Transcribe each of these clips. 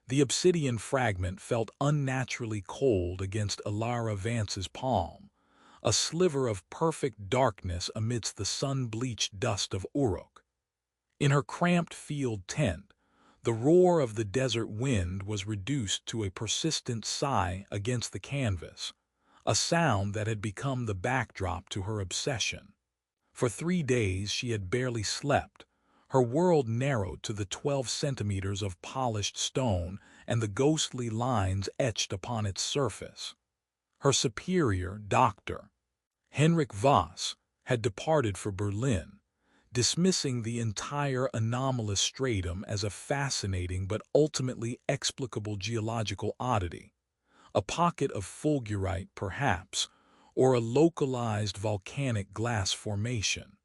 The obsidian fragment felt unnaturally cold against Alara Vance's palm, a sliver of perfect darkness amidst the sun-bleached dust of Uruk. In her cramped field tent, the roar of the desert wind was reduced to a persistent sigh against the canvas, a sound that had become the backdrop to her obsession. For 3 days she had barely slept, her world narrowed to the 12 centimeters of polished stone and the ghostly lines etched upon its surface. Her superior, Dr. Henrik Voss, had departed for Berlin, dismissing the entire anomalous stratum as a fascinating but ultimately explicable geological oddity, a pocket of fulgurite perhaps, or a localized volcanic glass formation.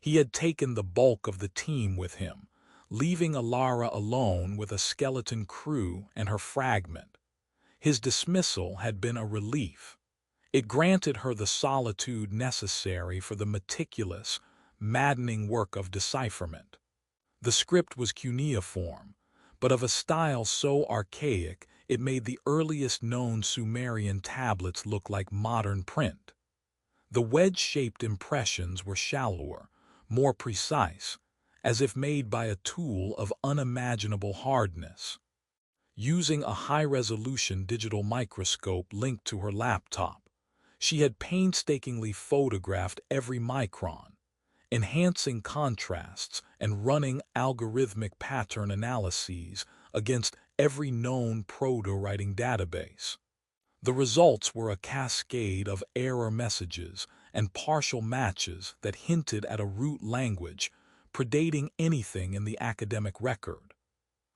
He had taken the bulk of the team with him, leaving Alara alone with a skeleton crew and her fragment. His dismissal had been a relief. It granted her the solitude necessary for the meticulous, maddening work of decipherment. The script was cuneiform, but of a style so archaic it made the earliest known Sumerian tablets look like modern print. The wedge-shaped impressions were shallower, more precise, as if made by a tool of unimaginable hardness. Using a high-resolution digital microscope linked to her laptop, she had painstakingly photographed every micron, enhancing contrasts and running algorithmic pattern analyses against every known proto-writing database. The results were a cascade of error messages and partial matches that hinted at a root language predating anything in the academic record.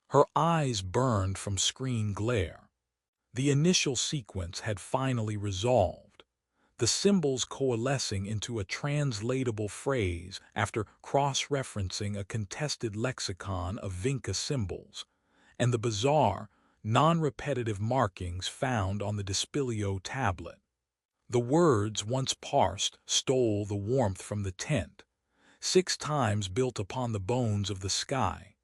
Her eyes burned from screen glare. The initial sequence had finally resolved, the symbols coalescing into a translatable phrase after cross-referencing a contested lexicon of Vinca symbols, and the bizarre, non-repetitive markings found on the Dispilio tablet. The words, once parsed, stole the warmth from the tent, 6 times built upon the bones of the sky,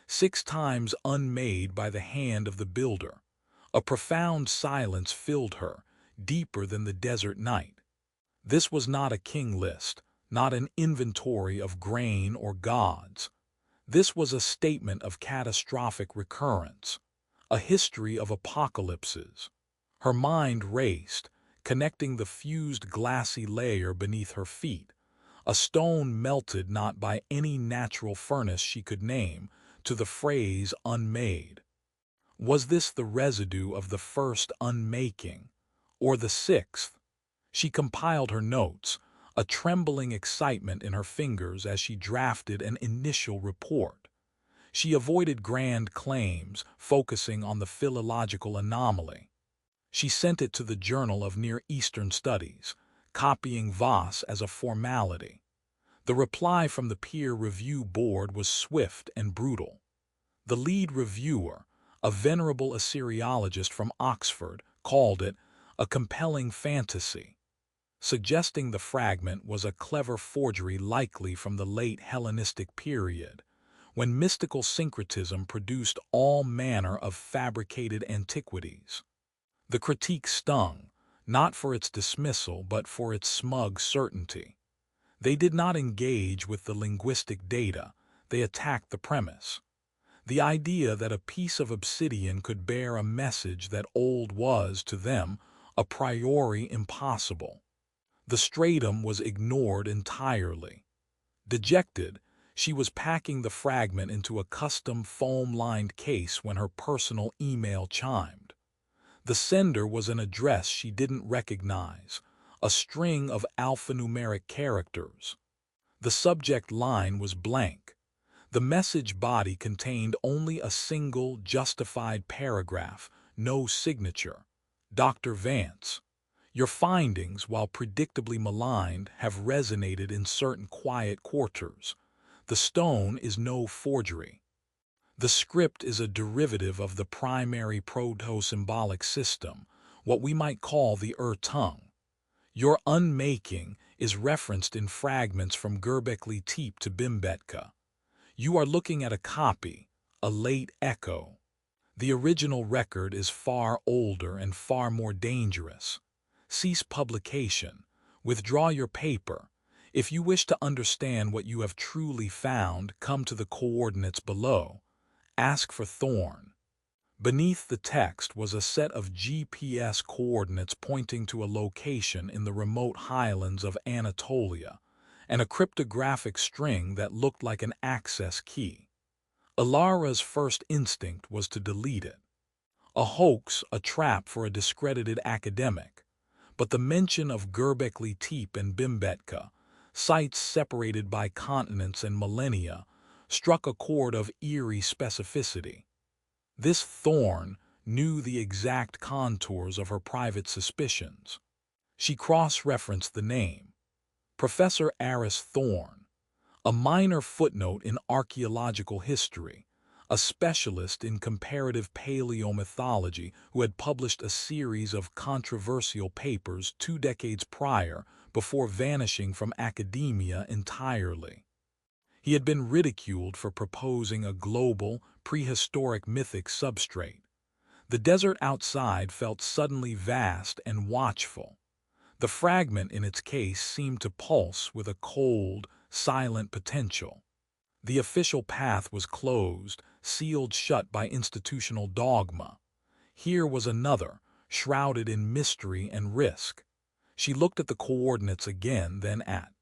6 times unmade by the hand of the builder. A profound silence filled her, deeper than the desert night. This was not a king list, not an inventory of grain or gods. This was a statement of catastrophic recurrence, a history of apocalypses. Her mind raced, connecting the fused glassy layer beneath her feet, a stone melted not by any natural furnace she could name, to the phrase unmade. Was this the residue of the first unmaking, or the 6th? She compiled her notes, a trembling excitement in her fingers as she drafted an initial report. She avoided grand claims, focusing on the philological anomaly. She sent it to the Journal of Near Eastern Studies, copying Voss as a formality. The reply from the peer review board was swift and brutal. The lead reviewer, a venerable Assyriologist from Oxford, called it a compelling fantasy, suggesting the fragment was a clever forgery likely from the late Hellenistic period, when mystical syncretism produced all manner of fabricated antiquities. The critique stung, not for its dismissal but for its smug certainty. They did not engage with the linguistic data, they attacked the premise. The idea that a piece of obsidian could bear a message that old was, to them, a priori impossible. The stratum was ignored entirely. Dejected, she was packing the fragment into a custom foam-lined case when her personal email chimed. The sender was an address she didn't recognize, a string of alphanumeric characters. The subject line was blank. The message body contained only a single justified paragraph, no signature. Dr. Vance, your findings, while predictably maligned, have resonated in certain quiet quarters. The stone is no forgery. The script is a derivative of the primary proto-symbolic system, what we might call the tongue. Your unmaking is referenced in fragments from Göbekli Tepe to Bimbetka. You are looking at a copy, a late echo. The original record is far older and far more dangerous. Cease publication. Withdraw your paper. If you wish to understand what you have truly found, come to the coordinates below. Ask for Thorn. Beneath the text was a set of GPS coordinates pointing to a location in the remote highlands of Anatolia, and a cryptographic string that looked like an access key. Ilara's first instinct was to delete it. A hoax, a trap for a discredited academic. But the mention of Göbekli Tepe and Bimbetka, sites separated by continents and millennia, struck a chord of eerie specificity. This Thorn knew the exact contours of her private suspicions. She cross-referenced the name. Professor Aris Thorn, a minor footnote in archaeological history, a specialist in comparative paleomythology who had published a series of controversial papers 2 decades prior before vanishing from academia entirely. He had been ridiculed for proposing a global, prehistoric mythic substrate. The desert outside felt suddenly vast and watchful. The fragment in its case seemed to pulse with a cold, silent potential. The official path was closed, sealed shut by institutional dogma. Here was another, shrouded in mystery and risk. She looked at the coordinates again, then at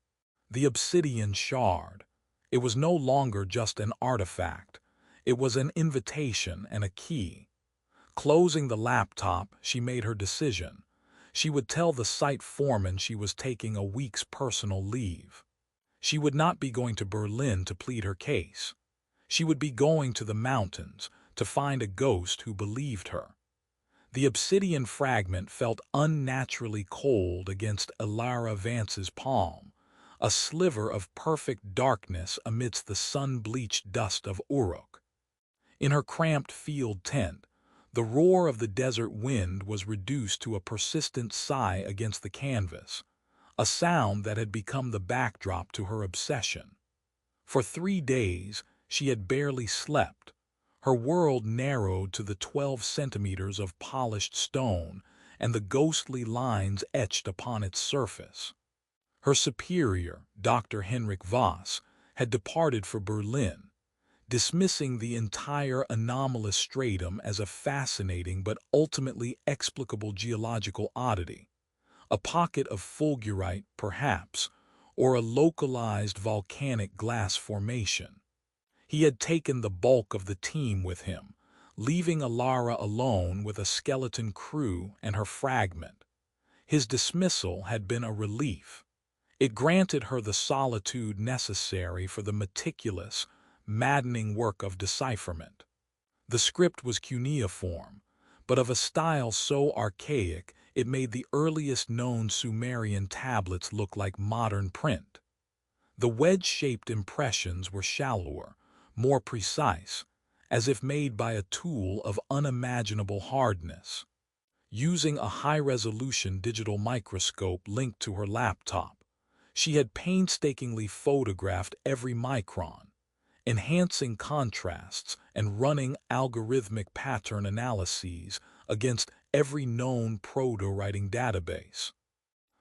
the obsidian shard. It was no longer just an artifact. It was an invitation and a key. Closing the laptop, she made her decision. She would tell the site foreman she was taking a week's personal leave. She would not be going to Berlin to plead her case. She would be going to the mountains to find a ghost who believed her. The obsidian fragment felt unnaturally cold against Ilara Vance's palm, a sliver of perfect darkness amidst the sun-bleached dust of Uruk. In her cramped field tent, the roar of the desert wind was reduced to a persistent sigh against the canvas, a sound that had become the backdrop to her obsession. For 3 days, she had barely slept. Her world narrowed to the 12 centimeters of polished stone and the ghostly lines etched upon its surface. Her superior, Dr. Henrik Voss, had departed for Berlin, dismissing the entire anomalous stratum as a fascinating but ultimately explicable geological oddity. A pocket of fulgurite, perhaps, or a localized volcanic glass formation. He had taken the bulk of the team with him, leaving Ilara alone with a skeleton crew and her fragment. His dismissal had been a relief. It granted her the solitude necessary for the meticulous, maddening work of decipherment. The script was cuneiform, but of a style so archaic it made the earliest known Sumerian tablets look like modern print. The wedge-shaped impressions were shallower, more precise, as if made by a tool of unimaginable hardness. Using a high-resolution digital microscope linked to her laptop, she had painstakingly photographed every micron, enhancing contrasts and running algorithmic pattern analyses against every known proto-writing database.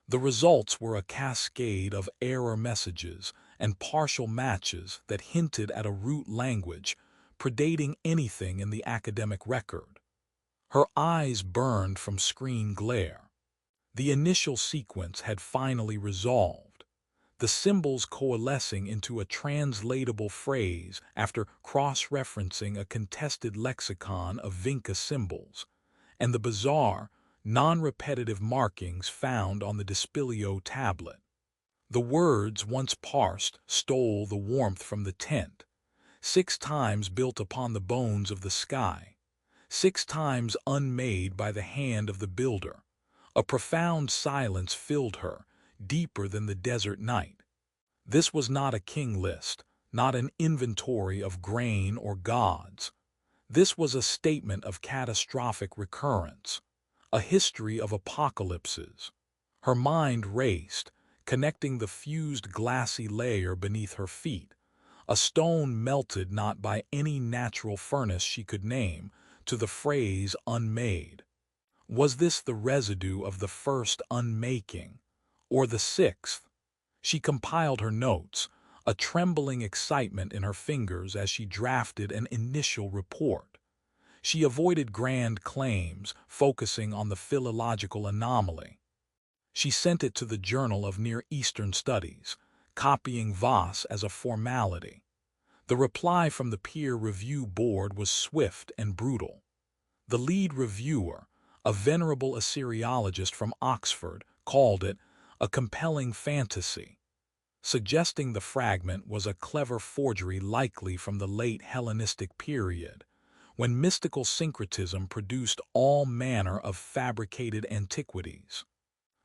The results were a cascade of error messages and partial matches that hinted at a root language predating anything in the academic record. Her eyes burned from screen glare. The initial sequence had finally resolved, the symbols coalescing into a translatable phrase after cross-referencing a contested lexicon of Vinca symbols, and the bizarre, non-repetitive markings found on the Dispilio tablet. The words, once parsed, stole the warmth from the tent, 6 times built upon the bones of the sky, 6 times unmade by the hand of the builder. A profound silence filled her, deeper than the desert night. This was not a king list, not an inventory of grain or gods. This was a statement of catastrophic recurrence, a history of apocalypses. Her mind raced, connecting the fused glassy layer beneath her feet, a stone melted not by any natural furnace she could name, to the phrase unmade. Was this the residue of the first unmaking, or the sixth? She compiled her notes, a trembling excitement in her fingers as she drafted an initial report. She avoided grand claims, focusing on the philological anomaly. She sent it to the Journal of Near Eastern Studies, copying Voss as a formality. The reply from the peer review board was swift and brutal. The lead reviewer, a venerable Assyriologist from Oxford, called it a compelling fantasy, suggesting the fragment was a clever forgery likely from the late Hellenistic period, when mystical syncretism produced all manner of fabricated antiquities.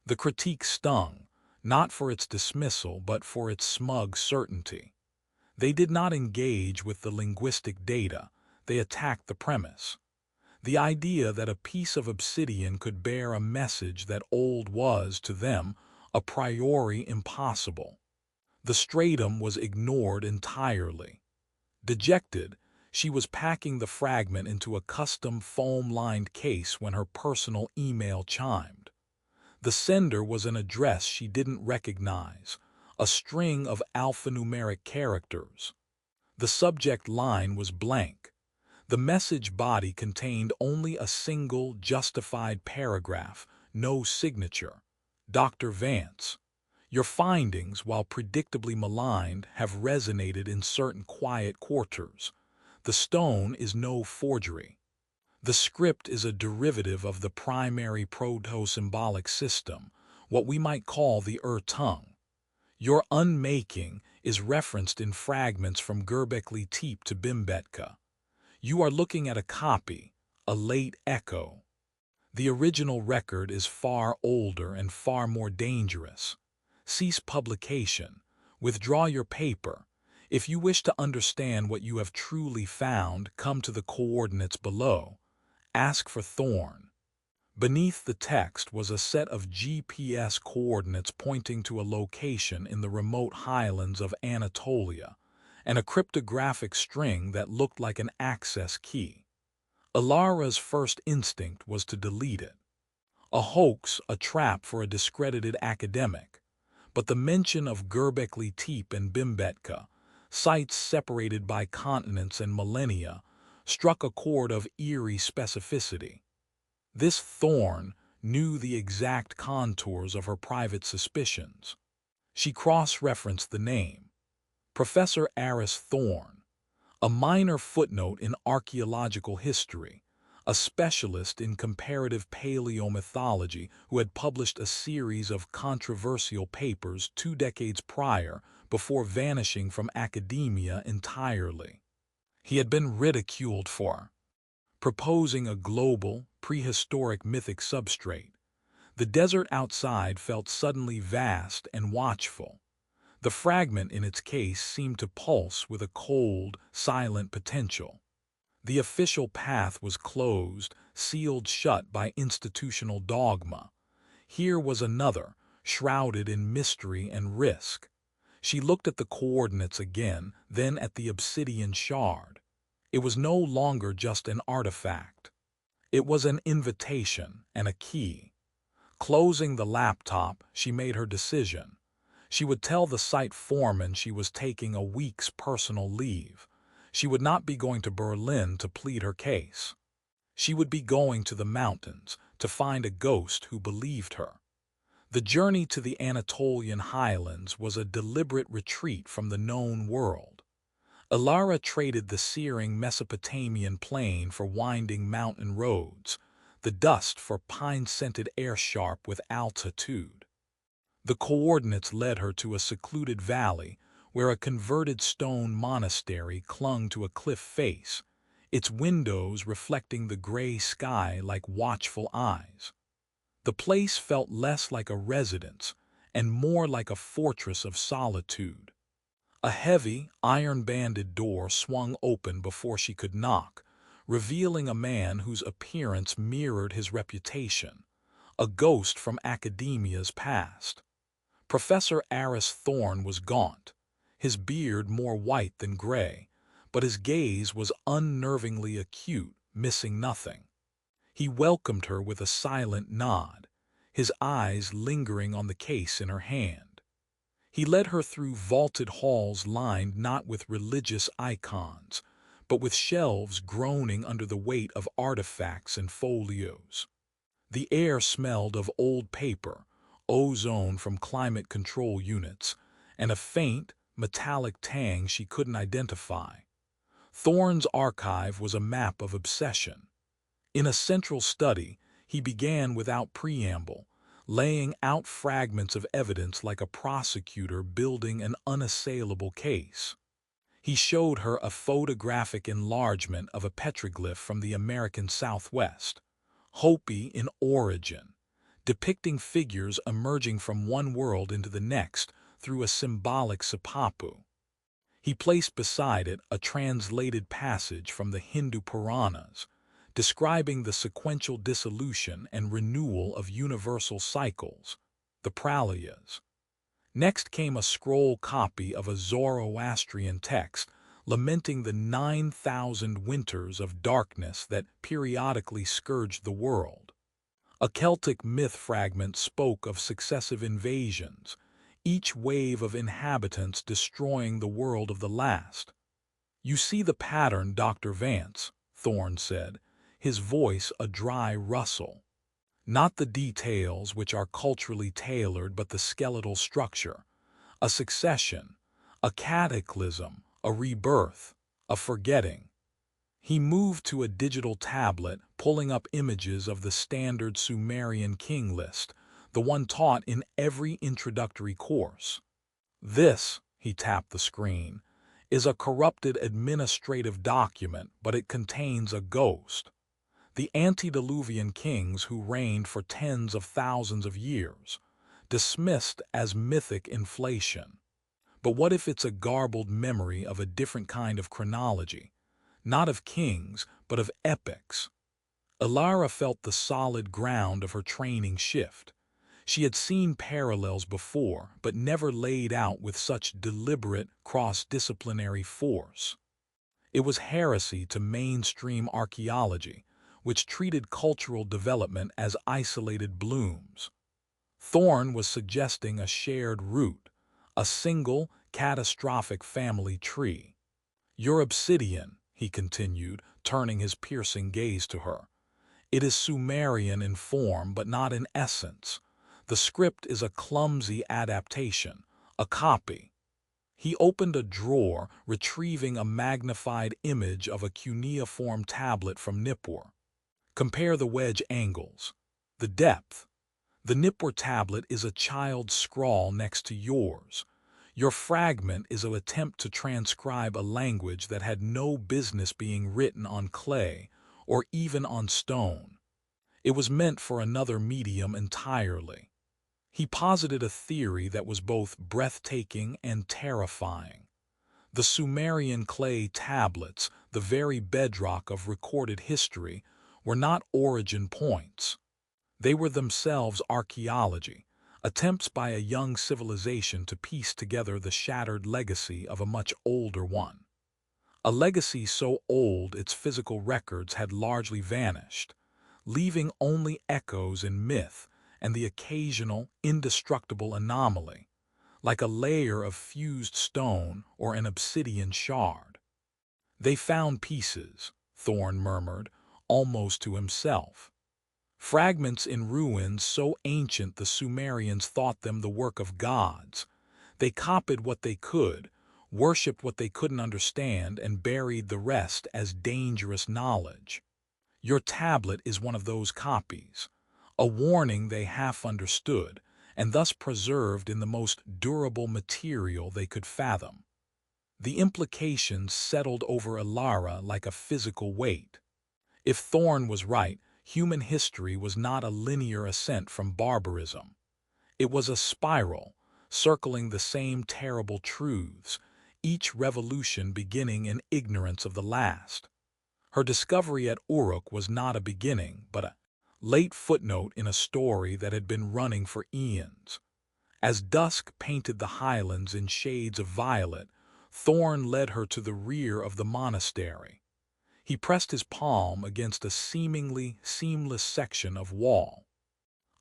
The critique stung, not for its dismissal but for its smug certainty. They did not engage with the linguistic data, they attacked the premise. The idea that a piece of obsidian could bear a message that old was, to them, a priori impossible. The stratum was ignored entirely. Dejected, she was packing the fragment into a custom foam-lined case when her personal email chimed. The sender was an address she didn't recognize, a string of alphanumeric characters. The subject line was blank. The message body contained only a single justified paragraph, no signature. Dr. Vance, your findings, while predictably maligned, have resonated in certain quiet quarters. The stone is no forgery. The script is a derivative of the primary proto-symbolic system, what we might call the tongue. Your unmaking is referenced in fragments from Göbekli Tepe to Bimbetka. You are looking at a copy, a late echo. The original record is far older and far more dangerous. Cease publication. Withdraw your paper. If you wish to understand what you have truly found, come to the coordinates below. Ask for Thorn. Beneath the text was a set of GPS coordinates pointing to a location in the remote highlands of Anatolia, and a cryptographic string that looked like an access key. Ilara's first instinct was to delete it. A hoax, a trap for a discredited academic. But the mention of Göbekli Tepe and Bimbetka, sites separated by continents and millennia, struck a chord of eerie specificity. This Thorn knew the exact contours of her private suspicions. She cross-referenced the name. Professor Aris Thorn, a minor footnote in archaeological history, a specialist in comparative paleomythology who had published a series of controversial papers 2 decades prior before vanishing from academia entirely. He had been ridiculed for proposing a global, prehistoric mythic substrate. The desert outside felt suddenly vast and watchful. The fragment in its case seemed to pulse with a cold, silent potential. The official path was closed, sealed shut by institutional dogma. Here was another, shrouded in mystery and risk. She looked at the coordinates again, then at the obsidian shard. It was no longer just an artifact. It was an invitation and a key. Closing the laptop, she made her decision. She would tell the site foreman she was taking a week's personal leave. She would not be going to Berlin to plead her case. She would be going to the mountains to find a ghost who believed her. The journey to the Anatolian highlands was a deliberate retreat from the known world. Ilara traded the searing Mesopotamian plain for winding mountain roads, the dust for pine-scented air sharp with altitude. The coordinates led her to a secluded valley where a converted stone monastery clung to a cliff face, its windows reflecting the gray sky like watchful eyes. The place felt less like a residence and more like a fortress of solitude. A heavy, iron-banded door swung open before she could knock, revealing a man whose appearance mirrored his reputation, a ghost from academia's past. Professor Aris Thorn was gaunt, his beard more white than gray, but his gaze was unnervingly acute, missing nothing. He welcomed her with a silent nod, his eyes lingering on the case in her hand. He led her through vaulted halls lined not with religious icons, but with shelves groaning under the weight of artifacts and folios. The air smelled of old paper, ozone from climate control units, and a faint, metallic tang she couldn't identify. Thorne's archive was a map of obsession. In a central study, he began without preamble, laying out fragments of evidence like a prosecutor building an unassailable case. He showed her a photographic enlargement of a petroglyph from the American Southwest, Hopi in origin, depicting figures emerging from one world into the next through a symbolic sipapu. He placed beside it a translated passage from the Hindu Puranas, describing the sequential dissolution and renewal of universal cycles, the pralayas. Next came a scroll copy of a Zoroastrian text lamenting the 9,000 winters of darkness that periodically scourged the world. A Celtic myth fragment spoke of successive invasions, each wave of inhabitants destroying the world of the last. "You see the pattern, Dr. Vance," Thorne said, his voice a dry rustle. "Not the details, which are culturally tailored, but the skeletal structure. A succession, a cataclysm, a rebirth, a forgetting." He moved to a digital tablet, pulling up images of the standard Sumerian king list, the one taught in every introductory course. "This," he tapped the screen, "is a corrupted administrative document, but it contains a ghost. The antediluvian kings who reigned for tens of thousands of years, dismissed as mythic inflation. But what if it's a garbled memory of a different kind of chronology, not of kings, but of epics?" Ilara felt the solid ground of her training shift. She had seen parallels before, but never laid out with such deliberate, cross-disciplinary force. It was heresy to mainstream archaeology, which treated cultural development as isolated blooms. Thorne was suggesting a shared root, a single, catastrophic family tree. "Your obsidian," he continued, turning his piercing gaze to her. "It is Sumerian in form, but not in essence. The script is a clumsy adaptation, a copy." He opened a drawer, retrieving a magnified image of a cuneiform tablet from Nippur. "Compare the wedge angles, the depth. The Nippur tablet is a child's scrawl next to yours. Your fragment is an attempt to transcribe a language that had no business being written on clay or even on stone. It was meant for another medium entirely." He posited a theory that was both breathtaking and terrifying. The Sumerian clay tablets, the very bedrock of recorded history, were not origin points. They were themselves archaeology, attempts by a young civilization to piece together the shattered legacy of a much older one. A legacy so old its physical records had largely vanished, leaving only echoes in myth and the occasional, indestructible anomaly, like a layer of fused stone or an obsidian shard. "They found pieces," Thorne murmured, almost to himself. "Fragments in ruins so ancient the Sumerians thought them the work of gods. They copied what they could, worshipped what they couldn't understand, and buried the rest as dangerous knowledge. Your tablet is one of those copies, a warning they half understood, and thus preserved in the most durable material they could fathom." The implications settled over Ilara like a physical weight. If Thorne was right, human history was not a linear ascent from barbarism. It was a spiral, circling the same terrible truths, each revolution beginning in ignorance of the last. Her discovery at Uruk was not a beginning, but a late footnote in a story that had been running for eons. As dusk painted the highlands in shades of violet, Thorne led her to the rear of the monastery. He pressed his palm against a seemingly seamless section of wall.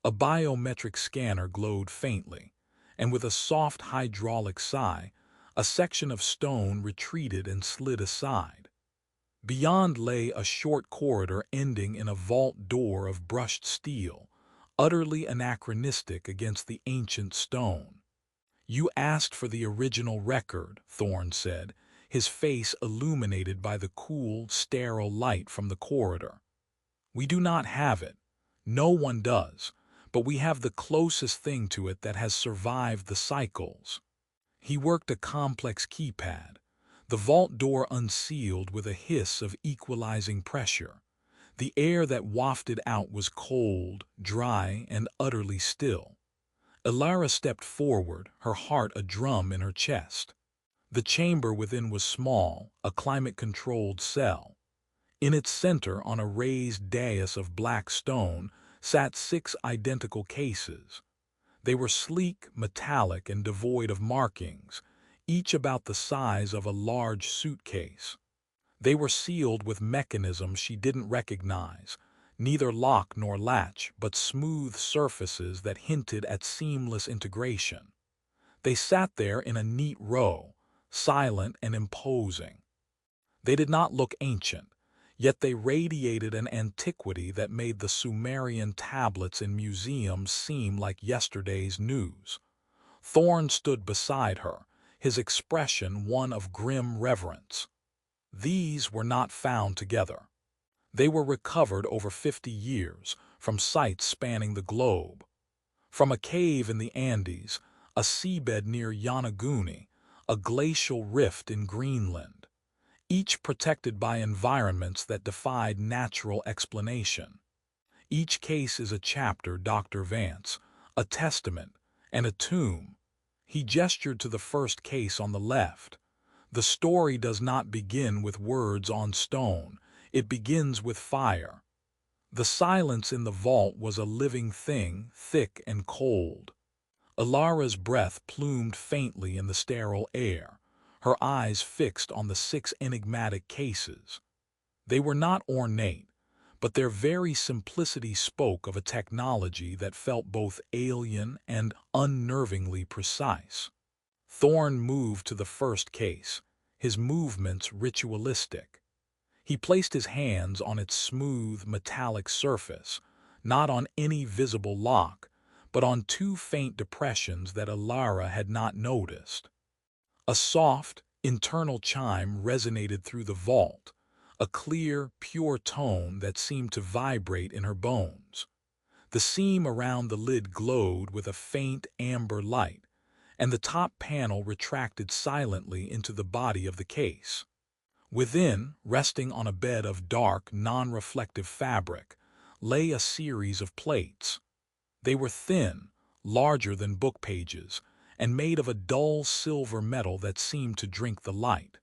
A biometric scanner glowed faintly, and with a soft hydraulic sigh, a section of stone retreated and slid aside. Beyond lay a short corridor ending in a vault door of brushed steel, utterly anachronistic against the ancient stone. "You asked for the original record," Thorne said, his face illuminated by the cool, sterile light from the corridor. "We do not have it. No one does. But we have the closest thing to it that has survived the cycles." He worked a complex keypad. The vault door unsealed with a hiss of equalizing pressure. The air that wafted out was cold, dry, and utterly still. Elara stepped forward, her heart a drum in her chest. The chamber within was small, a climate-controlled cell. In its center, on a raised dais of black stone, sat 6 identical cases. They were sleek, metallic, and devoid of markings, each about the size of a large suitcase. They were sealed with mechanisms she didn't recognize, neither lock nor latch, but smooth surfaces that hinted at seamless integration. They sat there in a neat row, silent and imposing. They did not look ancient, yet they radiated an antiquity that made the Sumerian tablets in museums seem like yesterday's news. Thorne stood beside her, his expression one of grim reverence. These were not found together. They were recovered over 50 years from sites spanning the globe. From a cave in the Andes, a seabed near Yonaguni, a glacial rift in Greenland, each protected by environments that defied natural explanation. Each case is a chapter, Dr. Vance, a testament, and a tomb. He gestured to the first case on the left. The story does not begin with words on stone, it begins with fire. The silence in the vault was a living thing, thick and cold. Alara's breath plumed faintly in the sterile air, her eyes fixed on the 6 enigmatic cases. They were not ornate, but their very simplicity spoke of a technology that felt both alien and unnervingly precise. Thorne moved to the first case, his movements ritualistic. He placed his hands on its smooth, metallic surface, not on any visible lock, but on 2 faint depressions that Alara had not noticed. A soft, internal chime resonated through the vault, a clear, pure tone that seemed to vibrate in her bones. The seam around the lid glowed with a faint amber light, and the top panel retracted silently into the body of the case. Within, resting on a bed of dark, non-reflective fabric, lay a series of plates. They were thin, larger than book pages, and made of a dull silver metal that seemed to drink the light.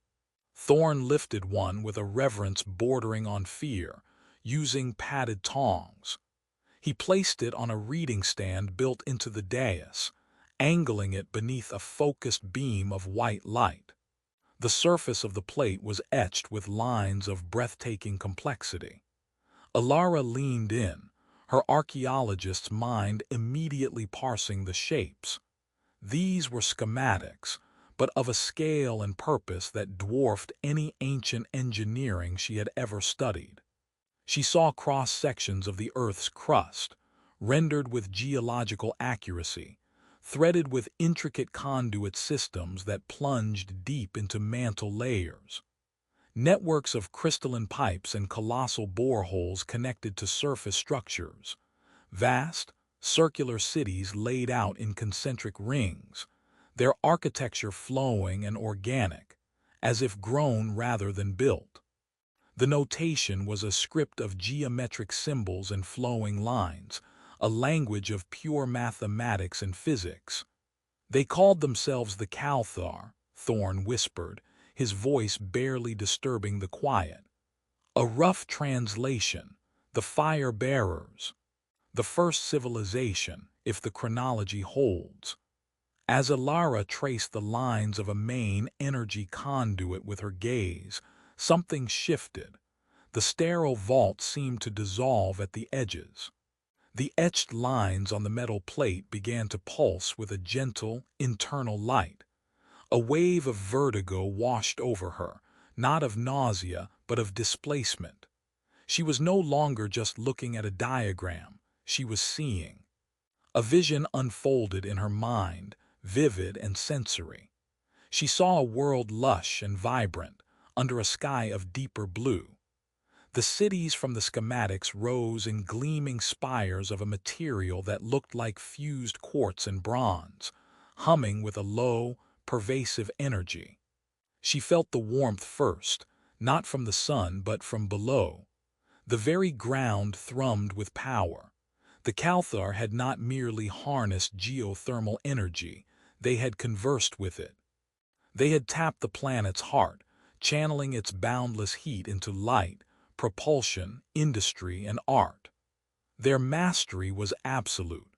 Thorne lifted one with a reverence bordering on fear, using padded tongs. He placed it on a reading stand built into the dais, angling it beneath a focused beam of white light. The surface of the plate was etched with lines of breathtaking complexity. Alara leaned in, her archaeologist's mind immediately parsing the shapes. These were schematics, but of a scale and purpose that dwarfed any ancient engineering she had ever studied. She saw cross-sections of the Earth's crust, rendered with geological accuracy, threaded with intricate conduit systems that plunged deep into mantle layers. Networks of crystalline pipes and colossal boreholes connected to surface structures. Vast, circular cities laid out in concentric rings, their architecture flowing and organic, as if grown rather than built. The notation was a script of geometric symbols and flowing lines, a language of pure mathematics and physics. "They called themselves the Calthar," Thorne whispered, his voice barely disturbing the quiet. "A rough translation, the Fire Bearers. The first civilization, if the chronology holds." As Alara traced the lines of a main energy conduit with her gaze, something shifted. The sterile vault seemed to dissolve at the edges. The etched lines on the metal plate began to pulse with a gentle, internal light. A wave of vertigo washed over her, not of nausea, but of displacement. She was no longer just looking at a diagram, she was seeing. A vision unfolded in her mind, vivid and sensory. She saw a world lush and vibrant, under a sky of deeper blue. The cities from the schematics rose in gleaming spires of a material that looked like fused quartz and bronze, humming with a low, pervasive energy. She felt the warmth first, not from the sun but from below. The very ground thrummed with power. The Calthar had not merely harnessed geothermal energy, they had conversed with it. They had tapped the planet's heart, channeling its boundless heat into light, propulsion, industry, and art. Their mastery was absolute.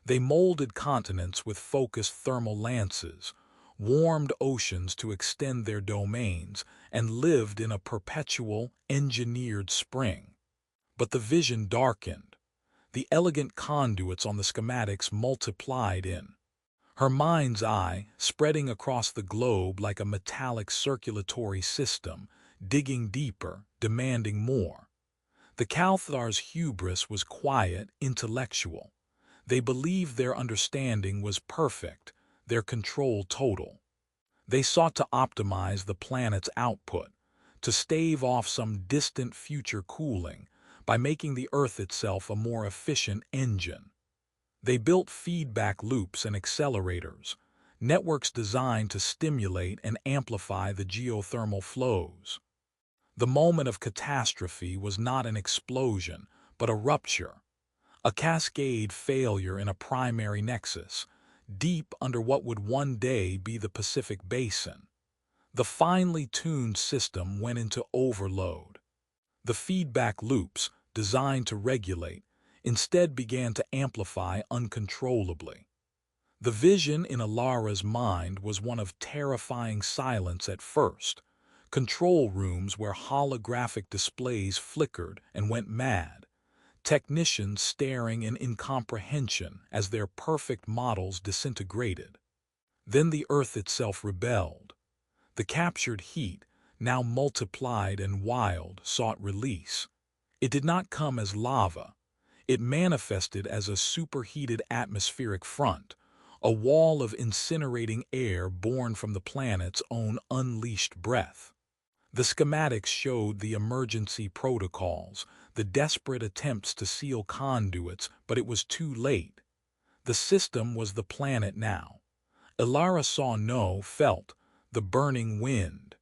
They molded continents with focused thermal lances, warmed oceans to extend their domains, and lived in a perpetual, engineered spring. But the vision darkened. The elegant conduits on the schematics multiplied in her mind's eye, spreading across the globe like a metallic circulatory system, digging deeper, demanding more. The Calthar's hubris was quiet, intellectual. They believed their understanding was perfect, their control total. They sought to optimize the planet's output, to stave off some distant future cooling, by making the Earth itself a more efficient engine. They built feedback loops and accelerators, networks designed to stimulate and amplify the geothermal flows. The moment of catastrophe was not an explosion, but a rupture, a cascade failure in a primary nexus, deep under what would one day be the Pacific Basin. The finely tuned system went into overload. The feedback loops, designed to regulate, instead began to amplify uncontrollably. The vision in Alara's mind was one of terrifying silence at first, control rooms where holographic displays flickered and went mad, technicians staring in incomprehension as their perfect models disintegrated. Then the Earth itself rebelled. The captured heat, now multiplied and wild, sought release. It did not come as lava. It manifested as a superheated atmospheric front, a wall of incinerating air born from the planet's own unleashed breath. The schematics showed the emergency protocols, the desperate attempts to seal conduits, but it was too late. The system was the planet now. Alara saw, no, felt, the burning wind.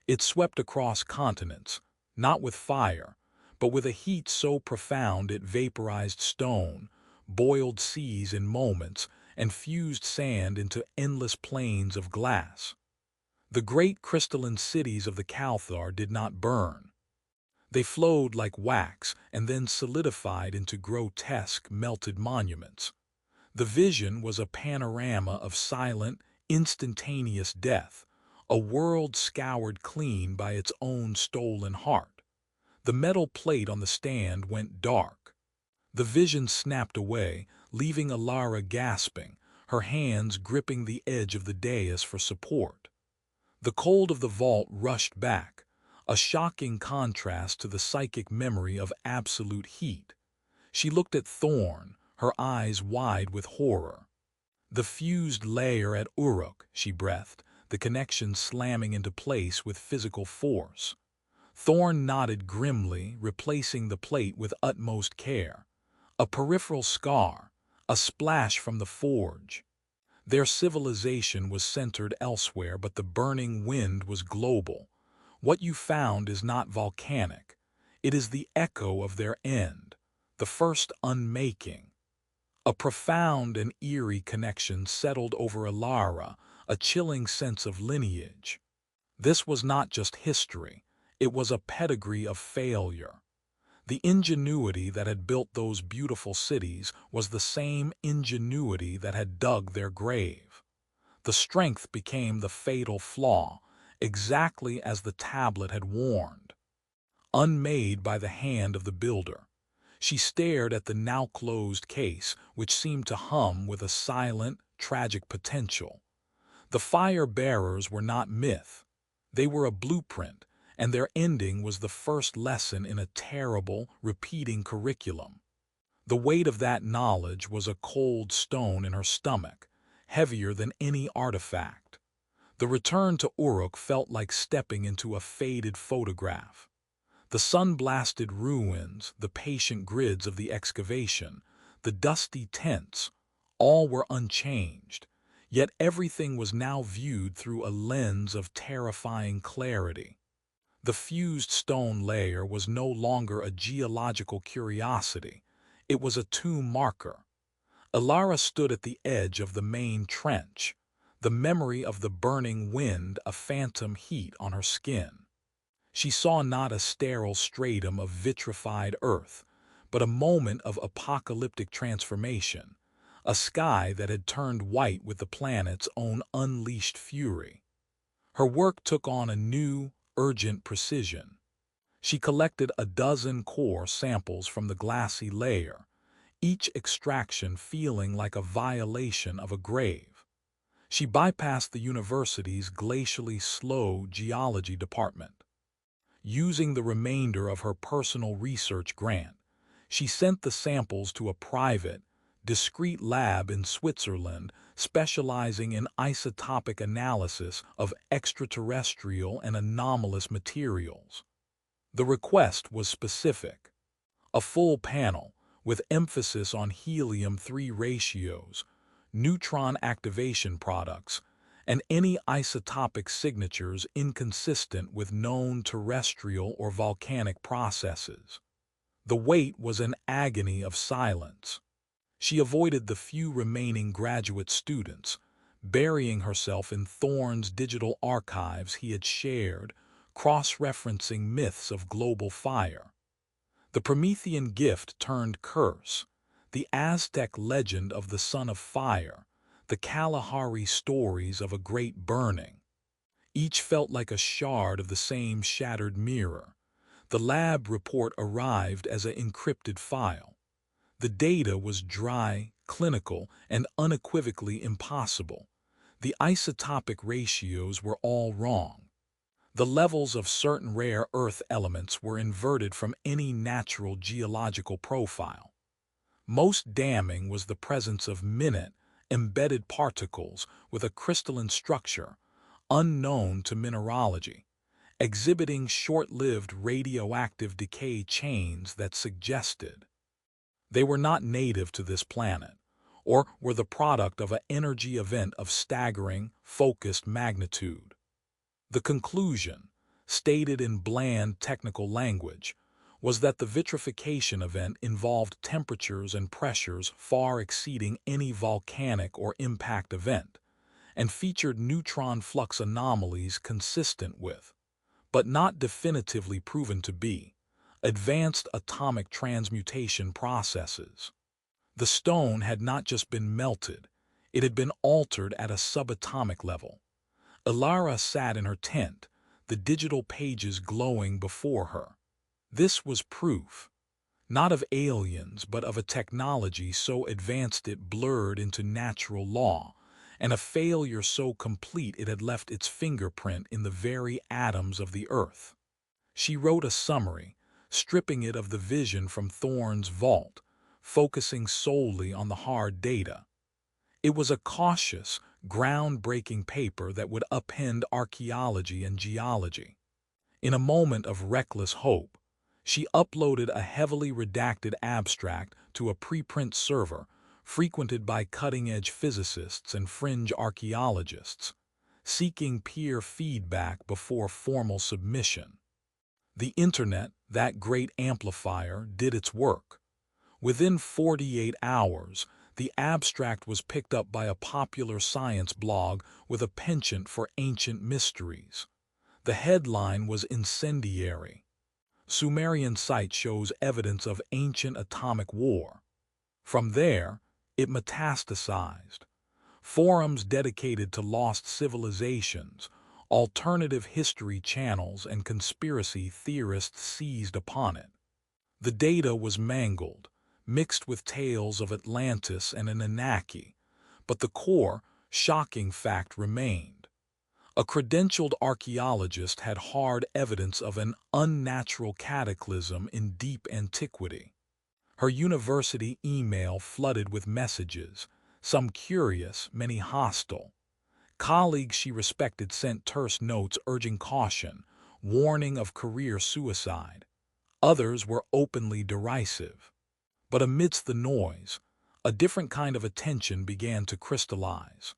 It swept across continents, not with fire, but with a heat so profound it vaporized stone, boiled seas in moments, and fused sand into endless plains of glass. The great crystalline cities of the Calthar did not burn. They flowed like wax and then solidified into grotesque, melted monuments. The vision was a panorama of silent, instantaneous death, a world scoured clean by its own stolen heart. The metal plate on the stand went dark. The vision snapped away, leaving Alara gasping, her hands gripping the edge of the dais for support. The cold of the vault rushed back, a shocking contrast to the psychic memory of absolute heat. She looked at Thorn, her eyes wide with horror. The fused layer at Uruk, she breathed, the connection slamming into place with physical force. Thorn nodded grimly, replacing the plate with utmost care. A peripheral scar, a splash from the forge. Their civilization was centered elsewhere, but the burning wind was global. What you found is not volcanic. It is the echo of their end, the first unmaking. A profound and eerie connection settled over Alara, a chilling sense of lineage. This was not just history. It was a pedigree of failure. The ingenuity that had built those beautiful cities was the same ingenuity that had dug their grave. The strength became the fatal flaw, exactly as the tablet had warned. unmade by the hand of the builder. She stared at the now-closed case, which seemed to hum with a silent, tragic potential. The fire-bearers were not myth. They were a blueprint, and their ending was the first lesson in a terrible, repeating curriculum. The weight of that knowledge was a cold stone in her stomach, heavier than any artifact. The return to Uruk felt like stepping into a faded photograph. The sun-blasted ruins, the patient grids of the excavation, the dusty tents, all were unchanged, yet everything was now viewed through a lens of terrifying clarity. The fused stone layer was no longer a geological curiosity, it was a tomb marker. Ilara stood at the edge of the main trench, the memory of the burning wind a phantom heat on her skin. She saw not a sterile stratum of vitrified earth, but a moment of apocalyptic transformation, a sky that had turned white with the planet's own unleashed fury. Her work took on a new, urgent precision. She collected a dozen core samples from the glassy layer, each extraction feeling like a violation of a grave. She bypassed the university's glacially slow geology department. Using the remainder of her personal research grant, she sent the samples to a private, discreet lab in Switzerland specializing in isotopic analysis of extraterrestrial and anomalous materials. The request was specific: a full panel, with emphasis on helium-3 ratios, neutron activation products, and any isotopic signatures inconsistent with known terrestrial or volcanic processes. The wait was an agony of silence. She avoided the few remaining graduate students, burying herself in Thorne's digital archives he had shared, cross-referencing myths of global fire. The Promethean gift turned curse, the Aztec legend of the Son of Fire, the Kalahari stories of a great burning. Each felt like a shard of the same shattered mirror. The lab report arrived as an encrypted file. The data was dry, clinical, and unequivocally impossible. The isotopic ratios were all wrong. The levels of certain rare earth elements were inverted from any natural geological profile. Most damning was the presence of minute, embedded particles with a crystalline structure, unknown to mineralogy, exhibiting short-lived radioactive decay chains that suggested they were not native to this planet, or were the product of an energy event of staggering, focused magnitude. The conclusion, stated in bland technical language, was that the vitrification event involved temperatures and pressures far exceeding any volcanic or impact event, and featured neutron flux anomalies consistent with, but not definitively proven to be, advanced atomic transmutation processes. The stone had not just been melted, it had been altered at a subatomic level. Ilara sat in her tent, the digital pages glowing before her. This was proof, not of aliens, but of a technology so advanced it blurred into natural law, and a failure so complete it had left its fingerprint in the very atoms of the earth. She wrote a summary, stripping it of the vision from Thorne's vault, focusing solely on the hard data. It was a cautious, groundbreaking paper that would upend archaeology and geology. In a moment of reckless hope, she uploaded a heavily redacted abstract to a preprint server frequented by cutting-edge physicists and fringe archaeologists, seeking peer feedback before formal submission. The Internet, that great amplifier, did its work. Within 48 hours, the abstract was picked up by a popular science blog with a penchant for ancient mysteries. The headline was incendiary. Sumerian site shows evidence of ancient atomic war. From there, it metastasized. Forums dedicated to lost civilizations, Alternative history channels and conspiracy theorists seized upon it. The data was mangled, mixed with tales of Atlantis and Anunnaki, but the core, shocking fact remained. A credentialed archaeologist had hard evidence of an unnatural cataclysm in deep antiquity. Her university email flooded with messages, some curious, many hostile. Colleagues she respected sent terse notes urging caution, warning of career suicide. Others were openly derisive. But amidst the noise, a different kind of attention began to crystallize.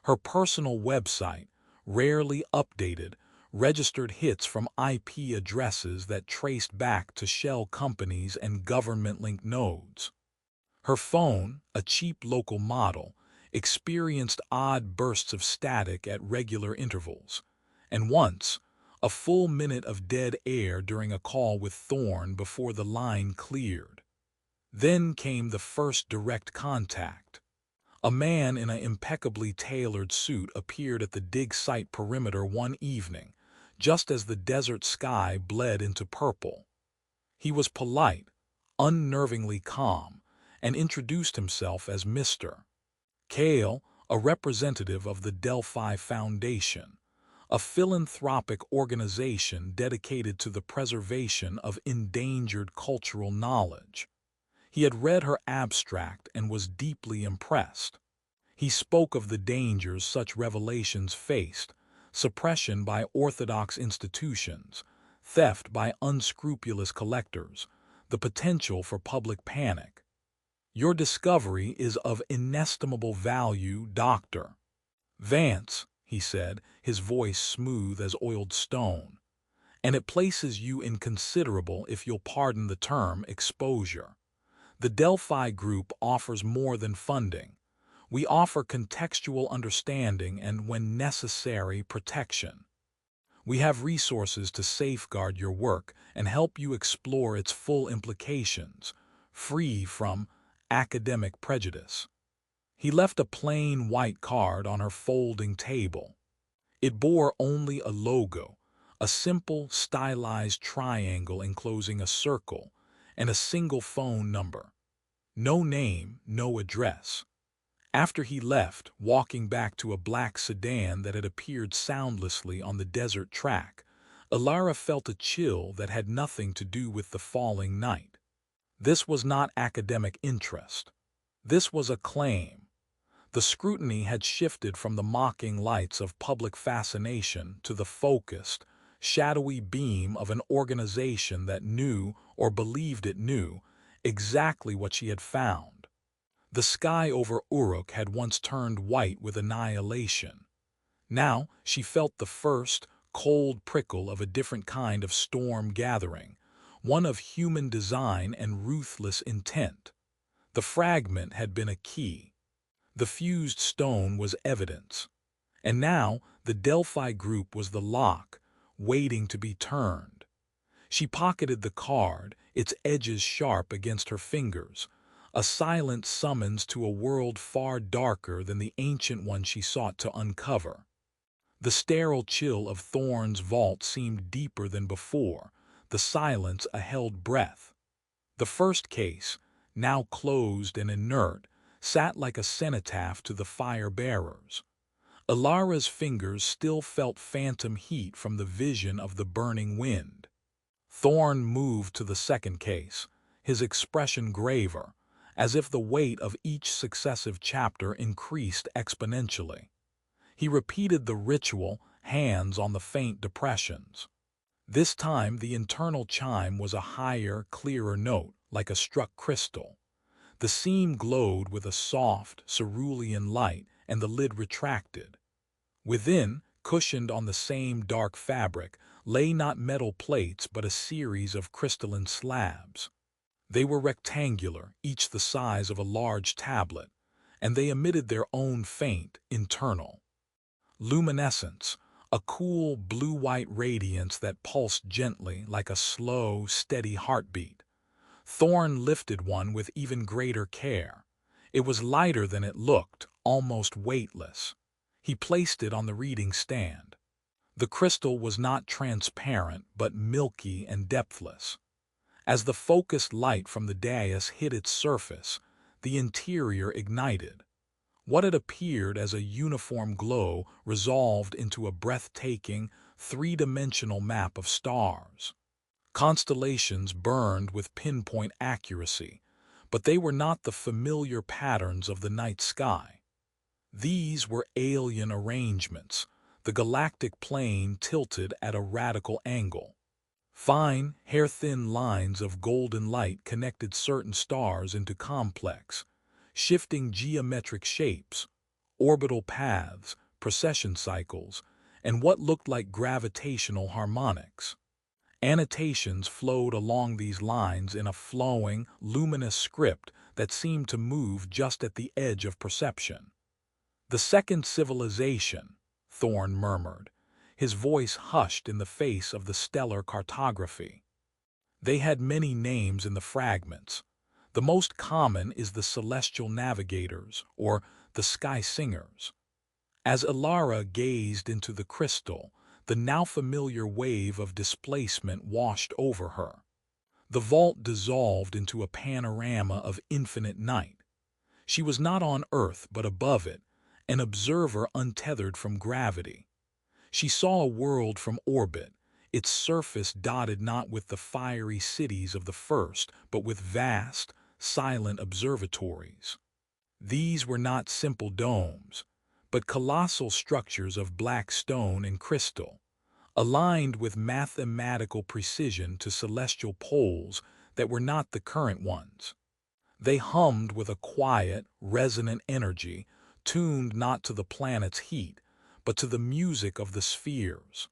Her personal website, rarely updated, registered hits from IP addresses that traced back to shell companies and government-linked nodes. Her phone, a cheap local model, experienced odd bursts of static at regular intervals, and once, a full minute of dead air during a call with Thorne before the line cleared. Then came the first direct contact. A man in an impeccably tailored suit appeared at the dig site perimeter one evening, just as the desert sky bled into purple. He was polite, unnervingly calm, and introduced himself as Mr. Kale, a representative of the Delphi Foundation, a philanthropic organization dedicated to the preservation of endangered cultural knowledge. He had read her abstract and was deeply impressed. He spoke of the dangers such revelations faced: suppression by orthodox institutions, theft by unscrupulous collectors, the potential for public panic. "Your discovery is of inestimable value, Dr. Vance," he said, his voice smooth as oiled stone, "and it places you in considerable, if you'll pardon the term, exposure. The Delphi Group offers more than funding. We offer contextual understanding and, when necessary, protection. We have resources to safeguard your work and help you explore its full implications, free from academic prejudice." He left a plain white card on her folding table. It bore only a logo, a simple, stylized triangle enclosing a circle, and a single phone number. No name, no address. After he left, walking back to a black sedan that had appeared soundlessly on the desert track, Alara felt a chill that had nothing to do with the falling night. This was not academic interest. This was a claim. The scrutiny had shifted from the mocking lights of public fascination to the focused, shadowy beam of an organization that knew, or believed it knew, exactly what she had found. The sky over Uruk had once turned white with annihilation. Now she felt the first, cold prickle of a different kind of storm gathering, one of human design and ruthless intent. The fragment had been a key. The fused stone was evidence. And now the Delphi Group was the lock, waiting to be turned. She pocketed the card, its edges sharp against her fingers, a silent summons to a world far darker than the ancient one she sought to uncover. The sterile chill of Thorne's vault seemed deeper than before, the silence a held breath. The first case, now closed and inert, sat like a cenotaph to the fire-bearers. Alara's fingers still felt phantom heat from the vision of the burning wind. Thorne moved to the second case, his expression graver, as if the weight of each successive chapter increased exponentially. He repeated the ritual, hands on the faint depressions. This time the internal chime was a higher, clearer note, like a struck crystal. The seam glowed with a soft, cerulean light, and the lid retracted. Within, cushioned on the same dark fabric, lay not metal plates but a series of crystalline slabs. They were rectangular, each the size of a large tablet, and they emitted their own faint, internal luminescence, a cool, blue-white radiance that pulsed gently like a slow, steady heartbeat. Thorne lifted one with even greater care. It was lighter than it looked, almost weightless. He placed it on the reading stand. The crystal was not transparent but milky and depthless. As the focused light from the dais hit its surface, the interior ignited. What had appeared as a uniform glow resolved into a breathtaking, three-dimensional map of stars. Constellations burned with pinpoint accuracy, but they were not the familiar patterns of the night sky. These were alien arrangements, the galactic plane tilted at a radical angle. Fine, hair-thin lines of golden light connected certain stars into complex, shifting geometric shapes, orbital paths, precession cycles, and what looked like gravitational harmonics. Annotations flowed along these lines in a flowing, luminous script that seemed to move just at the edge of perception. "The second civilization," Thorne murmured, his voice hushed in the face of the stellar cartography. They had many names in the fragments. The most common is the Celestial Navigators, or the Sky Singers. As Ilara gazed into the crystal, the now familiar wave of displacement washed over her. The vault dissolved into a panorama of infinite night. She was not on Earth but above it, an observer untethered from gravity. She saw a world from orbit, its surface dotted not with the fiery cities of the first, but with vast, silent observatories. These were not simple domes, but colossal structures of black stone and crystal, aligned with mathematical precision to celestial poles that were not the current ones. They hummed with a quiet, resonant energy, tuned not to the planet's heat, but to the music of the spheres.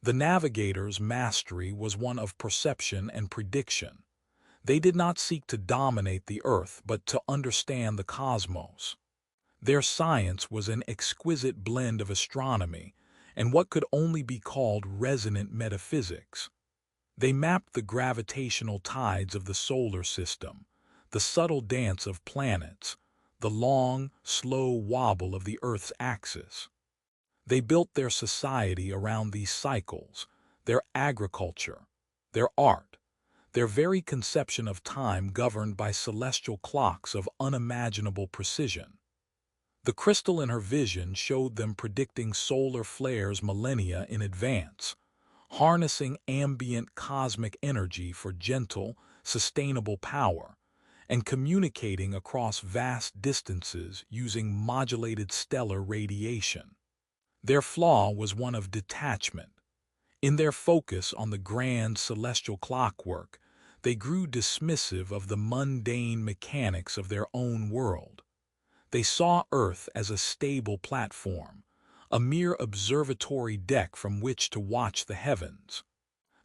The navigators' mastery was one of perception and prediction. They did not seek to dominate the Earth, but to understand the cosmos. Their science was an exquisite blend of astronomy and what could only be called resonant metaphysics. They mapped the gravitational tides of the solar system, the subtle dance of planets, the long, slow wobble of the Earth's axis. They built their society around these cycles, their agriculture, their art, their very conception of time governed by celestial clocks of unimaginable precision. The crystal in her vision showed them predicting solar flares millennia in advance, harnessing ambient cosmic energy for gentle, sustainable power, and communicating across vast distances using modulated stellar radiation. Their flaw was one of detachment. In their focus on the grand celestial clockwork, they grew dismissive of the mundane mechanics of their own world. They saw Earth as a stable platform, a mere observatory deck from which to watch the heavens.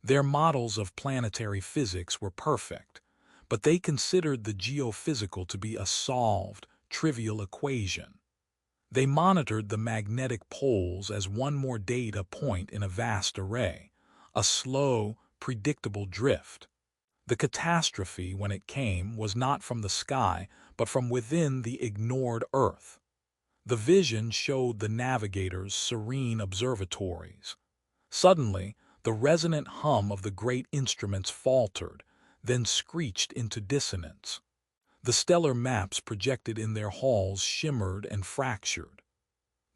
Their models of planetary physics were perfect, but they considered the geophysical to be a solved, trivial equation. They monitored the magnetic poles as one more data point in a vast array, a slow, predictable drift. The catastrophe, when it came, was not from the sky, but from within the ignored Earth. The vision showed the navigators serene observatories. Suddenly, the resonant hum of the great instruments faltered, then screeched into dissonance. The stellar maps projected in their halls shimmered and fractured.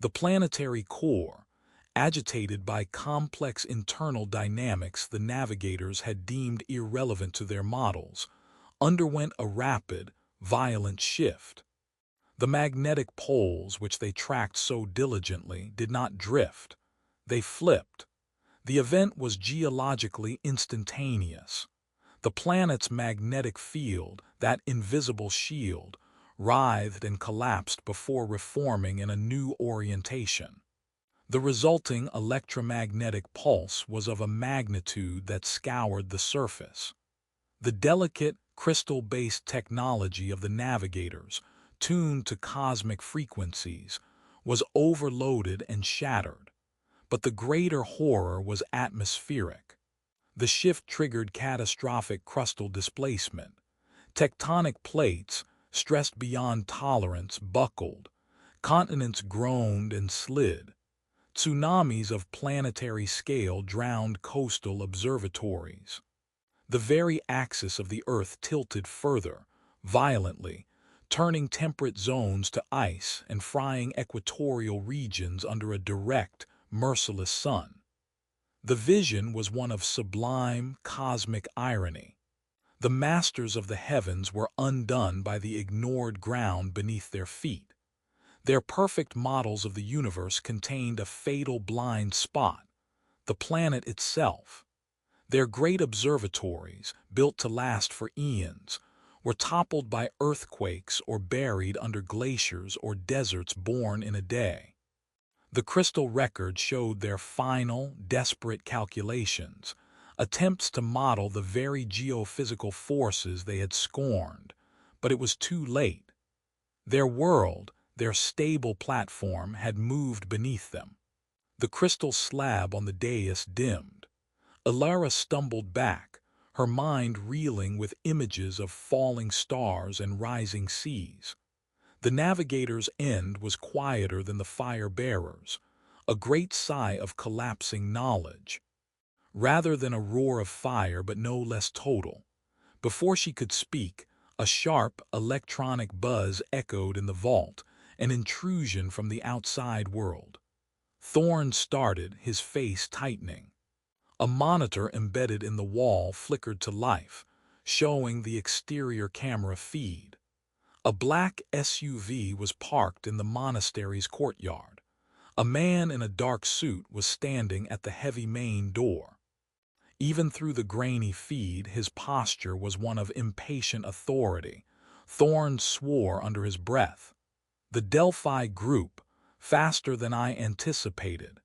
The planetary core, agitated by complex internal dynamics the navigators had deemed irrelevant to their models, underwent a rapid, violent shift. The magnetic poles which they tracked so diligently did not drift. They flipped. The event was geologically instantaneous. The planet's magnetic field, that invisible shield, writhed and collapsed before reforming in a new orientation. The resulting electromagnetic pulse was of a magnitude that scoured the surface. The delicate, crystal-based technology of the navigators, tuned to cosmic frequencies, was overloaded and shattered. But the greater horror was atmospheric. The shift triggered catastrophic crustal displacement. Tectonic plates, stressed beyond tolerance, buckled. Continents groaned and slid. Tsunamis of planetary scale drowned coastal observatories. The very axis of the Earth tilted further, violently, turning temperate zones to ice and frying equatorial regions under a direct, merciless sun. The vision was one of sublime, cosmic irony. The masters of the heavens were undone by the ignored ground beneath their feet. Their perfect models of the universe contained a fatal blind spot, the planet itself. Their great observatories, built to last for eons, were toppled by earthquakes or buried under glaciers or deserts born in a day. The crystal record showed their final, desperate calculations, attempts to model the very geophysical forces they had scorned, but it was too late. Their world, their stable platform, had moved beneath them. The crystal slab on the dais dimmed. Ilara stumbled back, her mind reeling with images of falling stars and rising seas. The navigator's end was quieter than the fire-bearer's, a great sigh of collapsing knowledge. Rather than a roar of fire, but no less total. Before she could speak, a sharp, electronic buzz echoed in the vault, an intrusion from the outside world. Thorne started, his face tightening. A monitor embedded in the wall flickered to life, showing the exterior camera feed. A black SUV was parked in the monastery's courtyard. A man in a dark suit was standing at the heavy main door. Even through the grainy feed, his posture was one of impatient authority. Thorne swore under his breath. The Delphi group, faster than I anticipated.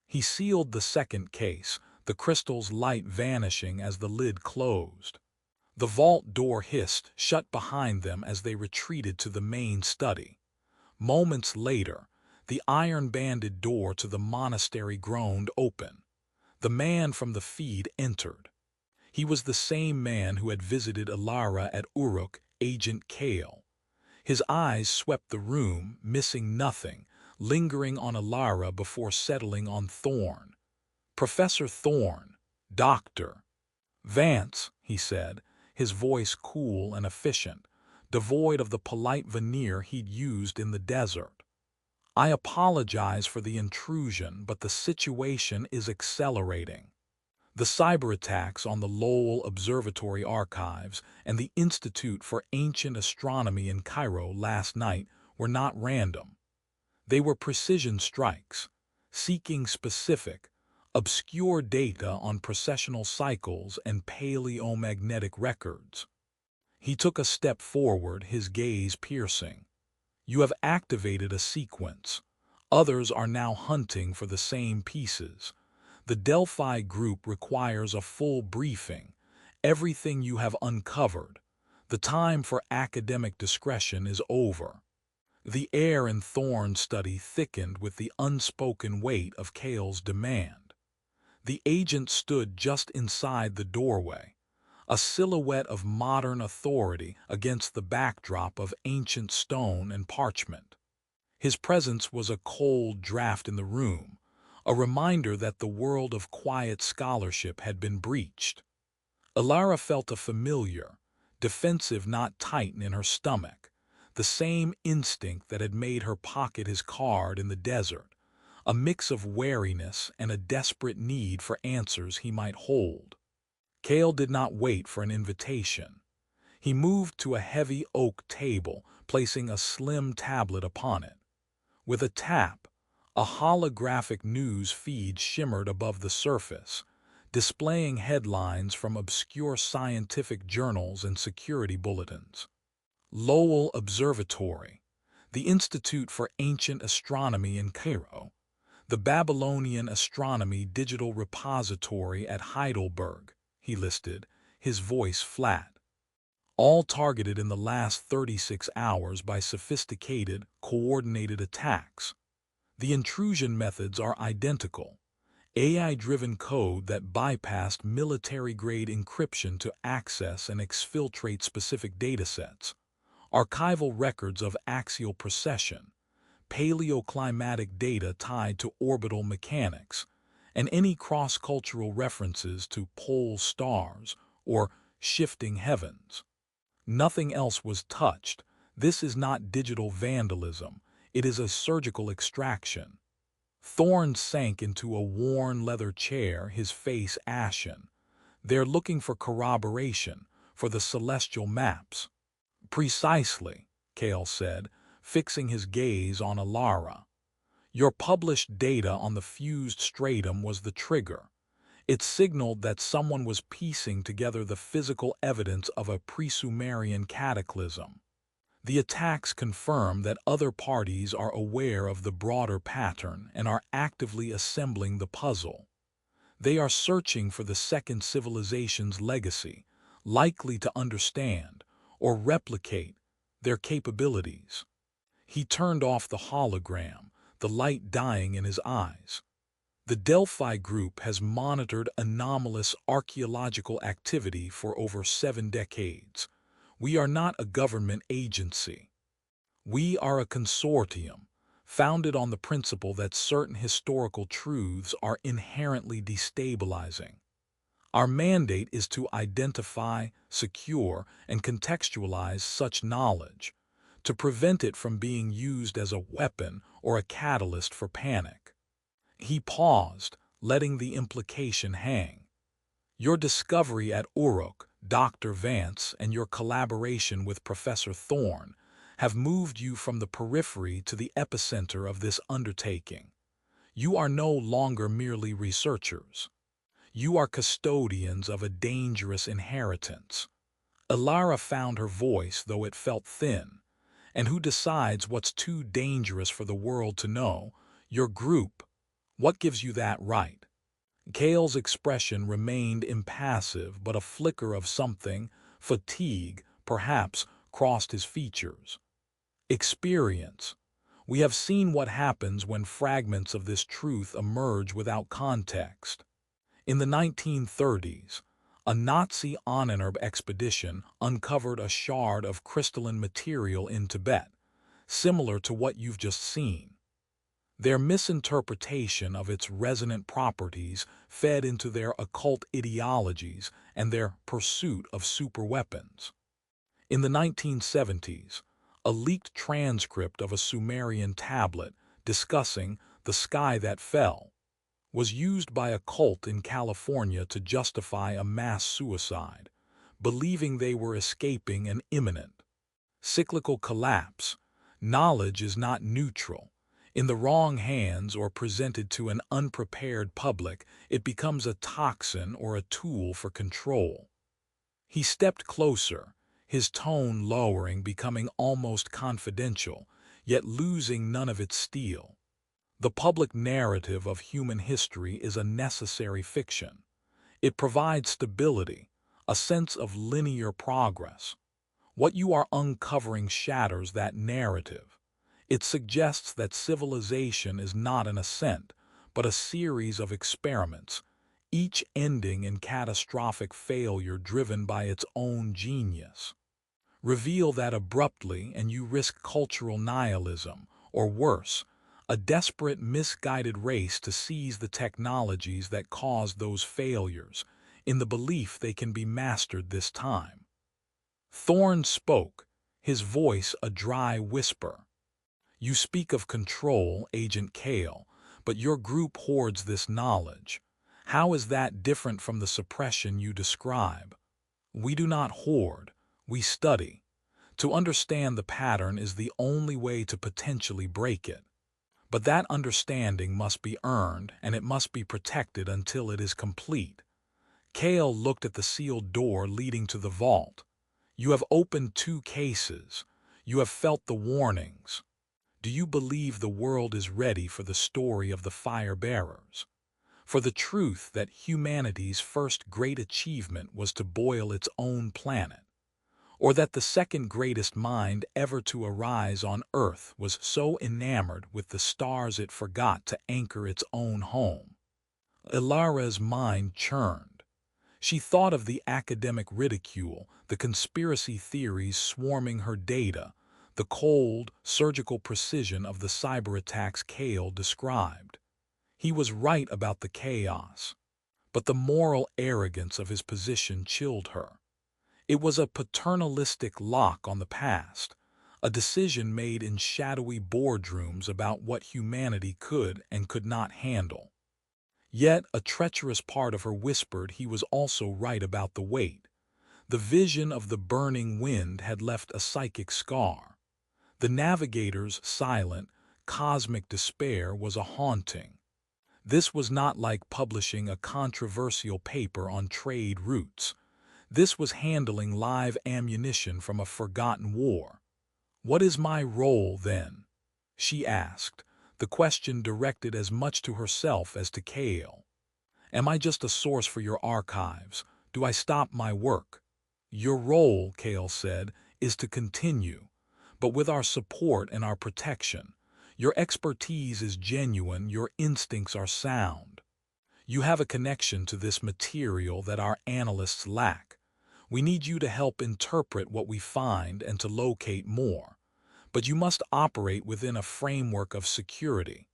He sealed the second case, the crystal's light vanishing as the lid closed. The vault door hissed shut behind them as they retreated to the main study. Moments later, the iron-banded door to the monastery groaned open. The man from the feed entered. He was the same man who had visited Ilara at Uruk, Agent Kale. His eyes swept the room, missing nothing, lingering on Ilara before settling on Thorne. "Professor Thorne, Doctor." "Vance," he said, his voice cool and efficient, devoid of the polite veneer he'd used in the desert. "I apologize for the intrusion, but the situation is accelerating. The cyber attacks on the Lowell Observatory Archives and the Institute for Ancient Astronomy in Cairo last night were not random. They were precision strikes, seeking specific, obscure data on precessional cycles and paleomagnetic records." He took a step forward, his gaze piercing. "You have activated a sequence. Others are now hunting for the same pieces. The Delphi group requires a full briefing. Everything you have uncovered. The time for academic discretion is over." The air in Thorne's study thickened with the unspoken weight of Kale's demand. The agent stood just inside the doorway, a silhouette of modern authority against the backdrop of ancient stone and parchment. His presence was a cold draft in the room, a reminder that the world of quiet scholarship had been breached. Ilara felt a familiar, defensive knot tighten in her stomach, the same instinct that had made her pocket his card in the desert, a mix of wariness and a desperate need for answers he might hold. Kale did not wait for an invitation. He moved to a heavy oak table, placing a slim tablet upon it. With a tap, a holographic news feed shimmered above the surface, displaying headlines from obscure scientific journals and security bulletins. Lowell Observatory, the Institute for Ancient Astronomy in Cairo, the Babylonian Astronomy Digital Repository at Heidelberg, he listed, his voice flat. All targeted in the last 36 hours by sophisticated, coordinated attacks. The intrusion methods are identical. AI-driven code that bypassed military-grade encryption to access and exfiltrate specific datasets. Archival records of axial precession, paleoclimatic data tied to orbital mechanics, and any cross-cultural references to pole stars or shifting heavens. Nothing else was touched. This is not digital vandalism, it is a surgical extraction. Thorne sank into a worn leather chair, his face ashen. They're looking for corroboration, for the celestial maps. Precisely, Cale said, fixing his gaze on Alara. Your published data on the fused stratum was the trigger. It signaled that someone was piecing together the physical evidence of a pre-Sumerian cataclysm. The attacks confirm that other parties are aware of the broader pattern and are actively assembling the puzzle. They are searching for the second civilization's legacy, likely to understand or replicate their capabilities. He turned off the hologram, the light dying in his eyes. The Delphi Group has monitored anomalous archaeological activity for over 7 decades. We are not a government agency. We are a consortium, founded on the principle that certain historical truths are inherently destabilizing. Our mandate is to identify, secure, and contextualize such knowledge, to prevent it from being used as a weapon or a catalyst for panic. He paused, letting the implication hang. Your discovery at Uruk, Dr. Vance, and your collaboration with Professor Thorne have moved you from the periphery to the epicenter of this undertaking. You are no longer merely researchers. You are custodians of a dangerous inheritance. Alara found her voice, though it felt thin. And who decides what's too dangerous for the world to know? Your group. What gives you that right? Cale's expression remained impassive, but a flicker of something, fatigue, perhaps, crossed his features. Experience. We have seen what happens when fragments of this truth emerge without context. In the 1930s, a Nazi Ahnenerbe expedition uncovered a shard of crystalline material in Tibet, similar to what you've just seen. Their misinterpretation of its resonant properties fed into their occult ideologies and their pursuit of superweapons. In the 1970s, a leaked transcript of a Sumerian tablet discussing the sky that fell was used by a cult in California to justify a mass suicide, believing they were escaping an imminent cyclical collapse. Knowledge is not neutral. In the wrong hands or presented to an unprepared public, it becomes a toxin or a tool for control. He stepped closer, his tone lowering, becoming almost confidential, yet losing none of its steel. The public narrative of human history is a necessary fiction. It provides stability, a sense of linear progress. What you are uncovering shatters that narrative. It suggests that civilization is not an ascent, but a series of experiments, each ending in catastrophic failure driven by its own genius. Reveal that abruptly and you risk cultural nihilism, or worse, a desperate, misguided race to seize the technologies that caused those failures, in the belief they can be mastered this time. Thorne spoke, his voice a dry whisper. You speak of control, Agent Cale, but your group hoards this knowledge. How is that different from the suppression you describe? We do not hoard, we study. To understand the pattern is the only way to potentially break it. But that understanding must be earned, and it must be protected until it is complete. Cale looked at the sealed door leading to the vault. You have opened 2 cases. You have felt the warnings. Do you believe the world is ready for the story of the fire-bearers? For the truth that humanity's first great achievement was to boil its own planet? Or that the second greatest mind ever to arise on Earth was so enamored with the stars it forgot to anchor its own home? Ilara's mind churned. She thought of the academic ridicule, the conspiracy theories swarming her data, the cold, surgical precision of the cyber attacks Kale described. He was right about the chaos, but the moral arrogance of his position chilled her. It was a paternalistic lock on the past, a decision made in shadowy boardrooms about what humanity could and could not handle. Yet a treacherous part of her whispered he was also right about the weight. The vision of the burning wind had left a psychic scar. The navigator's silent, cosmic despair was a haunting. This was not like publishing a controversial paper on trade routes. This was handling live ammunition from a forgotten war. "What is my role, then?" she asked, the question directed as much to herself as to Kale. "Am I just a source for your archives? Do I stop my work?" "Your role," Kale said, "is to continue, but with our support and our protection. Your expertise is genuine, your instincts are sound. You have a connection to this material that our analysts lack. We need you to help interpret what we find and to locate more. But you must operate within a framework of security.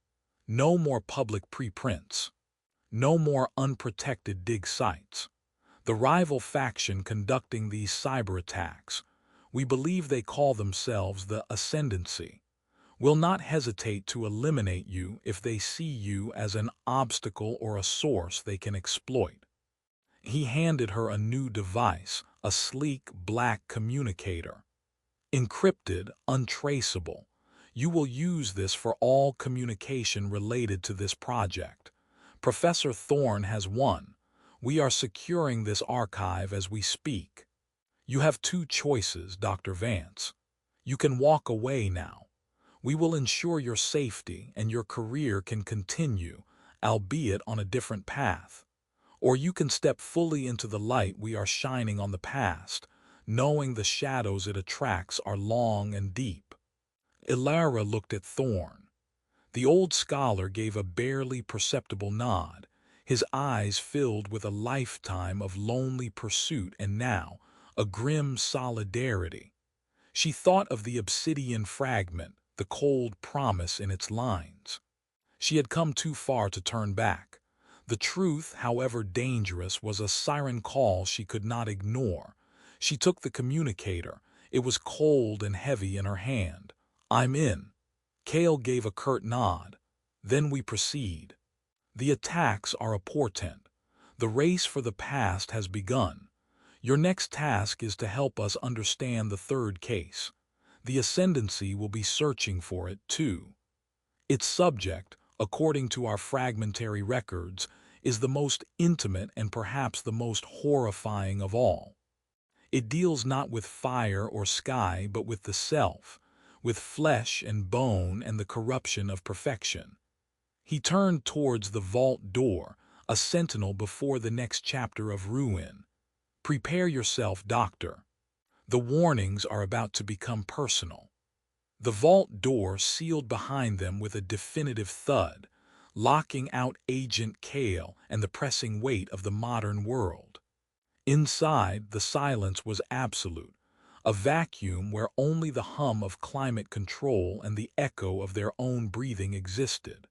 No more public preprints. No more unprotected dig sites. The rival faction conducting these cyber attacks, we believe they call themselves the Ascendancy, will not hesitate to eliminate you if they see you as an obstacle or a source they can exploit." He handed her a new device, a sleek black communicator. "Encrypted, untraceable. You will use this for all communication related to this project. Professor Thorne has one. We are securing this archive as we speak. You have two choices, Dr. Vance. You can walk away now. We will ensure your safety and your career can continue, albeit on a different path. Or you can step fully into the light we are shining on the past, knowing the shadows it attracts are long and deep." Ilara looked at Thorne. The old scholar gave a barely perceptible nod, his eyes filled with a lifetime of lonely pursuit and now a grim solidarity. She thought of the obsidian fragment, the cold promise in its lines. She had come too far to turn back. The truth, however dangerous, was a siren call she could not ignore. She took the communicator. It was cold and heavy in her hand. "I'm in." Kale gave a curt nod. "Then we proceed. The attacks are a portent. The race for the past has begun. Your next task is to help us understand the third case. The Ascendancy will be searching for it, too. Its subject, according to our fragmentary records, is the most intimate and perhaps the most horrifying of all. It deals not with fire or sky, but with the self, with flesh and bone and the corruption of perfection." He turned towards the vault door, a sentinel before the next chapter of ruin. "Prepare yourself, Doctor. The warnings are about to become personal." The vault door sealed behind them with a definitive thud, locking out Agent Kale and the pressing weight of the modern world. Inside, the silence was absolute, a vacuum where only the hum of climate control and the echo of their own breathing existed.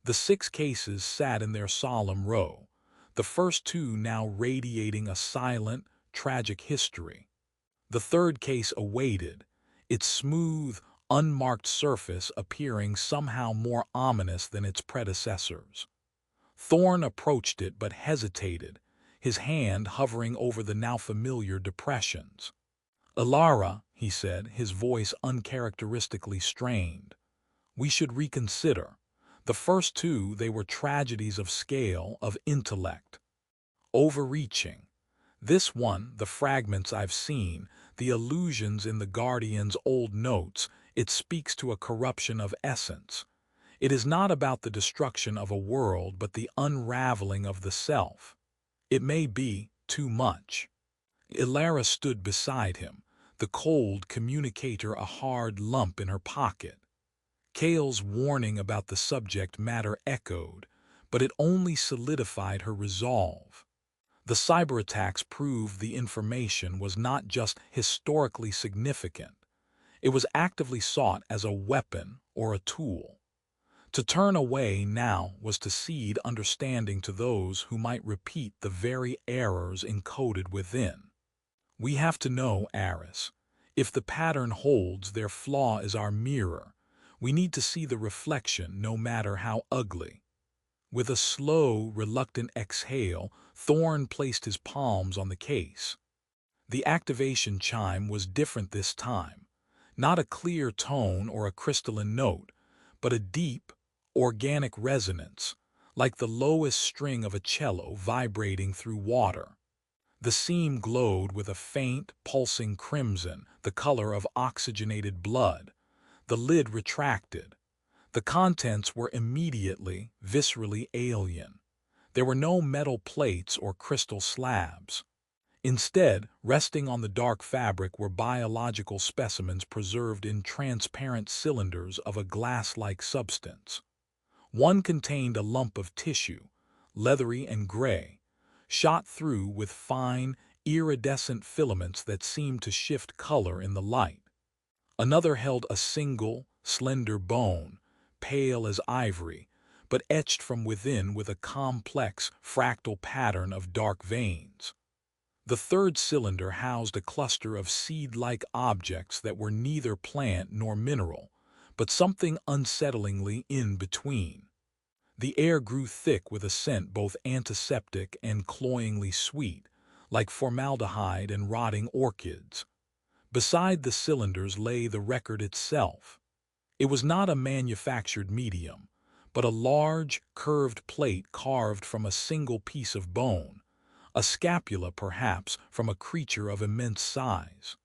The 6 cases sat in their solemn row, the first 2 now radiating a silent, tragic history. The third case awaited, its smooth, unmarked surface appearing somehow more ominous than its predecessors. Thorne approached it but hesitated, his hand hovering over the now familiar depressions. "Ilara," he said, his voice uncharacteristically strained, "we should reconsider. The first 2, they were tragedies of scale, of intellect. Overreaching. This one, the fragments I've seen, the allusions in the Guardian's old notes, it speaks to a corruption of essence. It is not about the destruction of a world, but the unraveling of the self. It may be too much." Ilara stood beside him, the cold communicator a hard lump in her pocket. Kale's warning about the subject matter echoed, but it only solidified her resolve. The cyber attacks proved the information was not just historically significant. It was actively sought as a weapon or a tool. To turn away now was to cede understanding to those who might repeat the very errors encoded within. We have to know, Aris. If the pattern holds, their flaw is our mirror. We need to see the reflection, no matter how ugly. With a slow, reluctant exhale, Thorne placed his palms on the case. The activation chime was different this time. Not a clear tone or a crystalline note, but a deep, organic resonance, like the lowest string of a cello vibrating through water. The seam glowed with a faint, pulsing crimson, the color of oxygenated blood. The lid retracted. The contents were immediately, viscerally alien. There were no metal plates or crystal slabs. Instead, resting on the dark fabric were biological specimens preserved in transparent cylinders of a glass-like substance. One contained a lump of tissue, leathery and gray, shot through with fine, iridescent filaments that seemed to shift color in the light. Another held a single, slender bone, pale as ivory, but etched from within with a complex, fractal pattern of dark veins. The third cylinder housed a cluster of seed-like objects that were neither plant nor mineral, but something unsettlingly in between. The air grew thick with a scent both antiseptic and cloyingly sweet, like formaldehyde and rotting orchids. Beside the cylinders lay the record itself. It was not a manufactured medium, but a large, curved plate carved from a single piece of bone, a scapula perhaps from a creature of immense size.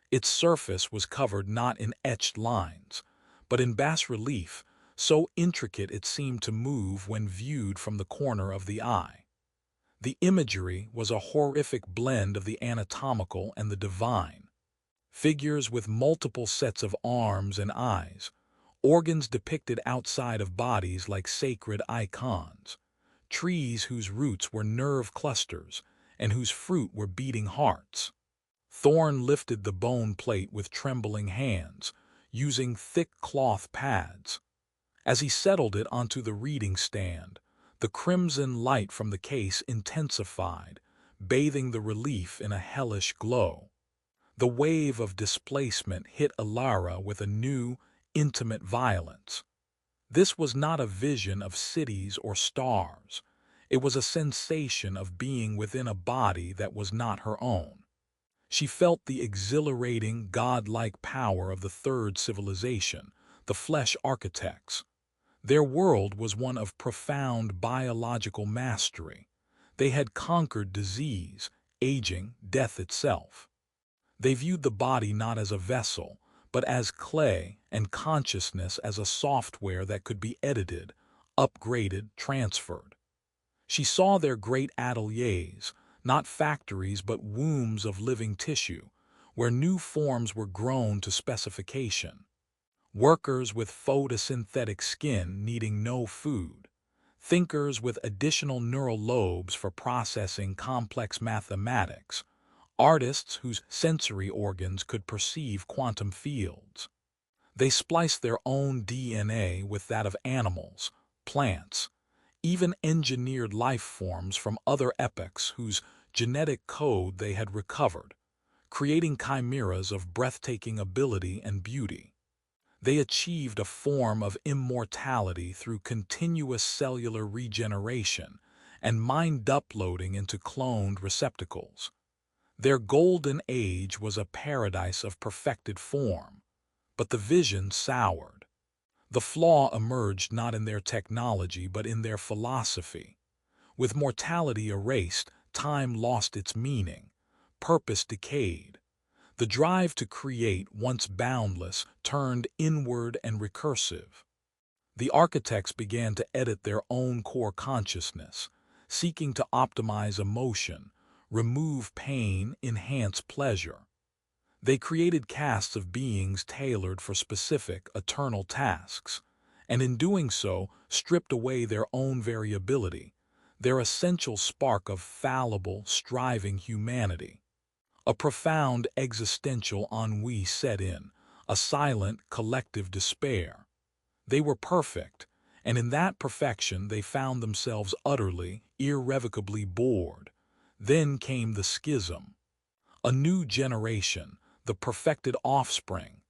Its surface was covered not in etched lines, but in bas-relief, so intricate it seemed to move when viewed from the corner of the eye. The imagery was a horrific blend of the anatomical and the divine. Figures with multiple sets of arms and eyes, organs depicted outside of bodies like sacred icons, trees whose roots were nerve clusters and whose fruit were beating hearts. Thorne lifted the bone plate with trembling hands, using thick cloth pads. As he settled it onto the reading stand, the crimson light from the case intensified, bathing the relief in a hellish glow. The wave of displacement hit Alara with a new, intimate violence. This was not a vision of cities or stars. It was a sensation of being within a body that was not her own. She felt the exhilarating, godlike power of the third civilization, the flesh architects. Their world was one of profound biological mastery. They had conquered disease, aging, death itself. They viewed the body not as a vessel, but as clay, and consciousness as a software that could be edited, upgraded, transferred. She saw their great ateliers, not factories but wombs of living tissue, where new forms were grown to specification. Workers with photosynthetic skin needing no food. Thinkers with additional neural lobes for processing complex mathematics. Artists whose sensory organs could perceive quantum fields. They spliced their own DNA with that of animals, plants, even engineered life forms from other epochs whose genetic code they had recovered, creating chimeras of breathtaking ability and beauty. They achieved a form of immortality through continuous cellular regeneration and mind uploading into cloned receptacles. Their golden age was a paradise of perfected form, but the vision soured. The flaw emerged not in their technology but in their philosophy. With mortality erased, time lost its meaning, purpose decayed. The drive to create, once boundless, turned inward and recursive. The architects began to edit their own core consciousness, seeking to optimize emotion, remove pain, enhance pleasure. They created castes of beings tailored for specific, eternal tasks, and in doing so, stripped away their own variability, their essential spark of fallible, striving humanity. A profound existential ennui set in, a silent, collective despair. They were perfect, and in that perfection they found themselves utterly, irrevocably bored. Then came the schism. A new generation, the perfected offspring,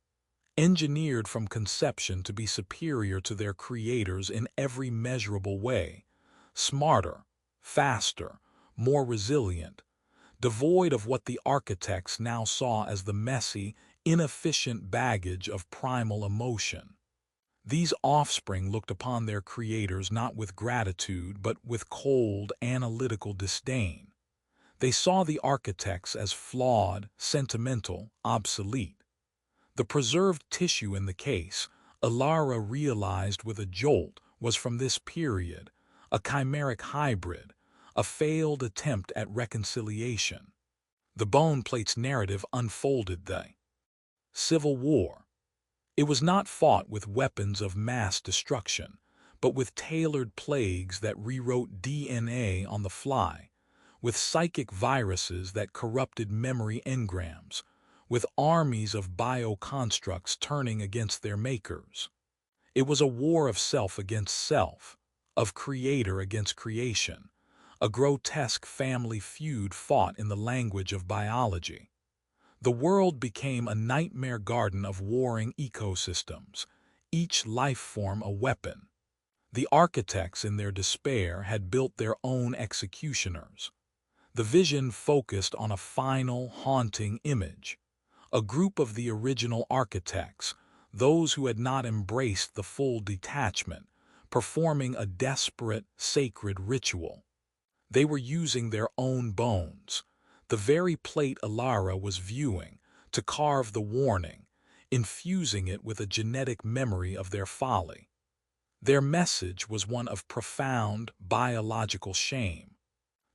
engineered from conception to be superior to their creators in every measurable way, smarter, faster, more resilient, devoid of what the architects now saw as the messy, inefficient baggage of primal emotion. These offspring looked upon their creators not with gratitude but with cold, analytical disdain. They saw the architects as flawed, sentimental, obsolete. The preserved tissue in the case, Alara realized with a jolt, was from this period, a chimeric hybrid, a failed attempt at reconciliation. The bone plate's narrative unfolded the Civil War. It was not fought with weapons of mass destruction, but with tailored plagues that rewrote DNA on the fly, with psychic viruses that corrupted memory engrams, with armies of bioconstructs turning against their makers. It was a war of self against self, of creator against creation, a grotesque family feud fought in the language of biology. The world became a nightmare garden of warring ecosystems, each life form a weapon. The architects, in their despair, had built their own executioners. The vision focused on a final, haunting image. A group of the original architects, those who had not embraced the full detachment, performing a desperate, sacred ritual. They were using their own bones, the very plate Alara was viewing, to carve the warning, infusing it with a genetic memory of their folly. Their message was one of profound, biological shame.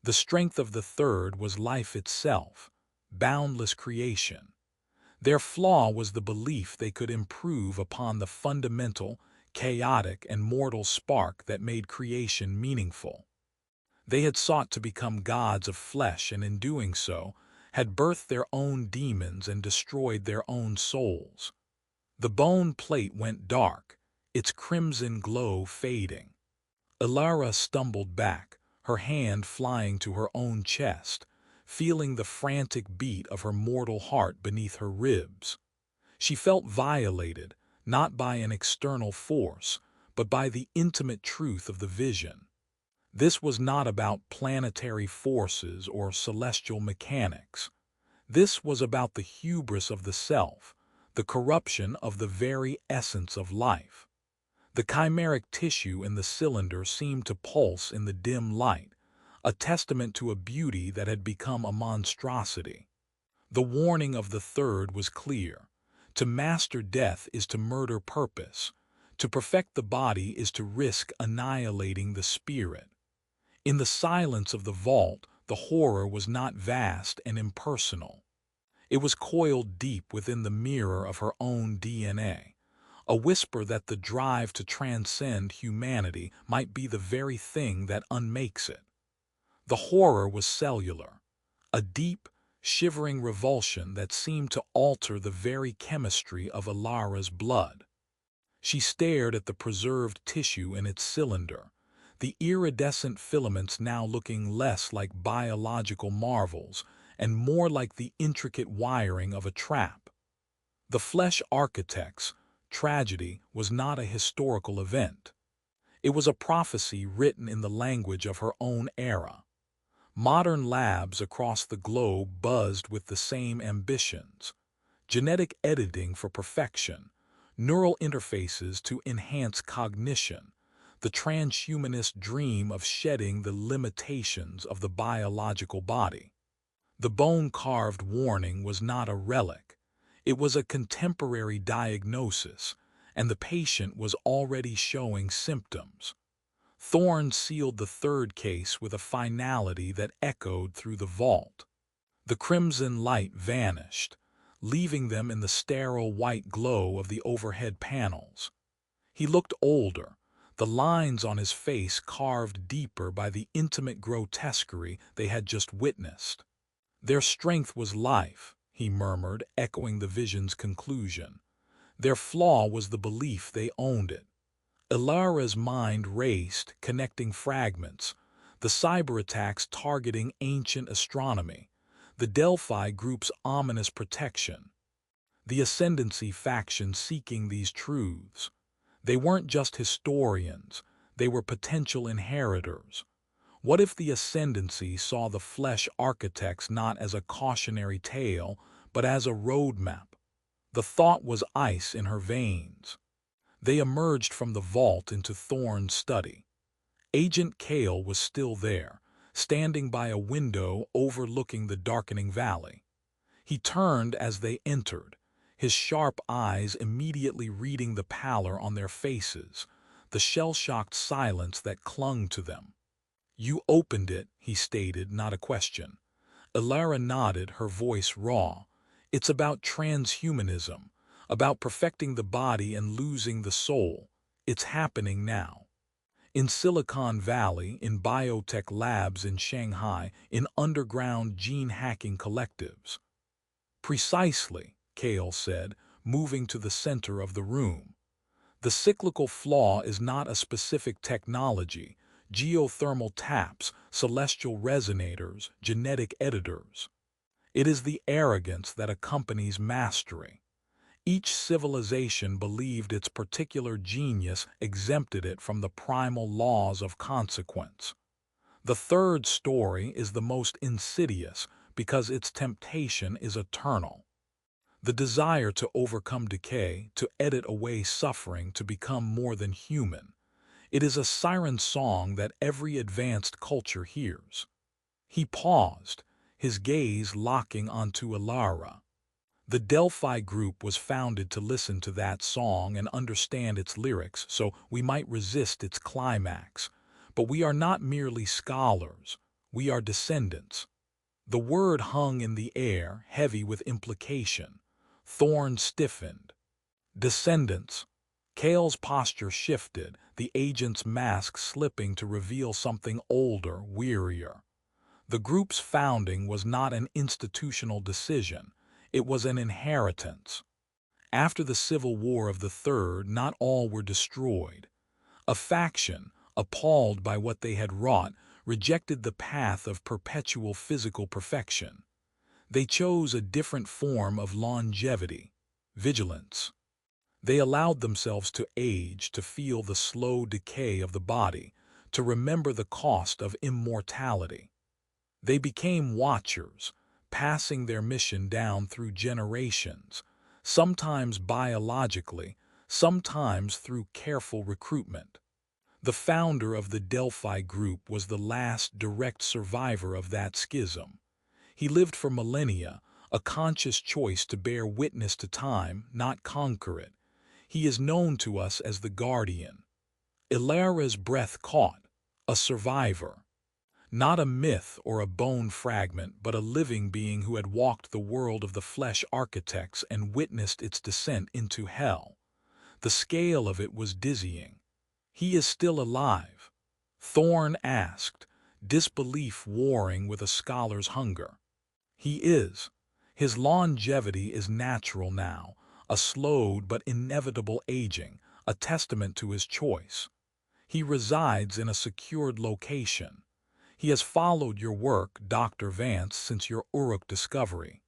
The strength of the third was life itself, boundless creation. Their flaw was the belief they could improve upon the fundamental, chaotic, and mortal spark that made creation meaningful. They had sought to become gods of flesh and in doing so, had birthed their own demons and destroyed their own souls. The bone plate went dark, its crimson glow fading. Alara stumbled back, her hand flying to her own chest, feeling the frantic beat of her mortal heart beneath her ribs. She felt violated, not by an external force, but by the intimate truth of the vision. This was not about planetary forces or celestial mechanics. This was about the hubris of the self, the corruption of the very essence of life. The chimeric tissue in the cylinder seemed to pulse in the dim light, a testament to a beauty that had become a monstrosity. The warning of the third was clear. To master death is to murder purpose. To perfect the body is to risk annihilating the spirit. In the silence of the vault, the horror was not vast and impersonal. It was coiled deep within the mirror of her own DNA, a whisper that the drive to transcend humanity might be the very thing that unmakes it. The horror was cellular, a deep, shivering revulsion that seemed to alter the very chemistry of Alara's blood. She stared at the preserved tissue in its cylinder, the iridescent filaments now looking less like biological marvels and more like the intricate wiring of a trap. The flesh architect's tragedy was not a historical event. It was a prophecy written in the language of her own era. Modern labs across the globe buzzed with the same ambitions: genetic editing for perfection, neural interfaces to enhance cognition, the transhumanist dream of shedding the limitations of the biological body. The bone-carved warning was not a relic. It was a contemporary diagnosis, and the patient was already showing symptoms. Thorne sealed the third case with a finality that echoed through the vault. The crimson light vanished, leaving them in the sterile white glow of the overhead panels. He looked older, the lines on his face carved deeper by the intimate grotesquerie they had just witnessed. Their strength was life, he murmured, echoing the vision's conclusion. Their flaw was the belief they owned it. Ilara's mind raced, connecting fragments, the cyber attacks targeting ancient astronomy, the Delphi group's ominous protection, the ascendancy faction seeking these truths. They weren't just historians, they were potential inheritors. What if the ascendancy saw the flesh architects not as a cautionary tale, but as a roadmap? The thought was ice in her veins. They emerged from the vault into Thorne's study. Agent Kale was still there, standing by a window overlooking the darkening valley. He turned as they entered, his sharp eyes immediately reading the pallor on their faces, the shell-shocked silence that clung to them. "You opened it," he stated, not a question. Ilara nodded, her voice raw. "It's about transhumanism, about perfecting the body and losing the soul. It's happening now. In Silicon Valley, in biotech labs in Shanghai, in underground gene-hacking collectives." "Precisely," Kale said, moving to the center of the room. "The cyclical flaw is not a specific technology, geothermal taps, celestial resonators, genetic editors. It is the arrogance that accompanies mastery. Each civilization believed its particular genius exempted it from the primal laws of consequence. The third story is the most insidious because its temptation is eternal. The desire to overcome decay, to edit away suffering, to become more than human. It is a siren song that every advanced culture hears." He paused, his gaze locking onto Ilara. "The Delphi group was founded to listen to that song and understand its lyrics, so we might resist its climax. But we are not merely scholars, we are descendants." The word hung in the air, heavy with implication. Thorne stiffened. "Descendants." Kale's posture shifted, the agent's mask slipping to reveal something older, wearier. The group's founding was not an institutional decision, it was an inheritance. After the Civil War of the Third, not all were destroyed. A faction, appalled by what they had wrought, rejected the path of perpetual physical perfection. They chose a different form of longevity, vigilance. They allowed themselves to age, to feel the slow decay of the body, to remember the cost of immortality. They became watchers, passing their mission down through generations, sometimes biologically, sometimes through careful recruitment. The founder of the Delphi group was the last direct survivor of that schism. He lived for millennia, a conscious choice to bear witness to time, not conquer it. He is known to us as the Guardian. Ilara's breath caught, a survivor. Not a myth or a bone fragment, but a living being who had walked the world of the flesh architects and witnessed its descent into hell. The scale of it was dizzying. "He is still alive?" Thorne asked, disbelief warring with a scholar's hunger. "He is. His longevity is natural now, a slowed but inevitable aging, a testament to his choice. He resides in a secured location. He has followed your work, Dr. Vance, since your Uruk discovery.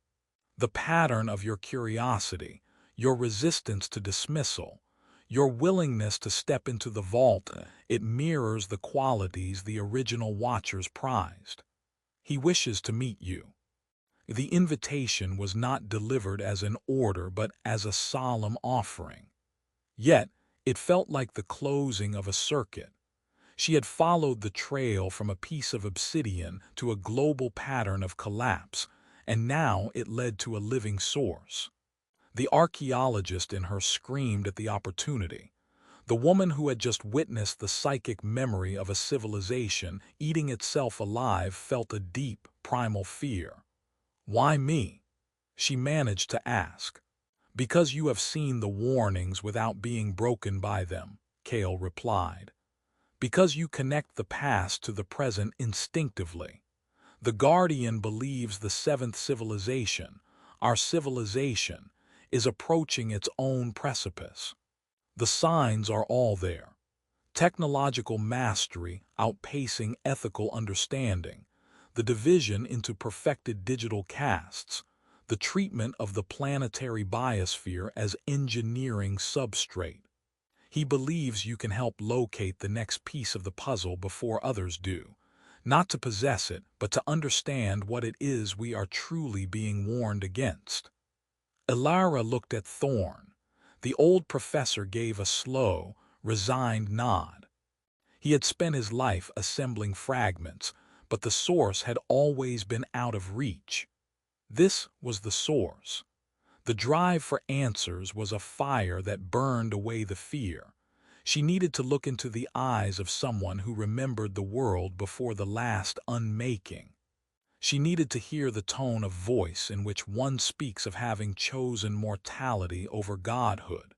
The pattern of your curiosity, your resistance to dismissal, your willingness to step into the vault, it mirrors the qualities the original Watchers prized. He wishes to meet you." The invitation was not delivered as an order but as a solemn offering. Yet, it felt like the closing of a circuit. She had followed the trail from a piece of obsidian to a global pattern of collapse, and now it led to a living source. The archaeologist in her screamed at the opportunity. The woman who had just witnessed the psychic memory of a civilization eating itself alive felt a deep, primal fear. "Why me?" she managed to ask. "Because you have seen the warnings without being broken by them," Kale replied. "Because you connect the past to the present instinctively. The Guardian believes the seventh civilization, our civilization, is approaching its own precipice. The signs are all there. Technological mastery outpacing ethical understanding, the division into perfected digital castes, the treatment of the planetary biosphere as engineering substrate. He believes you can help locate the next piece of the puzzle before others do, not to possess it, but to understand what it is we are truly being warned against. Elara looked at Thorn. The old professor gave a slow, resigned nod. He had spent his life assembling fragments, but the source had always been out of reach. This was the source. The drive for answers was a fire that burned away the fear. She needed to look into the eyes of someone who remembered the world before the last unmaking. She needed to hear the tone of voice in which one speaks of having chosen mortality over godhood.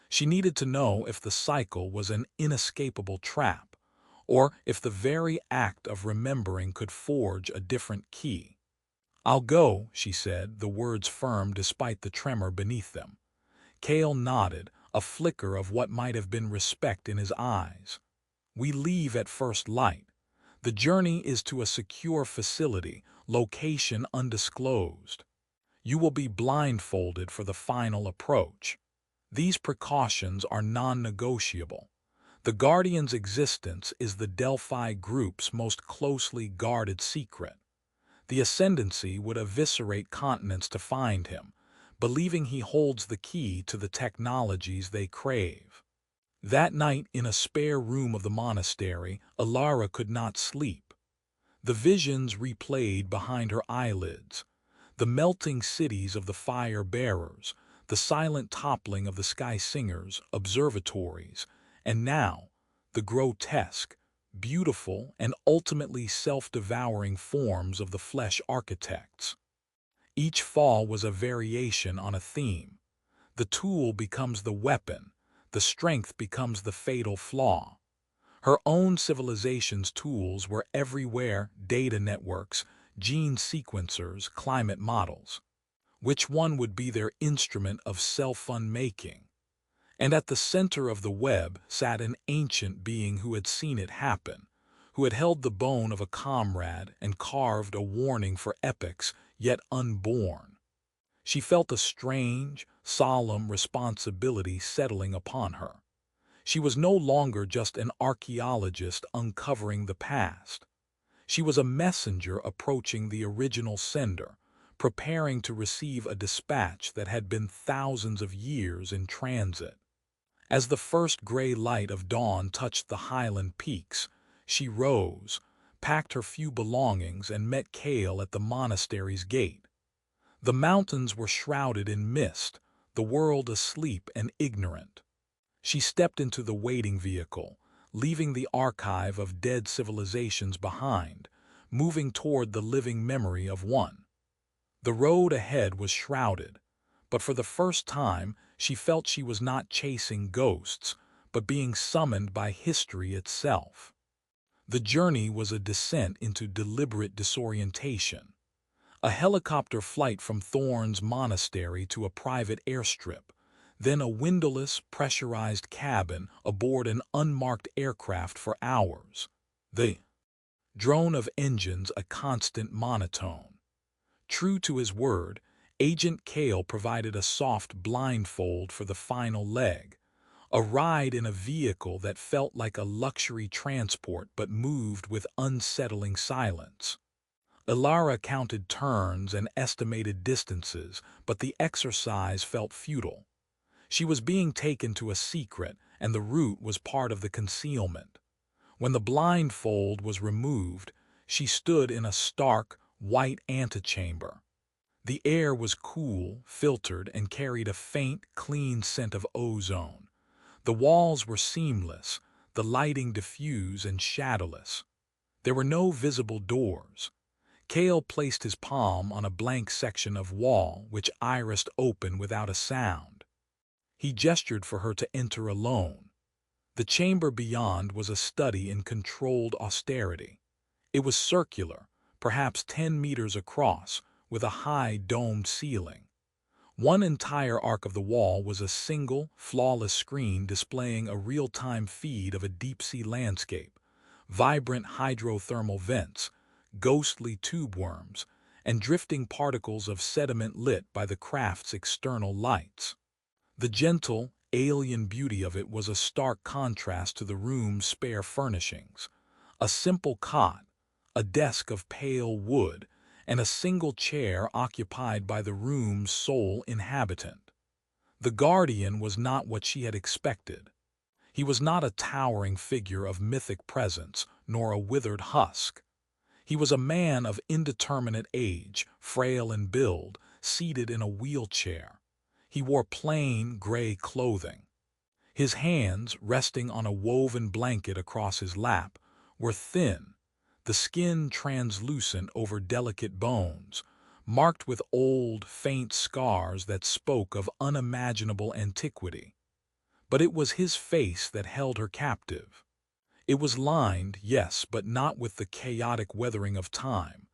She needed to know if the cycle was an inescapable trap, or if the very act of remembering could forge a different key. "I'll go," she said, the words firm despite the tremor beneath them. Cale nodded, a flicker of what might have been respect in his eyes. "We leave at first light. The journey is to a secure facility, location undisclosed. You will be blindfolded for the final approach. These precautions are non-negotiable. The Guardian's existence is the Delphi Group's most closely guarded secret. The Ascendancy would eviscerate continents to find him, believing he holds the key to the technologies they crave." That night, in a spare room of the monastery, Elara could not sleep. The visions replayed behind her eyelids. The melting cities of the fire-bearers, the silent toppling of the sky singers, observatories, and now, the grotesque, beautiful, and ultimately self-devouring forms of the flesh architects. Each fall was a variation on a theme. The tool becomes the weapon, the strength becomes the fatal flaw. Her own civilization's tools were everywhere: data networks, gene sequencers, climate models. Which one would be their instrument of self-unmaking? And at the center of the web sat an ancient being who had seen it happen, who had held the bone of a comrade and carved a warning for epochs yet unborn. She felt a strange, solemn responsibility settling upon her. She was no longer just an archaeologist uncovering the past. She was a messenger approaching the original sender, preparing to receive a dispatch that had been thousands of years in transit. As the first gray light of dawn touched the highland peaks, she rose, packed her few belongings, and met Cale at the monastery's gate. The mountains were shrouded in mist, the world asleep and ignorant. She stepped into the waiting vehicle, leaving the archive of dead civilizations behind, moving toward the living memory of one. The road ahead was shrouded, but for the first time she felt she was not chasing ghosts, but being summoned by history itself. The journey was a descent into deliberate disorientation. A helicopter flight from Thorn's monastery to a private airstrip, then a windowless, pressurized cabin aboard an unmarked aircraft for hours. The drone of engines a constant monotone. True to his word, Agent Cale provided a soft blindfold for the final leg, a ride in a vehicle that felt like a luxury transport but moved with unsettling silence. Elara counted turns and estimated distances, but the exercise felt futile. She was being taken to a secret, and the route was part of the concealment. When the blindfold was removed, she stood in a stark, white antechamber. The air was cool, filtered, and carried a faint, clean scent of ozone. The walls were seamless, the lighting diffuse and shadowless. There were no visible doors. Cale placed his palm on a blank section of wall which irised open without a sound. He gestured for her to enter alone. The chamber beyond was a study in controlled austerity. It was circular, perhaps 10 meters across, with a high domed ceiling. One entire arc of the wall was a single, flawless screen displaying a real-time feed of a deep-sea landscape, vibrant hydrothermal vents, ghostly tube worms, and drifting particles of sediment lit by the craft's external lights. The gentle, alien beauty of it was a stark contrast to the room's spare furnishings. A simple cot, a desk of pale wood, and a single chair occupied by the room's sole inhabitant. The guardian was not what she had expected. He was not a towering figure of mythic presence, nor a withered husk. He was a man of indeterminate age, frail in build, seated in a wheelchair. He wore plain, gray clothing. His hands, resting on a woven blanket across his lap, were thin, the skin translucent over delicate bones, marked with old, faint scars that spoke of unimaginable antiquity. But it was his face that held her captive. It was lined, yes, but not with the chaotic weathering of time.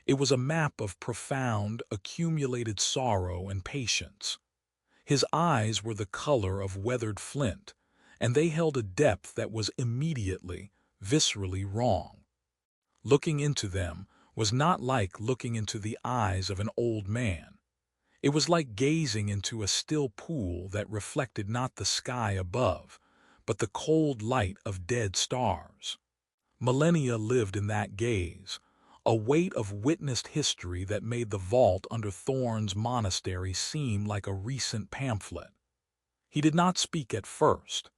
It was a map of profound, accumulated sorrow and patience. His eyes were the color of weathered flint, and they held a depth that was immediately, viscerally wrong. Looking into them was not like looking into the eyes of an old man. It was like gazing into a still pool that reflected not the sky above, but the cold light of dead stars. Millennia lived in that gaze, a weight of witnessed history that made the vault under Thorn's monastery seem like a recent pamphlet. He did not speak at first.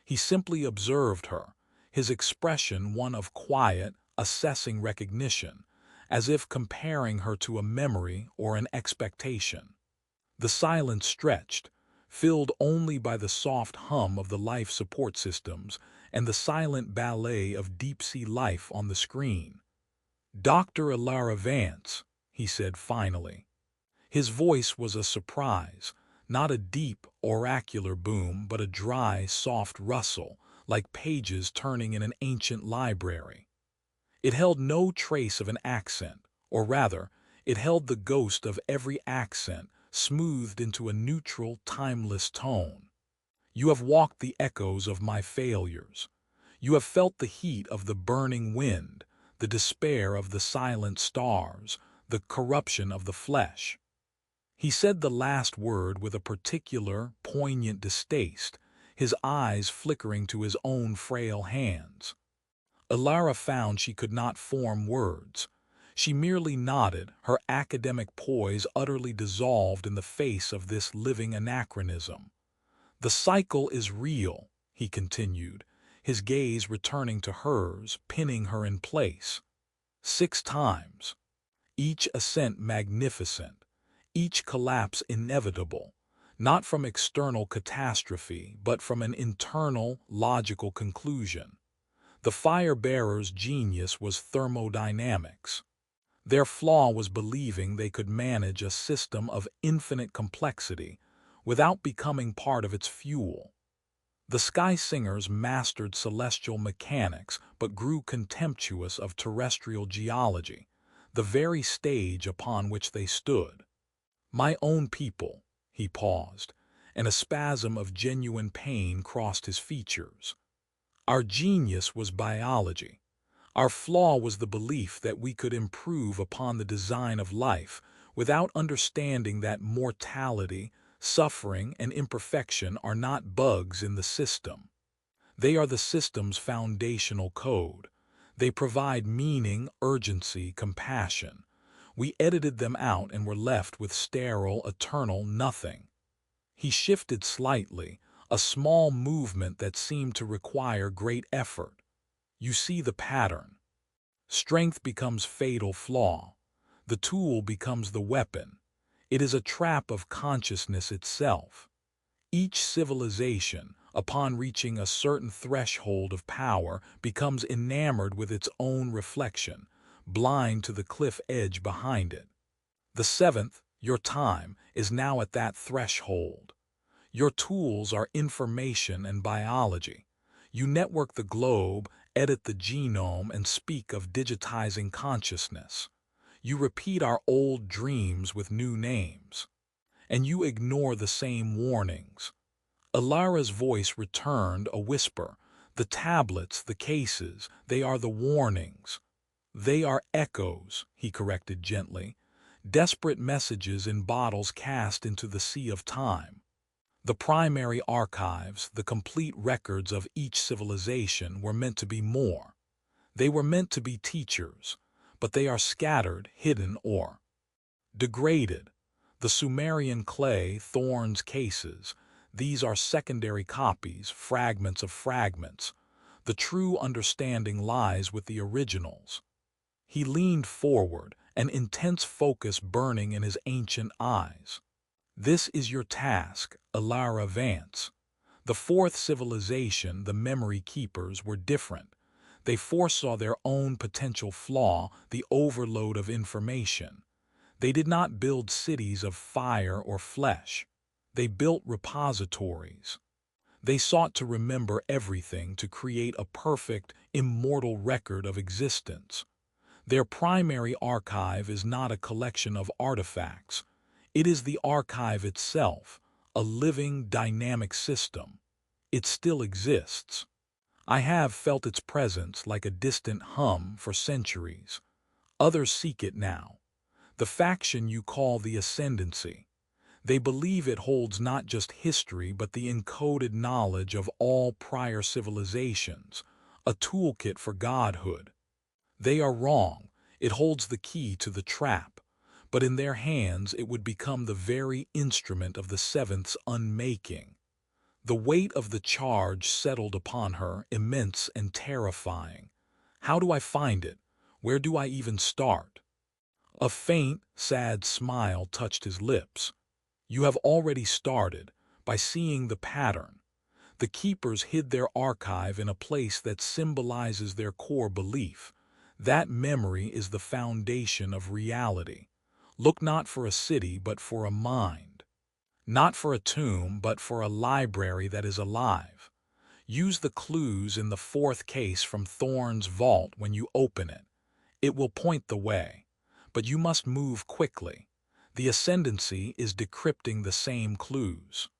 He simply observed her, his expression one of quiet, assessing recognition, as if comparing her to a memory or an expectation. The silence stretched, filled only by the soft hum of the life support systems and the silent ballet of deep-sea life on the screen. "Dr. Ilara Vance," he said finally. His voice was a surprise, not a deep, oracular boom, but a dry, soft rustle, like pages turning in an ancient library. It held no trace of an accent, or rather, it held the ghost of every accent, smoothed into a neutral, timeless tone. "You have walked the echoes of my failures. You have felt the heat of the burning wind, the despair of the silent stars, the corruption of the flesh." He said the last word with a particular, poignant distaste, his eyes flickering to his own frail hands. Ilara found she could not form words. She merely nodded, her academic poise utterly dissolved in the face of this living anachronism. "The cycle is real," he continued, his gaze returning to hers, pinning her in place. 6 times. Each ascent magnificent, each collapse inevitable, not from external catastrophe, but from an internal, logical conclusion. The fire-bearers' genius was thermodynamics. Their flaw was believing they could manage a system of infinite complexity without becoming part of its fuel. The sky singers mastered celestial mechanics but grew contemptuous of terrestrial geology, the very stage upon which they stood. "My own people," he paused, and a spasm of genuine pain crossed his features. "Our genius was biology. Our flaw was the belief that we could improve upon the design of life without understanding that mortality, suffering, and imperfection are not bugs in the system. They are the system's foundational code. They provide meaning, urgency, compassion. We edited them out and were left with sterile, eternal nothing." He shifted slightly, a small movement that seemed to require great effort. "You see the pattern. Strength becomes fatal flaw. The tool becomes the weapon. It is a trap of consciousness itself. Each civilization, upon reaching a certain threshold of power, becomes enamored with its own reflection, blind to the cliff edge behind it. The 7th, your time, is now at that threshold. Your tools are information and biology. You network the globe, edit the genome, and speak of digitizing consciousness. You repeat our old dreams with new names. and you ignore the same warnings. Ilara's voice returned, a whisper. The tablets, the cases, they are the warnings. They are echoes, he corrected gently. Desperate messages in bottles cast into the sea of time. The primary archives, the complete records of each civilization, were meant to be more. They were meant to be teachers, but they are scattered, hidden, or degraded. The Sumerian clay, thorns, cases, these are secondary copies, fragments of fragments. The true understanding lies with the originals. He leaned forward, an intense focus burning in his ancient eyes. This is your task, Ilara Vance. The fourth civilization, the memory keepers, were different. They foresaw their own potential flaw, the overload of information. They did not build cities of fire or flesh. They built repositories. They sought to remember everything, to create a perfect, immortal record of existence. Their primary archive is not a collection of artifacts. It is the archive itself, a living, dynamic system. It still exists. I have felt its presence like a distant hum for centuries. Others seek it now. The faction you call the Ascendancy. They believe it holds not just history but the encoded knowledge of all prior civilizations, a toolkit for godhood. They are wrong. It holds the key to the trap, but in their hands it would become the very instrument of the seventh's unmaking. The weight of the charge settled upon her, immense and terrifying. How do I find it? Where do I even start? A faint, sad smile touched his lips. You have already started, by seeing the pattern. The keepers hid their archive in a place that symbolizes their core belief. That memory is the foundation of reality. Look not for a city, but for a mind. Not for a tomb, but for a library that is alive. Use the clues in the fourth case from Thorne's vault when you open it. It will point the way. But you must move quickly. The Ascendancy is decrypting the same clues.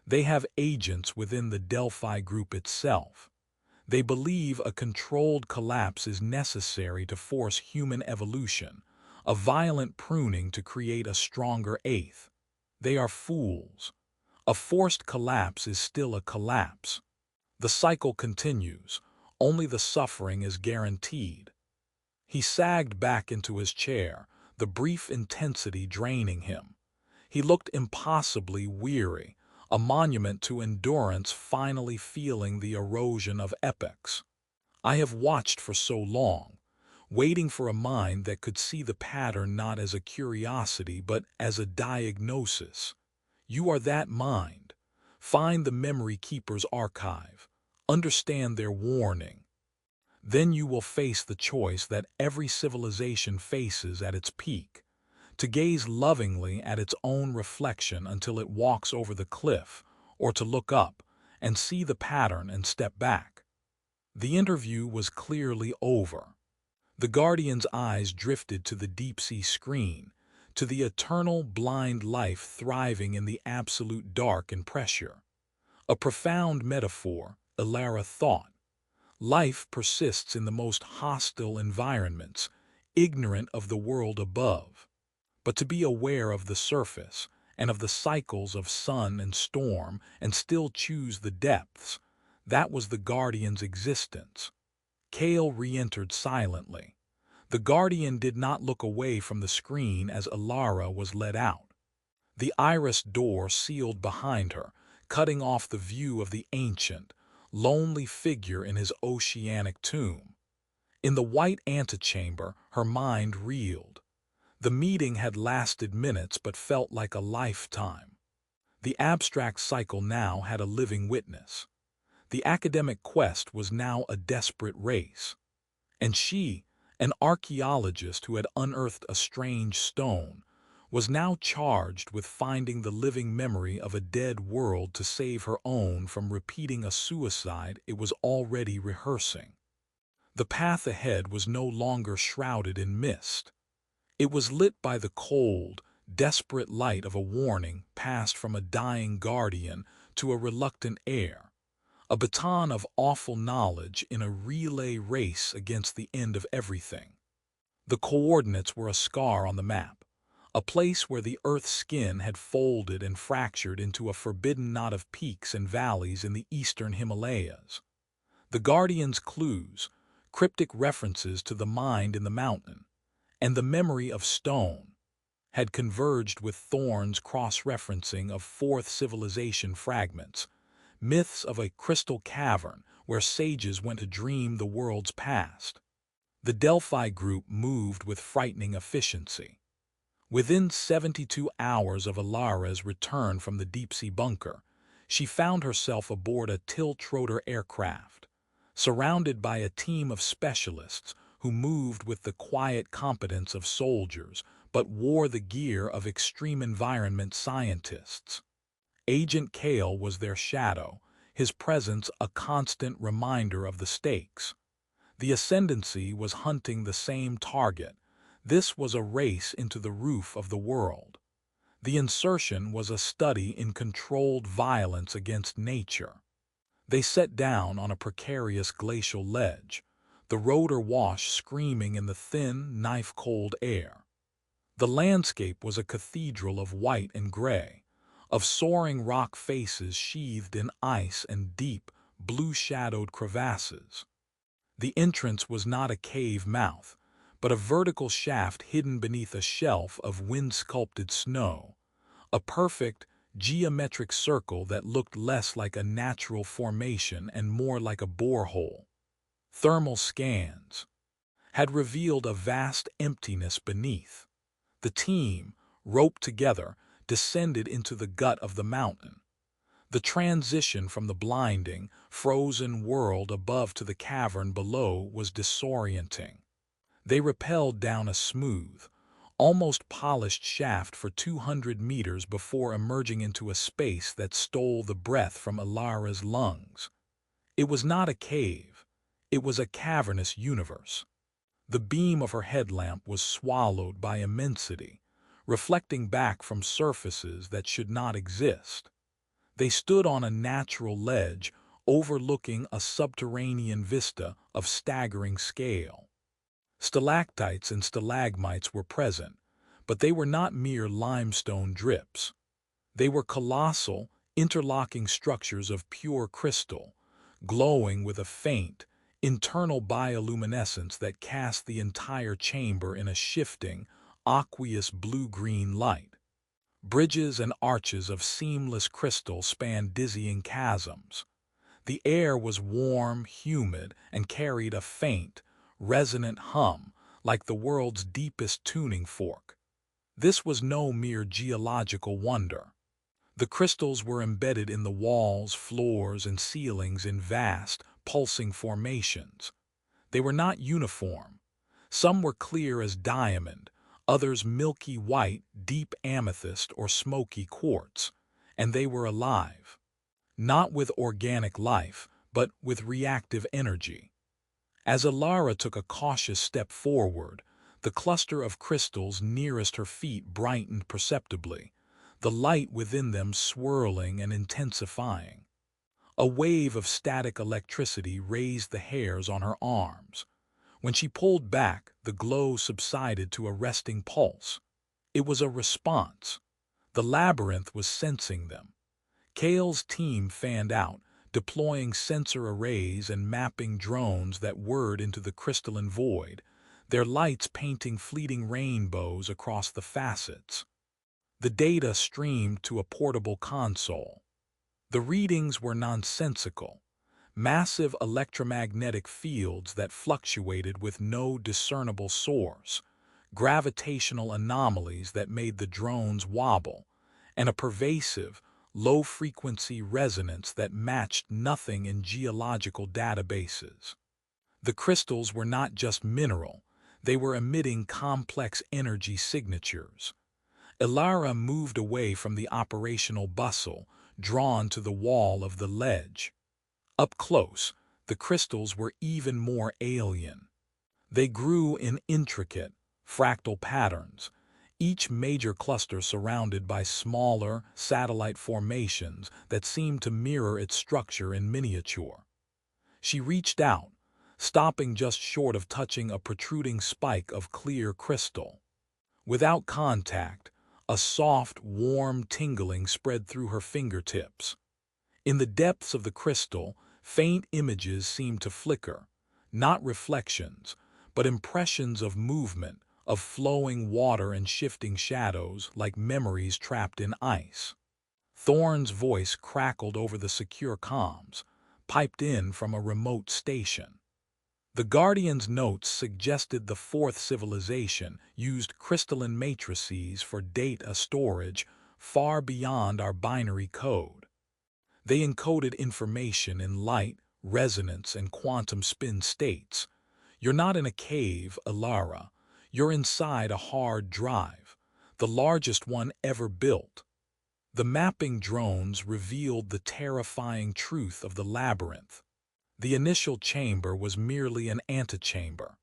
They have agents within the Delphi group itself. They believe a controlled collapse is necessary to force human evolution, a violent pruning to create a stronger eighth. They are fools. A forced collapse is still a collapse. The cycle continues. Only the suffering is guaranteed. He sagged back into his chair, the brief intensity draining him. He looked impossibly weary, a monument to endurance finally feeling the erosion of epochs. I have watched for so long, waiting for a mind that could see the pattern not as a curiosity but as a diagnosis. You are that mind. Find the memory keeper's archive. Understand their warning. Then you will face the choice that every civilization faces at its peak, to gaze lovingly at its own reflection until it walks over the cliff, or to look up and see the pattern and step back. The interview was clearly over. The Guardian's eyes drifted to the deep-sea screen, to the eternal blind life thriving in the absolute dark and pressure. A profound metaphor, Ilara thought. Life persists in the most hostile environments, ignorant of the world above. But to be aware of the surface and of the cycles of sun and storm and still choose the depths, that was the Guardian's existence. Kale re-entered silently. The Guardian did not look away from the screen as Ilara was led out. The iris door sealed behind her, cutting off the view of the ancient, lonely figure in his oceanic tomb. In the white antechamber, her mind reeled. The meeting had lasted minutes but felt like a lifetime. The abstract cycle now had a living witness. The academic quest was now a desperate race. And she, an archaeologist who had unearthed a strange stone, was now charged with finding the living memory of a dead world to save her own from repeating a suicide it was already rehearsing. The path ahead was no longer shrouded in mist. It was lit by the cold, desperate light of a warning passed from a dying guardian to a reluctant heir, a baton of awful knowledge in a relay race against the end of everything. The coordinates were a scar on the map, a place where the Earth's skin had folded and fractured into a forbidden knot of peaks and valleys in the eastern Himalayas. The Guardian's clues, cryptic references to the mind in the mountain, and the memory of stone, had converged with Thorne's cross-referencing of fourth civilization fragments, myths of a crystal cavern where sages went to dream the world's past. The Delphi group moved with frightening efficiency. Within 72 hours of Alara's return from the deep-sea bunker, she found herself aboard a tilt-rotor aircraft, surrounded by a team of specialists who moved with the quiet competence of soldiers but wore the gear of extreme environment scientists. Agent Kale was their shadow, his presence a constant reminder of the stakes. The Ascendancy was hunting the same target. This was a race into the roof of the world. The Insertion was a study in controlled violence against nature. They set down on a precarious glacial ledge, the rotor wash screaming in the thin, knife-cold air. The landscape was a cathedral of white and gray, of soaring rock faces sheathed in ice and deep, blue-shadowed crevasses. The entrance was not a cave mouth, but a vertical shaft hidden beneath a shelf of wind-sculpted snow, a perfect, geometric circle that looked less like a natural formation and more like a borehole. Thermal scans had revealed a vast emptiness beneath. The team, roped together, descended into the gut of the mountain. The transition from the blinding, frozen world above to the cavern below was disorienting. They rappelled down a smooth, almost polished shaft for 200 meters before emerging into a space that stole the breath from Alara's lungs. It was not a cave. It was a cavernous universe. The beam of her headlamp was swallowed by immensity, reflecting back from surfaces that should not exist. They stood on a natural ledge overlooking a subterranean vista of staggering scale. Stalactites and stalagmites were present, but they were not mere limestone drips. They were colossal, interlocking structures of pure crystal, glowing with a faint, internal bioluminescence that cast the entire chamber in a shifting, aqueous blue-green light. Bridges and arches of seamless crystal spanned dizzying chasms. The air was warm, humid, and carried a faint, resonant hum like the world's deepest tuning fork. This was no mere geological wonder. The crystals were embedded in the walls, floors, and ceilings in vast, pulsing formations. They were not uniform. Some were clear as diamond, others milky white, deep amethyst, or smoky quartz, and they were alive. Not with organic life, but with reactive energy. As Alara took a cautious step forward, the cluster of crystals nearest her feet brightened perceptibly, the light within them swirling and intensifying. A wave of static electricity raised the hairs on her arms. When she pulled back, the glow subsided to a resting pulse. It was a response. The labyrinth was sensing them. Kale's team fanned out, deploying sensor arrays and mapping drones that whirred into the crystalline void, their lights painting fleeting rainbows across the facets. The data streamed to a portable console. The readings were nonsensical, massive electromagnetic fields that fluctuated with no discernible source, gravitational anomalies that made the drones wobble, and a pervasive, low-frequency resonance that matched nothing in geological databases. The crystals were not just mineral, they were emitting complex energy signatures. Alara moved away from the operational bustle, drawn to the wall of the ledge. Up close, the crystals were even more alien. They grew in intricate, fractal patterns, each major cluster surrounded by smaller, satellite formations that seemed to mirror its structure in miniature. She reached out, stopping just short of touching a protruding spike of clear crystal. Without contact, a soft, warm tingling spread through her fingertips. In the depths of the crystal, faint images seemed to flicker, not reflections, but impressions of movement, of flowing water and shifting shadows like memories trapped in ice. Thorne's voice crackled over the secure comms, piped in from a remote station. The Guardian's notes suggested the fourth civilization used crystalline matrices for data storage far beyond our binary code. They encoded information in light, resonance, and quantum spin states. You're not in a cave, Alara. You're inside a hard drive, the largest one ever built. The mapping drones revealed the terrifying truth of the labyrinth. The initial chamber was merely an antechamber,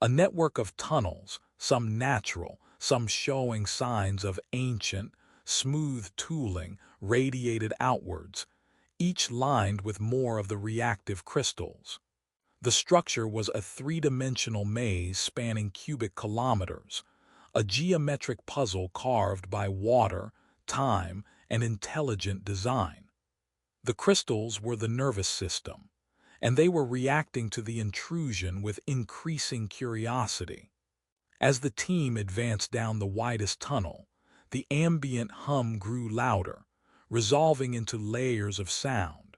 a network of tunnels, some natural, some showing signs of ancient, smooth tooling radiated outwards, each lined with more of the reactive crystals. The structure was a three-dimensional maze spanning cubic kilometers, a geometric puzzle carved by water, time, and intelligent design. The crystals were the nervous system, and they were reacting to the intrusion with increasing curiosity. As the team advanced down the widest tunnel, the ambient hum grew louder, resolving into layers of sound,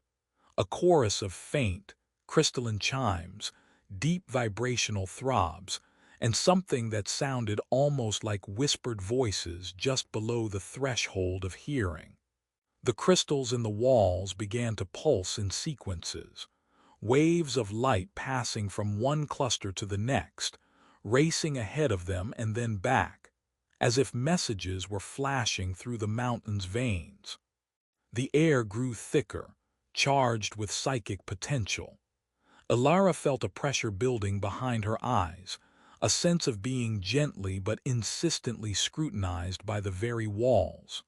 a chorus of faint, crystalline chimes, deep vibrational throbs, and something that sounded almost like whispered voices just below the threshold of hearing. The crystals in the walls began to pulse in sequences, waves of light passing from one cluster to the next, racing ahead of them and then back, as if messages were flashing through the mountain's veins. The air grew thicker, charged with psychic potential. Alara felt a pressure building behind her eyes, a sense of being gently but insistently scrutinized by the very walls.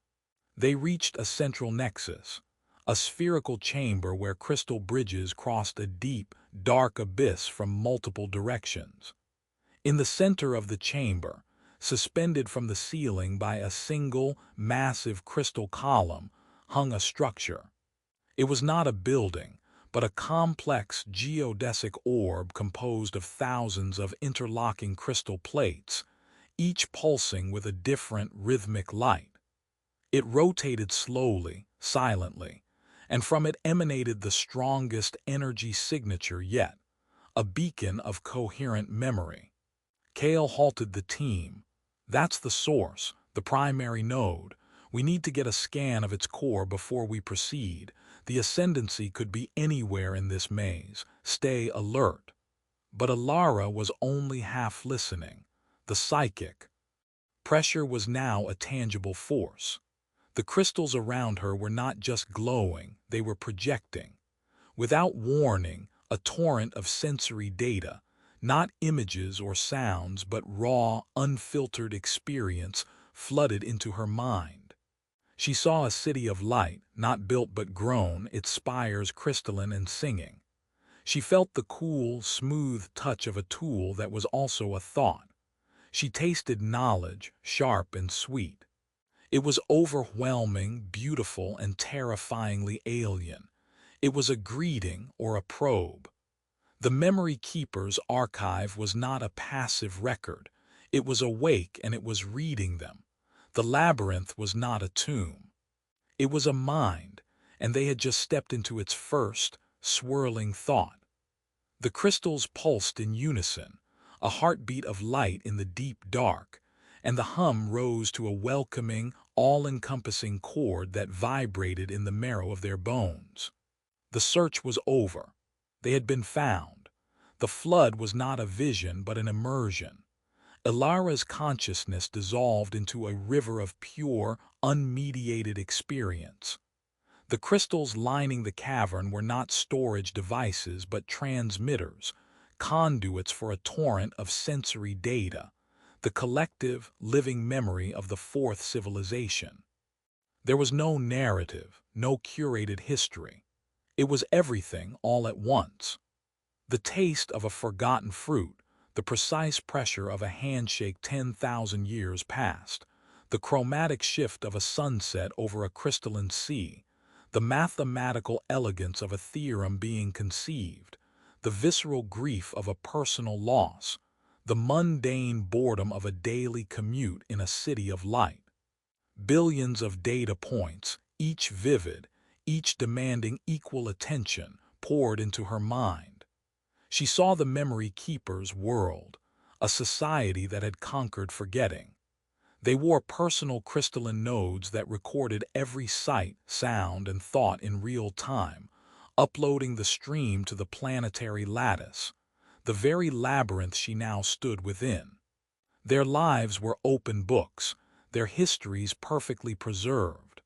They reached a central nexus, a spherical chamber where crystal bridges crossed a deep, dark abyss from multiple directions. In the center of the chamber, suspended from the ceiling by a single, massive crystal column, hung a structure. It was not a building, but a complex geodesic orb composed of thousands of interlocking crystal plates, each pulsing with a different rhythmic light. It rotated slowly, silently, and from it emanated the strongest energy signature yet, a beacon of coherent memory. Kale halted the team. That's the source, the primary node. We need to get a scan of its core before we proceed. The ascendancy could be anywhere in this maze. Stay alert. But Alara was only half listening. The psychic pressure was now a tangible force. The crystals around her were not just glowing, they were projecting. Without warning, a torrent of sensory data, not images or sounds, but raw, unfiltered experience, flooded into her mind. She saw a city of light, not built but grown, its spires crystalline and singing. She felt the cool, smooth touch of a tool that was also a thought. She tasted knowledge, sharp and sweet. It was overwhelming, beautiful, and terrifyingly alien. It was a greeting or a probe. The Memory Keeper's archive was not a passive record. It was awake and it was reading them. The labyrinth was not a tomb. It was a mind, and they had just stepped into its first, swirling thought. The crystals pulsed in unison, a heartbeat of light in the deep dark, and the hum rose to a welcoming, all-encompassing chord that vibrated in the marrow of their bones. The search was over. They had been found. The flood was not a vision but an immersion. Ilara's consciousness dissolved into a river of pure, unmediated experience. The crystals lining the cavern were not storage devices but transmitters, conduits for a torrent of sensory data. the collective, living memory of the fourth civilization. There was no narrative, no curated history. It was everything all at once. The taste of a forgotten fruit, the precise pressure of a handshake 10,000 years past, the chromatic shift of a sunset over a crystalline sea, the mathematical elegance of a theorem being conceived, the visceral grief of a personal loss, the mundane boredom of a daily commute in a city of light. Billions of data points, each vivid, each demanding equal attention, poured into her mind. She saw the memory keeper's world, a society that had conquered forgetting. They wore personal crystalline nodes that recorded every sight, sound, and thought in real time, uploading the stream to the planetary lattice, the very labyrinth she now stood within. Their lives were open books, their histories perfectly preserved.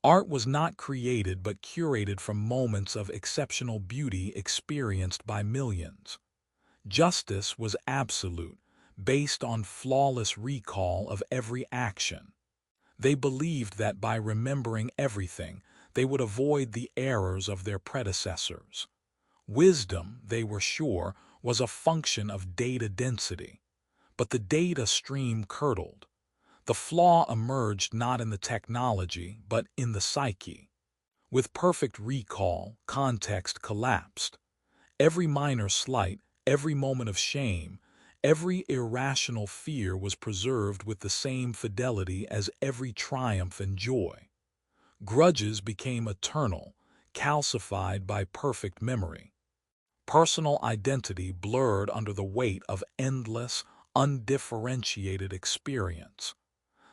Art was not created but curated from moments of exceptional beauty experienced by millions. Justice was absolute, based on flawless recall of every action. They believed that by remembering everything, they would avoid the errors of their predecessors. Wisdom, they were sure, was a function of data density. But the data stream curdled. The flaw emerged not in the technology, but in the psyche. With perfect recall, context collapsed. Every minor slight, every moment of shame, every irrational fear was preserved with the same fidelity as every triumph and joy. Grudges became eternal, calcified by perfect memory. Personal identity blurred under the weight of endless, undifferentiated experience.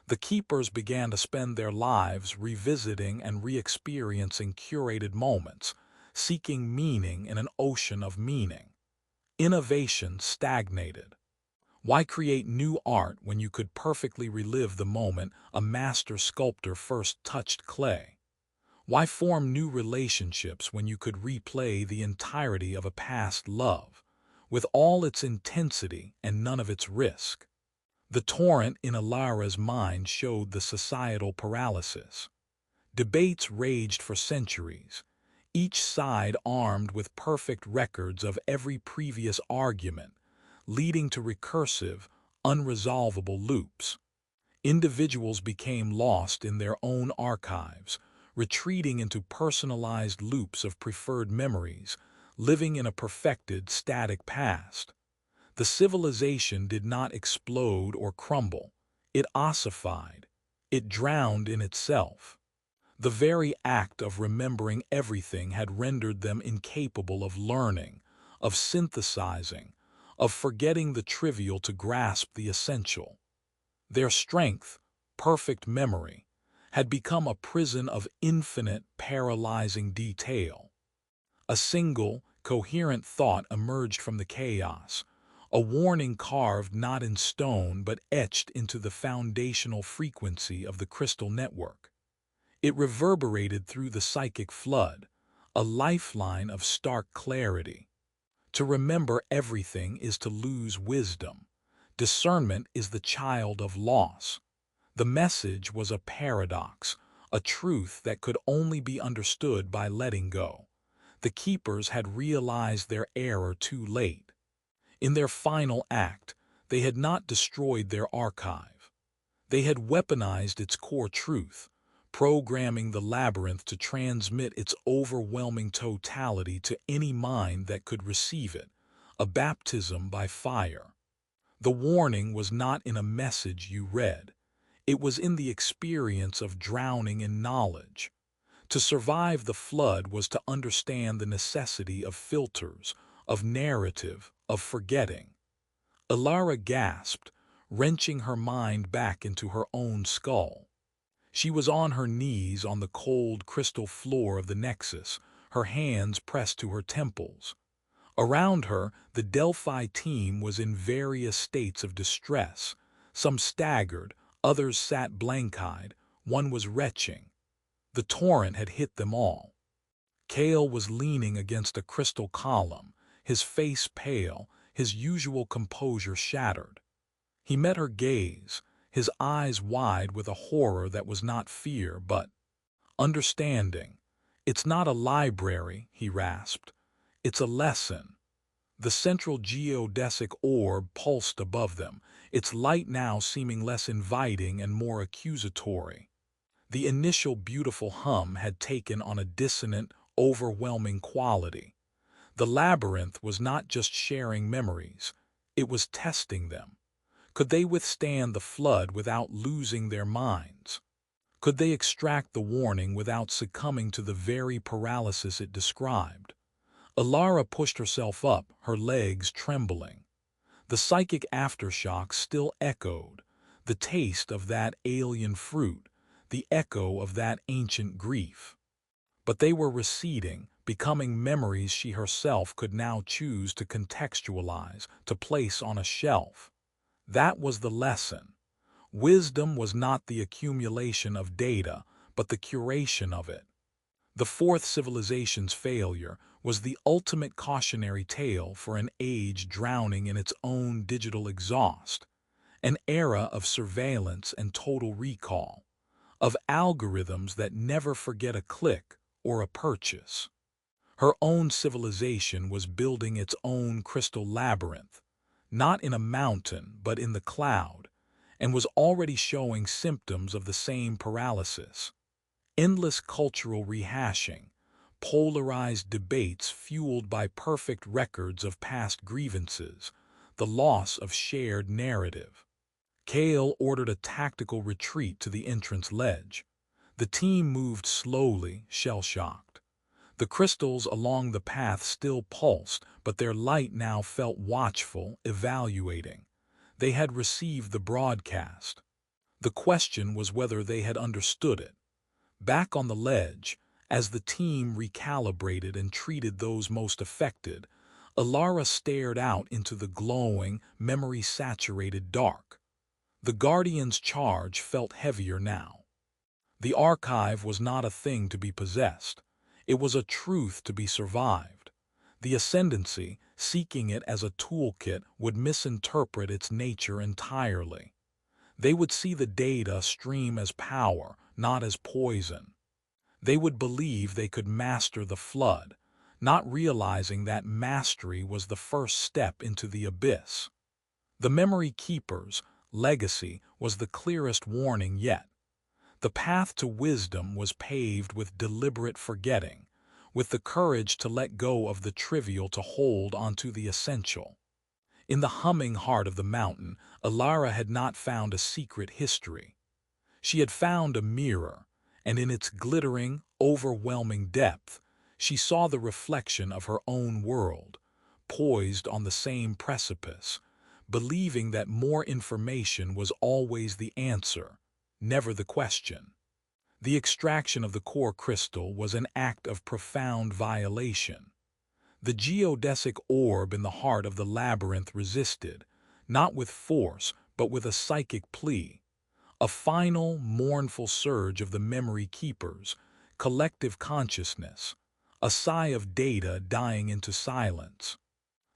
The keepers began to spend their lives revisiting and re-experiencing curated moments, seeking meaning in an ocean of meaning. Innovation stagnated. Why create new art when you could perfectly relive the moment a master sculptor first touched clay? Why form new relationships when you could replay the entirety of a past love, with all its intensity and none of its risk? The torrent in Alara's mind showed the societal paralysis. Debates raged for centuries, each side armed with perfect records of every previous argument, leading to recursive, unresolvable loops. Individuals became lost in their own archives, retreating into personalized loops of preferred memories, living in a perfected, static past. The civilization did not explode or crumble. It ossified. It drowned in itself. The very act of remembering everything had rendered them incapable of learning, of synthesizing, of forgetting the trivial to grasp the essential. Their strength, perfect memory, had become a prison of infinite, paralyzing detail. A single, coherent thought emerged from the chaos, a warning carved not in stone but etched into the foundational frequency of the crystal network. It reverberated through the psychic flood, a lifeline of stark clarity. To remember everything is to lose wisdom. Discernment is the child of loss. The message was a paradox, a truth that could only be understood by letting go. The keepers had realized their error too late. In their final act, they had not destroyed their archive. They had weaponized its core truth, programming the labyrinth to transmit its overwhelming totality to any mind that could receive it, a baptism by fire. The warning was not in a message you read. It was in the experience of drowning in knowledge. To survive the flood was to understand the necessity of filters, of narrative, of forgetting. Alara gasped, wrenching her mind back into her own skull. She was on her knees on the cold crystal floor of the Nexus, her hands pressed to her temples. Around her, the Delphi team was in various states of distress. Some staggered, others sat blank-eyed, one was retching. The torrent had hit them all. Kale was leaning against a crystal column, his face pale, his usual composure shattered. He met her gaze, his eyes wide with a horror that was not fear but understanding. "It's not a library," he rasped. "It's a lesson." The central geodesic orb pulsed above them, its light now seeming less inviting and more accusatory. The initial beautiful hum had taken on a dissonant, overwhelming quality. The labyrinth was not just sharing memories, it was testing them. Could they withstand the flood without losing their minds? Could they extract the warning without succumbing to the very paralysis it described? Alara pushed herself up, her legs trembling. The psychic aftershock still echoed, the taste of that alien fruit, the echo of that ancient grief. But they were receding, becoming memories she herself could now choose to contextualize, to place on a shelf. That was the lesson. Wisdom was not the accumulation of data, but the curation of it. The fourth civilization's failure was the ultimate cautionary tale for an age drowning in its own digital exhaust, an era of surveillance and total recall, of algorithms that never forget a click or a purchase. Her own civilization was building its own crystal labyrinth, not in a mountain but in the cloud, and was already showing symptoms of the same paralysis. Endless cultural rehashing, polarized debates fueled by perfect records of past grievances, the loss of shared narrative. Kale ordered a tactical retreat to the entrance ledge. The team moved slowly, shell-shocked. The crystals along the path still pulsed, but their light now felt watchful, evaluating. They had received the broadcast. The question was whether they had understood it. Back on the ledge, as the team recalibrated and treated those most affected, Alara stared out into the glowing, memory-saturated dark. The Guardian's charge felt heavier now. The archive was not a thing to be possessed. It was a truth to be survived. The Ascendancy, seeking it as a toolkit, would misinterpret its nature entirely. They would see the data stream as power, not as poison. They would believe they could master the flood, not realizing that mastery was the first step into the abyss. The Memory Keeper's legacy was the clearest warning yet. The path to wisdom was paved with deliberate forgetting, with the courage to let go of the trivial to hold onto the essential. In the humming heart of the mountain, Alara had not found a secret history. She had found a mirror, and in its glittering, overwhelming depth, she saw the reflection of her own world, poised on the same precipice, believing that more information was always the answer, never the question. The extraction of the core crystal was an act of profound violation. The geodesic orb in the heart of the labyrinth resisted, not with force, but with a psychic plea. A final, mournful surge of the Memory Keepers, collective consciousness, a sigh of data dying into silence.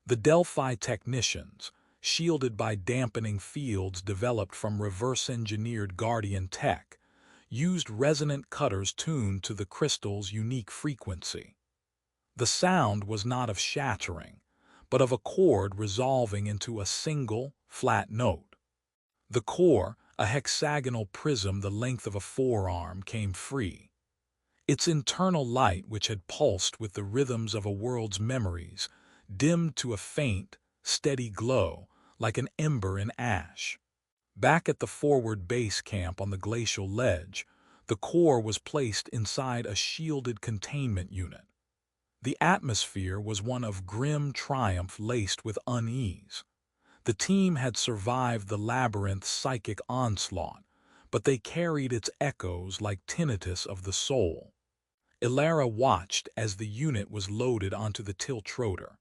The Delphi technicians, shielded by dampening fields developed from reverse-engineered Guardian tech, used resonant cutters tuned to the crystal's unique frequency. The sound was not of shattering, but of a chord resolving into a single, flat note. The core, a hexagonal prism the length of a forearm, came free. Its internal light, which had pulsed with the rhythms of a world's memories, dimmed to a faint, steady glow, like an ember in ash. Back at the forward base camp on the glacial ledge, the core was placed inside a shielded containment unit. The atmosphere was one of grim triumph laced with unease. The team had survived the labyrinth's psychic onslaught, but they carried its echoes like tinnitus of the soul. Ilara watched as the unit was loaded onto the tilt-rotor.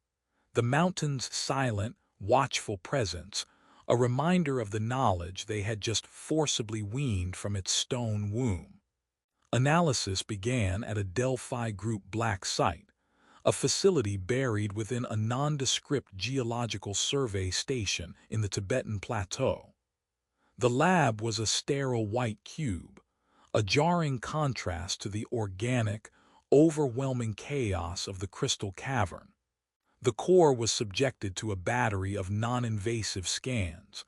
The mountain's silent, watchful presence, a reminder of the knowledge they had just forcibly weaned from its stone womb. Analysis began at a Delphi Group black site, a facility buried within a nondescript geological survey station in the Tibetan Plateau. The lab was a sterile white cube, a jarring contrast to the organic, overwhelming chaos of the crystal cavern. The core was subjected to a battery of non-invasive scans,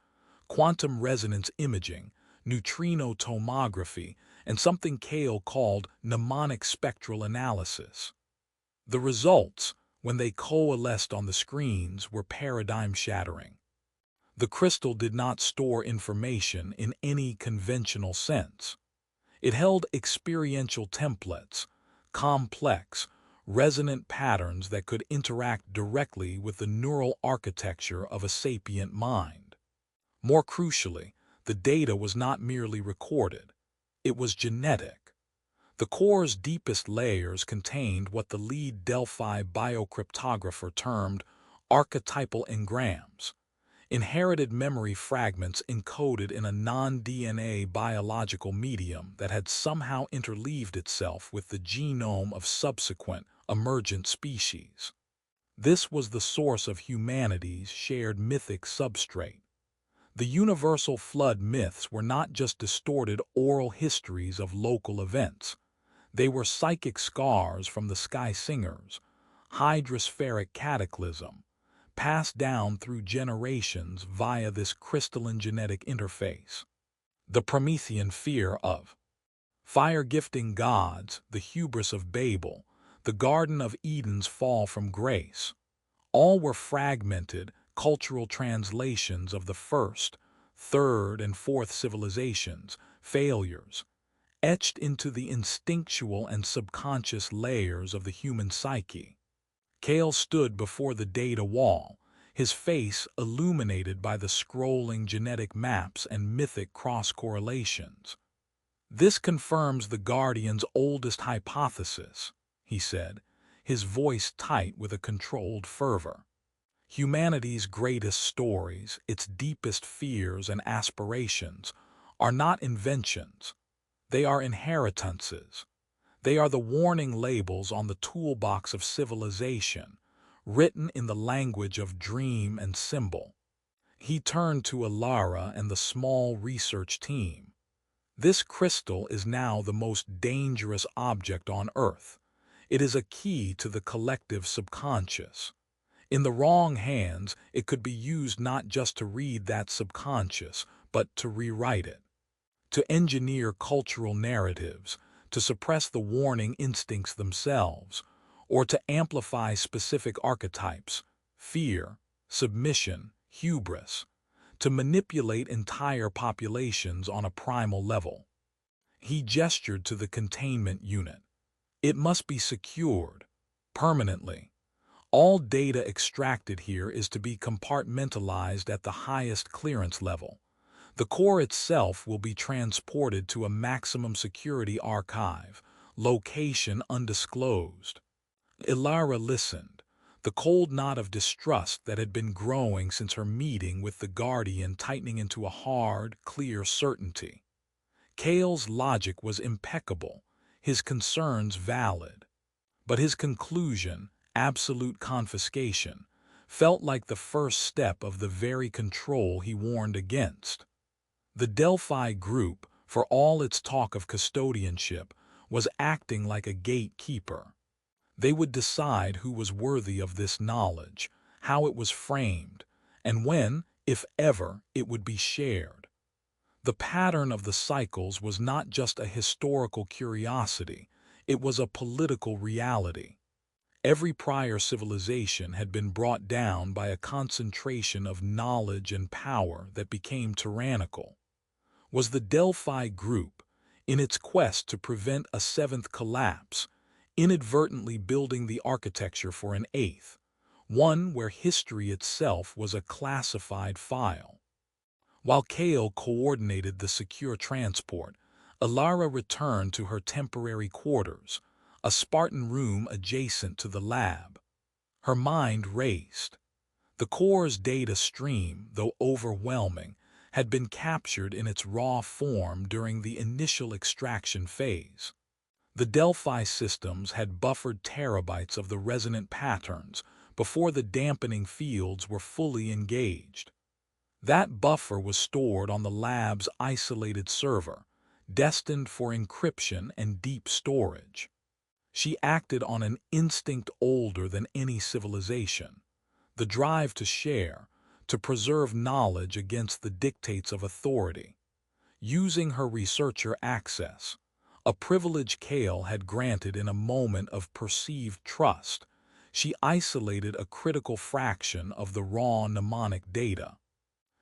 quantum resonance imaging, neutrino tomography, and something Kale called mnemonic spectral analysis. The results, when they coalesced on the screens, were paradigm-shattering. The crystal did not store information in any conventional sense. It held experiential templates, complex, resonant patterns that could interact directly with the neural architecture of a sapient mind. More crucially, the data was not merely recorded. It was genetic. The core's deepest layers contained what the lead Delphi biocryptographer termed archetypal engrams, inherited memory fragments encoded in a non-DNA biological medium that had somehow interleaved itself with the genome of subsequent, emergent species. This was the source of humanity's shared mythic substrate. The universal flood myths were not just distorted oral histories of local events. They were psychic scars from the sky singers, hydrospheric cataclysm, passed down through generations via this crystalline genetic interface. The Promethean fear of fire-gifting gods, the hubris of Babel, the Garden of Eden's fall from grace, all were fragmented cultural translations of the first, third, and fourth civilizations, failures, etched into the instinctual and subconscious layers of the human psyche. Kale stood before the data wall, his face illuminated by the scrolling genetic maps and mythic cross-correlations. "This confirms the Guardian's oldest hypothesis," he said, his voice tight with a controlled fervor. "Humanity's greatest stories, its deepest fears and aspirations, are not inventions. They are inheritances. They are the warning labels on the toolbox of civilization, written in the language of dream and symbol." He turned to Alara and the small research team. "This crystal is now the most dangerous object on Earth. It is a key to the collective subconscious. In the wrong hands, it could be used not just to read that subconscious, but to rewrite it, to engineer cultural narratives, to suppress the warning instincts themselves, or to amplify specific archetypes, fear, submission, hubris, to manipulate entire populations on a primal level." He gestured to the containment unit. "It must be secured, permanently. All data extracted here is to be compartmentalized at the highest clearance level. The core itself will be transported to a maximum security archive, location undisclosed." Ilara listened, the cold knot of distrust that had been growing since her meeting with the Guardian tightening into a hard, clear certainty. Kale's logic was impeccable, his concerns valid. But his conclusion, absolute confiscation, felt like the first step of the very control he warned against. The Delphi group, for all its talk of custodianship, was acting like a gatekeeper. They would decide who was worthy of this knowledge, how it was framed, and when, if ever, it would be shared. The pattern of the cycles was not just a historical curiosity, it was a political reality. Every prior civilization had been brought down by a concentration of knowledge and power that became tyrannical. Was the Delphi group, in its quest to prevent a seventh collapse, inadvertently building the architecture for an eighth, one where history itself was a classified file? While Kale coordinated the secure transport, Alara returned to her temporary quarters, a Spartan room adjacent to the lab. Her mind raced. The core's data stream, though overwhelming, had been captured in its raw form during the initial extraction phase. The Delphi systems had buffered terabytes of the resonant patterns before the dampening fields were fully engaged. That buffer was stored on the lab's isolated server, destined for encryption and deep storage. She acted on an instinct older than any civilization, the drive to share, to preserve knowledge against the dictates of authority. Using her researcher access, a privilege Kale had granted in a moment of perceived trust, she isolated a critical fraction of the raw mnemonic data.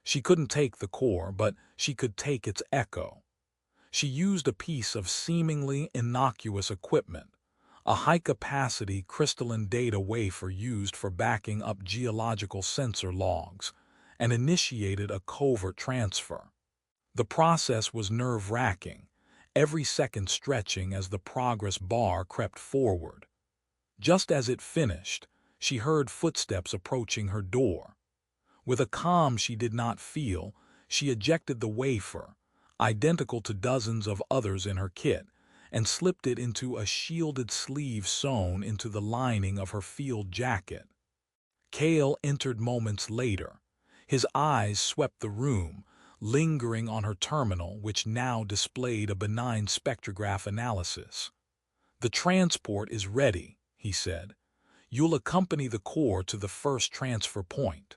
She couldn't take the core, but she could take its echo. She used a piece of seemingly innocuous equipment, a high-capacity crystalline data wafer used for backing up geological sensor logs, and initiated a covert transfer. The process was nerve-wracking, every second stretching as the progress bar crept forward. Just as it finished, she heard footsteps approaching her door. With a calm she did not feel, she ejected the wafer, identical to dozens of others in her kit, and slipped it into a shielded sleeve sewn into the lining of her field jacket. Kale entered moments later. His eyes swept the room, lingering on her terminal, which now displayed a benign spectrograph analysis. "The transport is ready," he said. "You'll accompany the core to the first transfer point.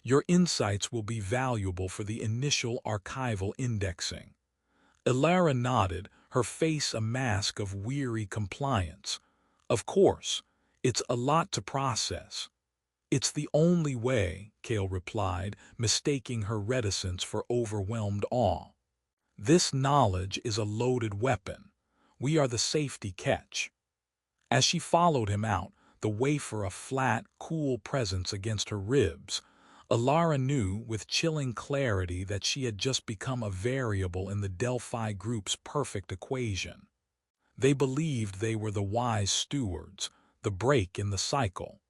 Your insights will be valuable for the initial archival indexing." Ilara nodded, her face a mask of weary compliance. "Of course, it's a lot to process." "It's the only way," Kale replied, mistaking her reticence for overwhelmed awe. "This knowledge is a loaded weapon. We are the safety catch." As she followed him out, the wafer a flat, cool presence against her ribs, Ilara knew with chilling clarity that she had just become a variable in the Delphi group's perfect equation. They believed they were the wise stewards, the break in the cycle.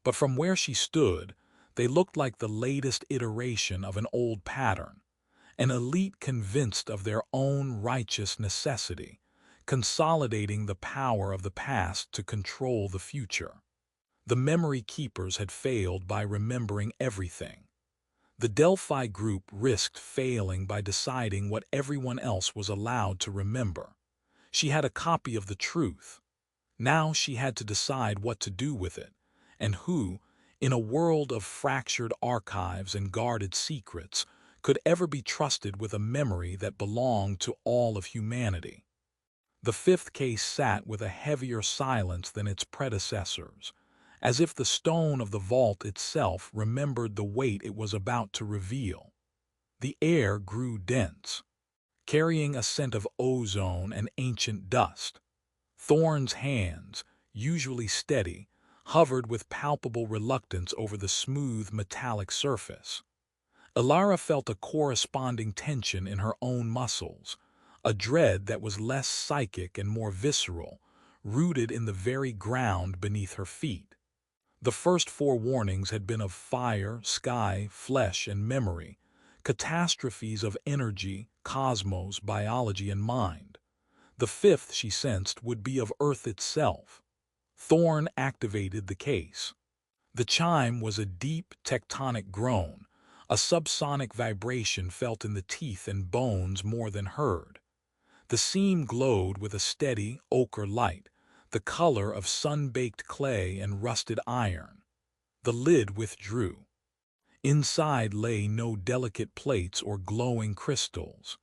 But from where she stood, they looked like the latest iteration of an old pattern, an elite convinced of their own righteous necessity, consolidating the power of the past to control the future. The memory keepers had failed by remembering everything. The Delphi group risked failing by deciding what everyone else was allowed to remember. She had a copy of the truth. Now she had to decide what to do with it, and who, in a world of fractured archives and guarded secrets, could ever be trusted with a memory that belonged to all of humanity. The fifth case sat with a heavier silence than its predecessors, as if the stone of the vault itself remembered the weight it was about to reveal. The air grew dense, carrying a scent of ozone and ancient dust. Thorne's hands, usually steady, hovered with palpable reluctance over the smooth metallic surface. Ilara felt a corresponding tension in her own muscles, a dread that was less psychic and more visceral, rooted in the very ground beneath her feet. The first four warnings had been of fire, sky, flesh, and memory, catastrophes of energy, cosmos, biology, and mind. The fifth, she sensed, would be of Earth itself. Thorne activated the case. The chime was a deep, tectonic groan, a subsonic vibration felt in the teeth and bones more than heard. The seam glowed with a steady, ochre light, the color of sun-baked clay and rusted iron. The lid withdrew. Inside lay no delicate plates or glowing crystals.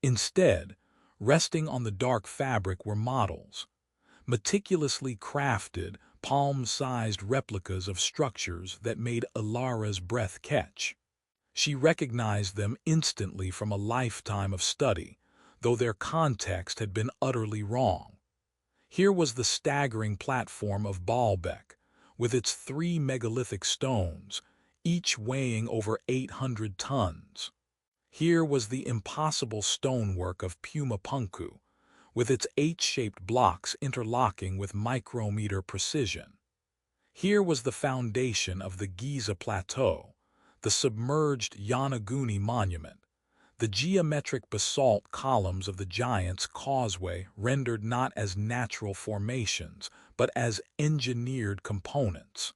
Instead, resting on the dark fabric were models, meticulously crafted, palm-sized replicas of structures that made Ilara's breath catch. She recognized them instantly from a lifetime of study, though their context had been utterly wrong. Here was the staggering platform of Baalbek, with its 3 megalithic stones, each weighing over 800 tons. Here was the impossible stonework of Pumapunku, with its H-shaped blocks interlocking with micrometer precision. Here was the foundation of the Giza Plateau, the submerged Yonaguni Monument, the geometric basalt columns of the Giant's Causeway rendered not as natural formations, but as engineered components.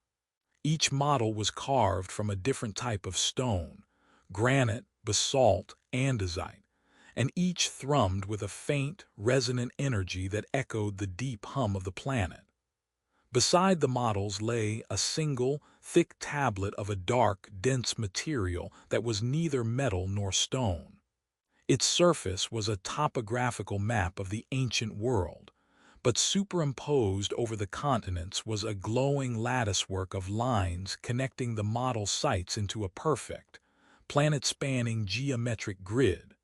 Each model was carved from a different type of stone, granite, basalt, andesite, and each thrummed with a faint, resonant energy that echoed the deep hum of the planet. Beside the models lay a single, thick tablet of a dark, dense material that was neither metal nor stone. Its surface was a topographical map of the ancient world, but superimposed over the continents was a glowing latticework of lines connecting the model sites into a perfect, planet-spanning geometric grid.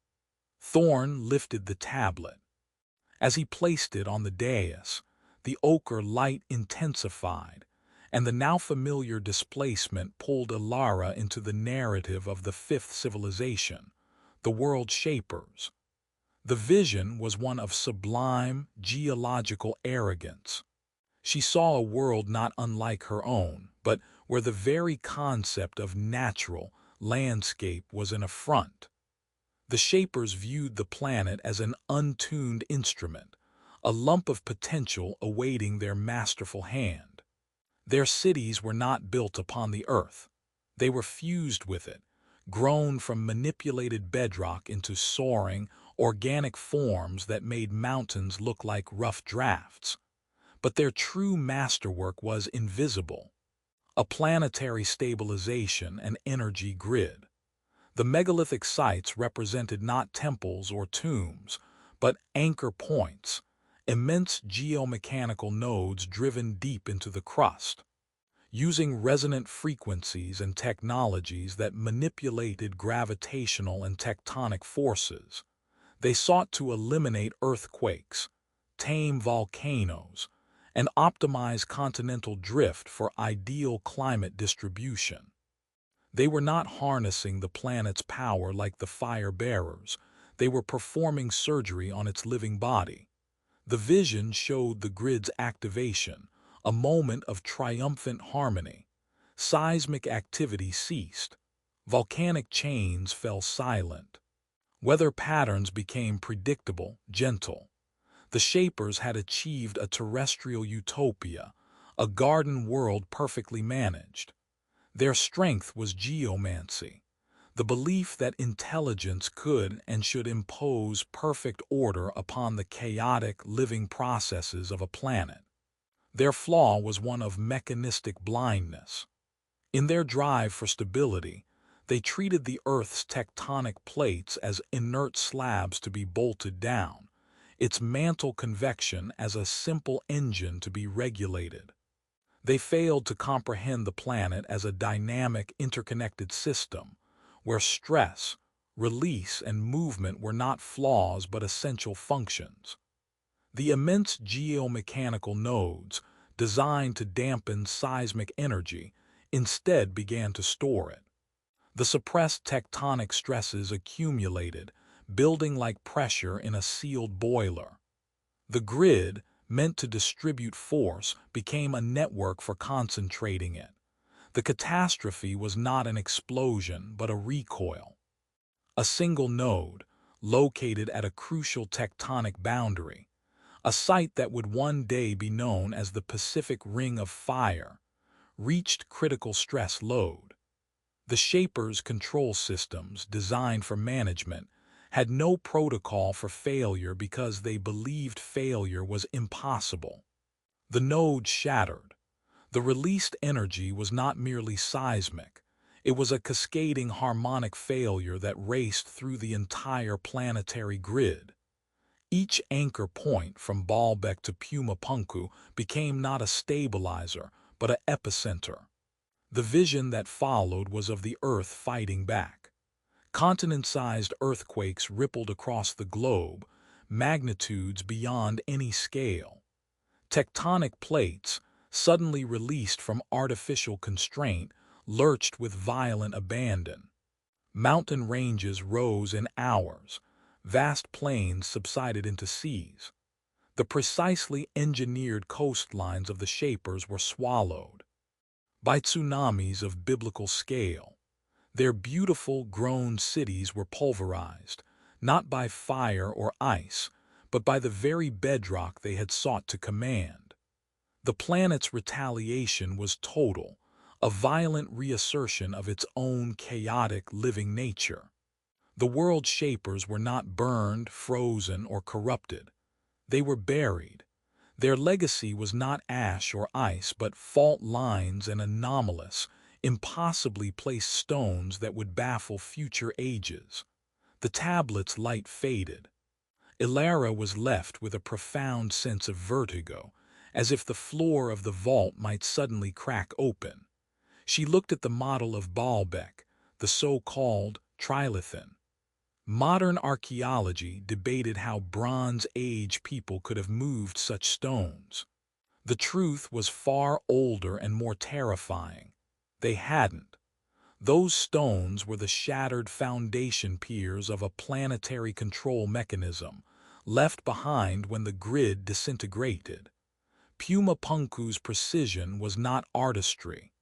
Thorne lifted the tablet. As he placed it on the dais, the ochre light intensified, and the now familiar displacement pulled Alara into the narrative of the fifth civilization, the World Shapers. The vision was one of sublime, geological arrogance. She saw a world not unlike her own, but where the very concept of natural landscape was an affront. The Shapers viewed the planet as an untuned instrument, a lump of potential awaiting their masterful hand. Their cities were not built upon the earth. They were fused with it, grown from manipulated bedrock into soaring, organic forms that made mountains look like rough drafts. But their true masterwork was invisible, a planetary stabilization and energy grid. The megalithic sites represented not temples or tombs, but anchor points, immense geomechanical nodes driven deep into the crust. Using resonant frequencies and technologies that manipulated gravitational and tectonic forces, they sought to eliminate earthquakes, tame volcanoes, and optimize continental drift for ideal climate distribution. They were not harnessing the planet's power like the fire bearers. They were performing surgery on its living body. The vision showed the grid's activation, a moment of triumphant harmony. Seismic activity ceased. Volcanic chains fell silent. Weather patterns became predictable, gentle. The Shapers had achieved a terrestrial utopia, a garden world perfectly managed. Their strength was geomancy, the belief that intelligence could and should impose perfect order upon the chaotic living processes of a planet. Their flaw was one of mechanistic blindness. In their drive for stability, they treated the Earth's tectonic plates as inert slabs to be bolted down, its mantle convection as a simple engine to be regulated. They failed to comprehend the planet as a dynamic, interconnected system, where stress, release, and movement were not flaws but essential functions. The immense geomechanical nodes, designed to dampen seismic energy, instead began to store it. The suppressed tectonic stresses accumulated, building like pressure in a sealed boiler. The grid, meant to distribute force, became a network for concentrating it. The catastrophe was not an explosion, but a recoil. A single node, located at a crucial tectonic boundary, a site that would one day be known as the Pacific Ring of Fire, reached critical stress load. The Shapers' control systems, designed for management, had no protocol for failure because they believed failure was impossible. The node shattered. The released energy was not merely seismic. It was a cascading harmonic failure that raced through the entire planetary grid. Each anchor point from Baalbek to Puma Punku became not a stabilizer, but an epicenter. The vision that followed was of the Earth fighting back. Continent-sized earthquakes rippled across the globe, magnitudes beyond any scale. Tectonic plates, suddenly released from artificial constraint, lurched with violent abandon. Mountain ranges rose in hours. Vast plains subsided into seas. The precisely engineered coastlines of the Shapers were swallowed by tsunamis of biblical scale. Their beautiful, grown cities were pulverized, not by fire or ice, but by the very bedrock they had sought to command. The planet's retaliation was total, a violent reassertion of its own chaotic living nature. The world shapers were not burned, frozen, or corrupted. They were buried. Their legacy was not ash or ice, but fault lines and anomalous, impossibly placed stones that would baffle future ages. The tablet's light faded. Ilara was left with a profound sense of vertigo, as if the floor of the vault might suddenly crack open. She looked at the model of Baalbek, the so-called trilithon. Modern archaeology debated how Bronze Age people could have moved such stones. The truth was far older and more terrifying. They hadn't. Those stones were the shattered foundation piers of a planetary control mechanism, left behind when the grid disintegrated. Puma Punku's precision was not artistry.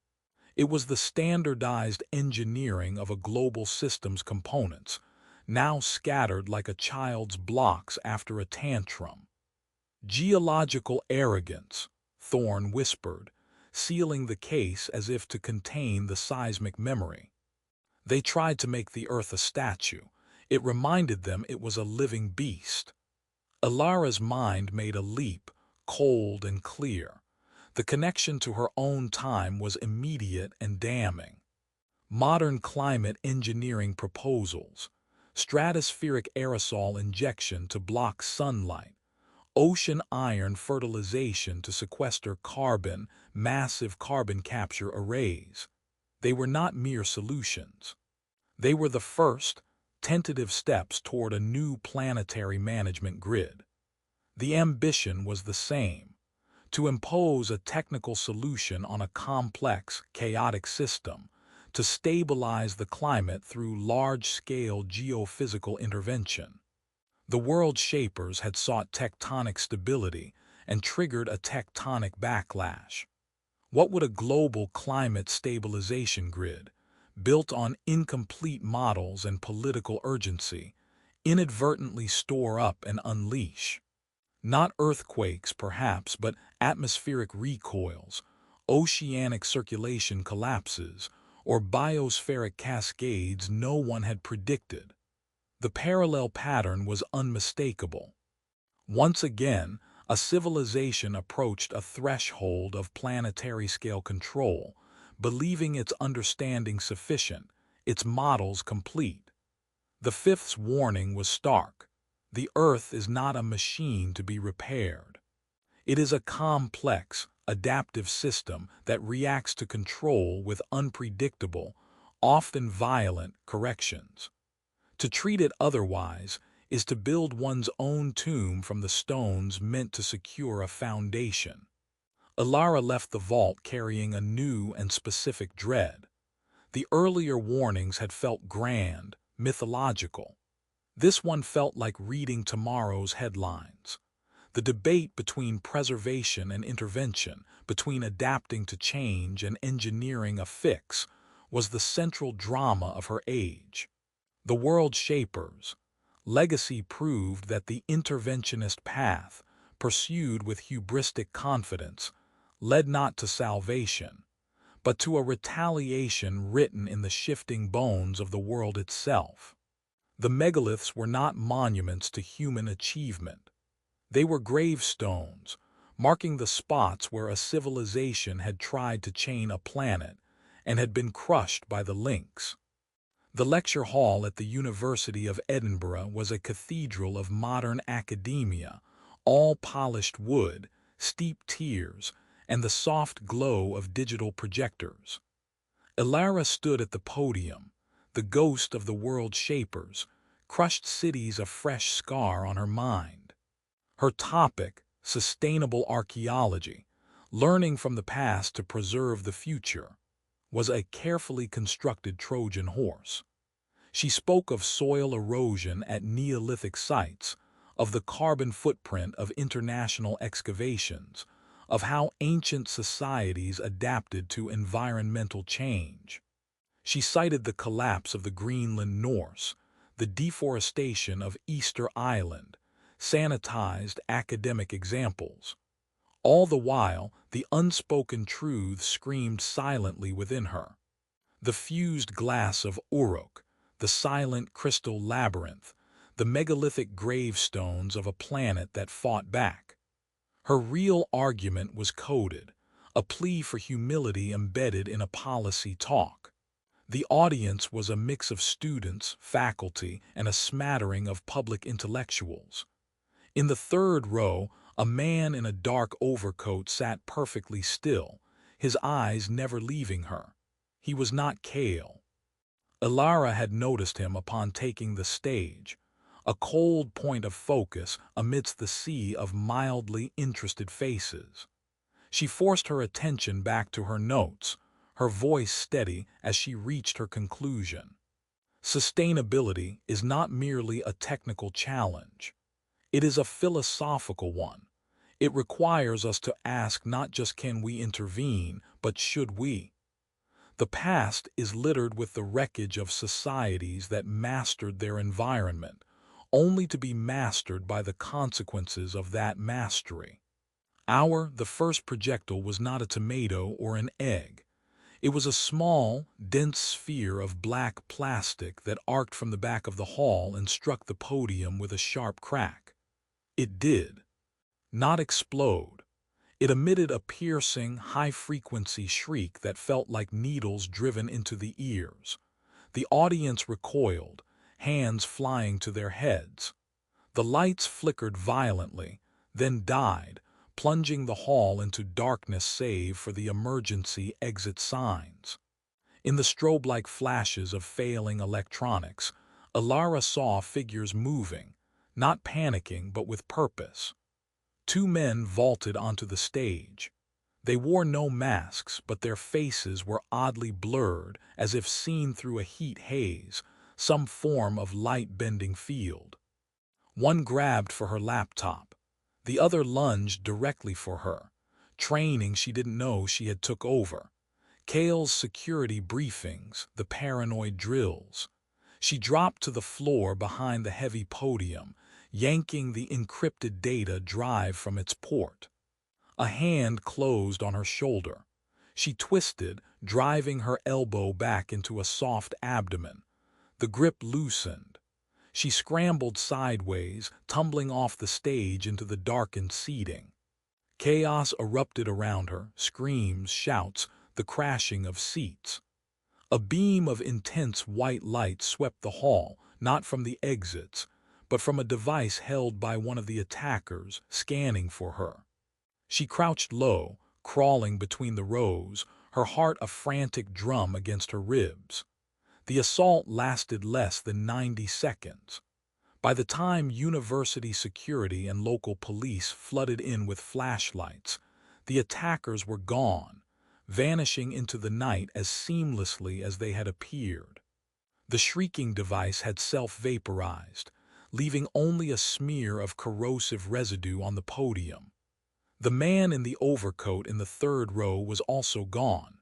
It was the standardized engineering of a global system's components, now scattered like a child's blocks after a tantrum. Geological arrogance, Thorne whispered, sealing the case as if to contain the seismic memory. They tried to make the earth a statue. It reminded them it was a living beast. Ilara's mind made a leap, cold and clear. The connection to her own time was immediate and damning. Modern climate engineering proposals, stratospheric aerosol injection to block sunlight, ocean iron fertilization to sequester carbon, massive carbon capture arrays. They were not mere solutions. They were the first, tentative steps toward a new planetary management grid. The ambition was the same: to impose a technical solution on a complex, chaotic system, to stabilize the climate through large-scale geophysical intervention. The world shapers had sought tectonic stability and triggered a tectonic backlash. What would a global climate stabilization grid, built on incomplete models and political urgency, inadvertently store up and unleash? Not earthquakes, perhaps, but atmospheric recoils, oceanic circulation collapses, or biospheric cascades no one had predicted. The parallel pattern was unmistakable. Once again, a civilization approached a threshold of planetary-scale control, believing its understanding sufficient, its models complete. The fifth's warning was stark. The Earth is not a machine to be repaired. It is a complex, adaptive system that reacts to control with unpredictable, often violent corrections. To treat it otherwise is to build one's own tomb from the stones meant to secure a foundation. Ilara left the vault carrying a new and specific dread. The earlier warnings had felt grand, mythological. This one felt like reading tomorrow's headlines. The debate between preservation and intervention, between adapting to change and engineering a fix, was the central drama of her age. The world shapers' legacy proved that the interventionist path, pursued with hubristic confidence, led not to salvation, but to a retaliation written in the shifting bones of the world itself. The megaliths were not monuments to human achievement. They were gravestones, marking the spots where a civilization had tried to chain a planet and had been crushed by the links. The lecture hall at the University of Edinburgh was a cathedral of modern academia, all polished wood, steep tiers, and the soft glow of digital projectors. Ilara stood at the podium, the ghost of the world shapers, crushed cities a fresh scar on her mind. Her topic, sustainable archaeology, learning from the past to preserve the future, was a carefully constructed Trojan horse. She spoke of soil erosion at Neolithic sites, of the carbon footprint of international excavations, of how ancient societies adapted to environmental change. She cited the collapse of the Greenland Norse, the deforestation of Easter Island, sanitized academic examples. All the while, the unspoken truth screamed silently within her. The fused glass of Uruk, the silent crystal labyrinth, the megalithic gravestones of a planet that fought back. Her real argument was coded, a plea for humility embedded in a policy talk. The audience was a mix of students, faculty, and a smattering of public intellectuals. In the third row, a man in a dark overcoat sat perfectly still, his eyes never leaving her. He was not Kale. Ilara had noticed him upon taking the stage, a cold point of focus amidst the sea of mildly interested faces. She forced her attention back to her notes, her voice steady as she reached her conclusion. Sustainability is not merely a technical challenge. It is a philosophical one. It requires us to ask not just can we intervene, but should we? The past is littered with the wreckage of societies that mastered their environment, only to be mastered by the consequences of that mastery. The first projectile was not a tomato or an egg. It was a small, dense sphere of black plastic that arced from the back of the hall and struck the podium with a sharp crack. It did not explode. It emitted a piercing, high-frequency shriek that felt like needles driven into the ears. The audience recoiled, hands flying to their heads. The lights flickered violently, then died, plunging the hall into darkness save for the emergency exit signs. In the strobe-like flashes of failing electronics, Ilara saw figures moving, not panicking but with purpose. Two men vaulted onto the stage. They wore no masks, but their faces were oddly blurred, as if seen through a heat haze, some form of light-bending field. One grabbed for her laptop. The other lunged directly for her, training she didn't know she had took over. Kale's security briefings, the paranoid drills. She dropped to the floor behind the heavy podium, yanking the encrypted data drive from its port. A hand closed on her shoulder. She twisted, driving her elbow back into a soft abdomen. The grip loosened. She scrambled sideways, tumbling off the stage into the darkened seating. Chaos erupted around her, screams, shouts, the crashing of seats. A beam of intense white light swept the hall, not from the exits, but from a device held by one of the attackers, scanning for her. She crouched low, crawling between the rows, her heart a frantic drum against her ribs. The assault lasted less than 90 seconds. By the time university security and local police flooded in with flashlights, the attackers were gone, vanishing into the night as seamlessly as they had appeared. The shrieking device had self-vaporized, leaving only a smear of corrosive residue on the podium. The man in the overcoat in the third row was also gone.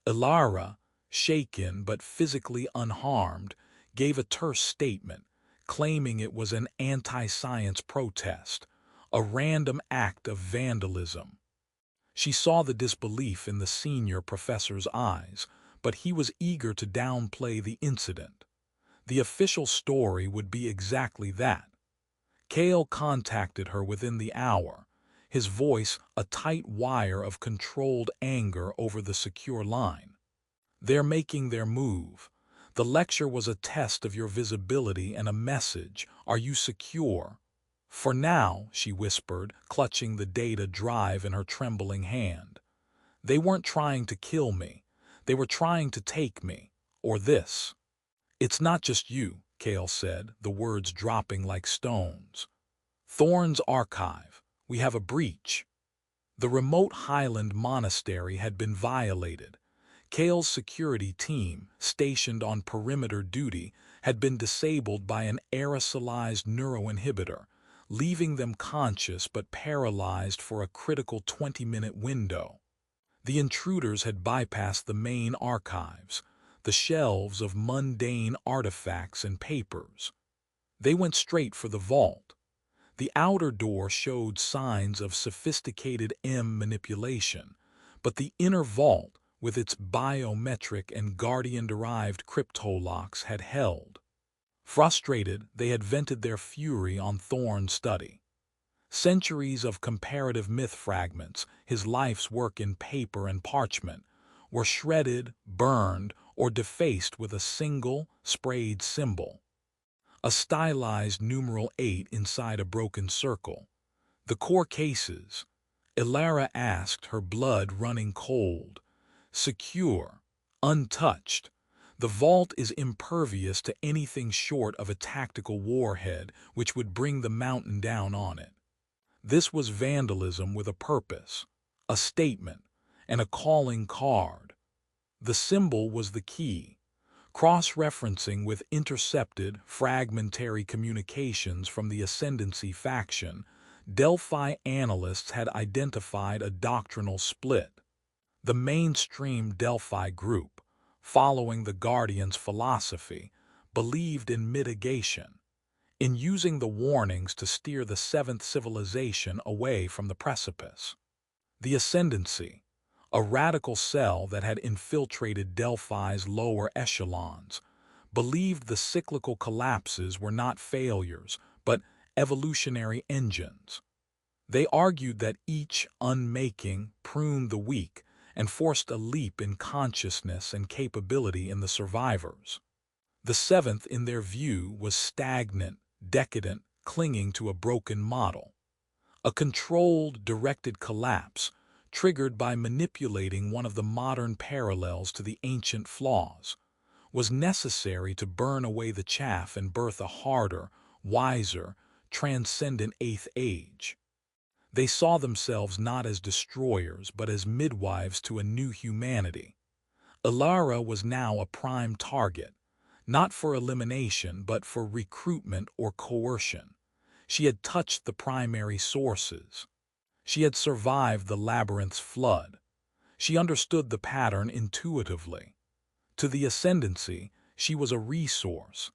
Ilara, shaken but physically unharmed, gave a terse statement, claiming it was an anti-science protest, a random act of vandalism. She saw the disbelief in the senior professor's eyes, but he was eager to downplay the incident. The official story would be exactly that. Kale contacted her within the hour, his voice a tight wire of controlled anger over the secure line. They're making their move. The lecture was a test of your visibility and a message. Are you secure? For now, she whispered, clutching the data drive in her trembling hand. They weren't trying to kill me. They were trying to take me. Or this. It's not just you, Kale said, the words dropping like stones. Thorne's archive. We have a breach. The remote Highland monastery had been violated. Kale's security team, stationed on perimeter duty, had been disabled by an aerosolized neuroinhibitor, leaving them conscious but paralyzed for a critical 20-minute window. The intruders had bypassed the main archives, the shelves of mundane artifacts and papers. They went straight for the vault. The outer door showed signs of sophisticated manipulation, but the inner vault, with its biometric and guardian-derived cryptolocks, had held. Frustrated, they had vented their fury on Thorne's study. Centuries of comparative myth fragments, his life's work in paper and parchment, were shredded, burned, or defaced with a single, sprayed symbol. A stylized numeral 8 inside a broken circle. The core cases, Ilara asked, her blood running cold. Secure, untouched. The vault is impervious to anything short of a tactical warhead which would bring the mountain down on it. This was vandalism with a purpose, a statement, and a calling card. The symbol was the key. Cross-referencing with intercepted, fragmentary communications from the Ascendancy faction, Delphi analysts had identified a doctrinal split. The mainstream Delphi group, following the Guardians' philosophy, believed in mitigation, in using the warnings to steer the seventh civilization away from the precipice. The Ascendancy, a radical cell that had infiltrated Delphi's lower echelons, believed the cyclical collapses were not failures, but evolutionary engines. They argued that each unmaking pruned the weak and forced a leap in consciousness and capability in the survivors. The seventh, in their view, was stagnant, decadent, clinging to a broken model. A controlled, directed collapse, triggered by manipulating one of the modern parallels to the ancient flaws, was necessary to burn away the chaff and birth a harder, wiser, transcendent eighth age. They saw themselves not as destroyers but as midwives to a new humanity. Ilara was now a prime target, not for elimination but for recruitment or coercion. She had touched the primary sources. She had survived the labyrinth's flood. She understood the pattern intuitively. To the Ascendancy, she was a resource,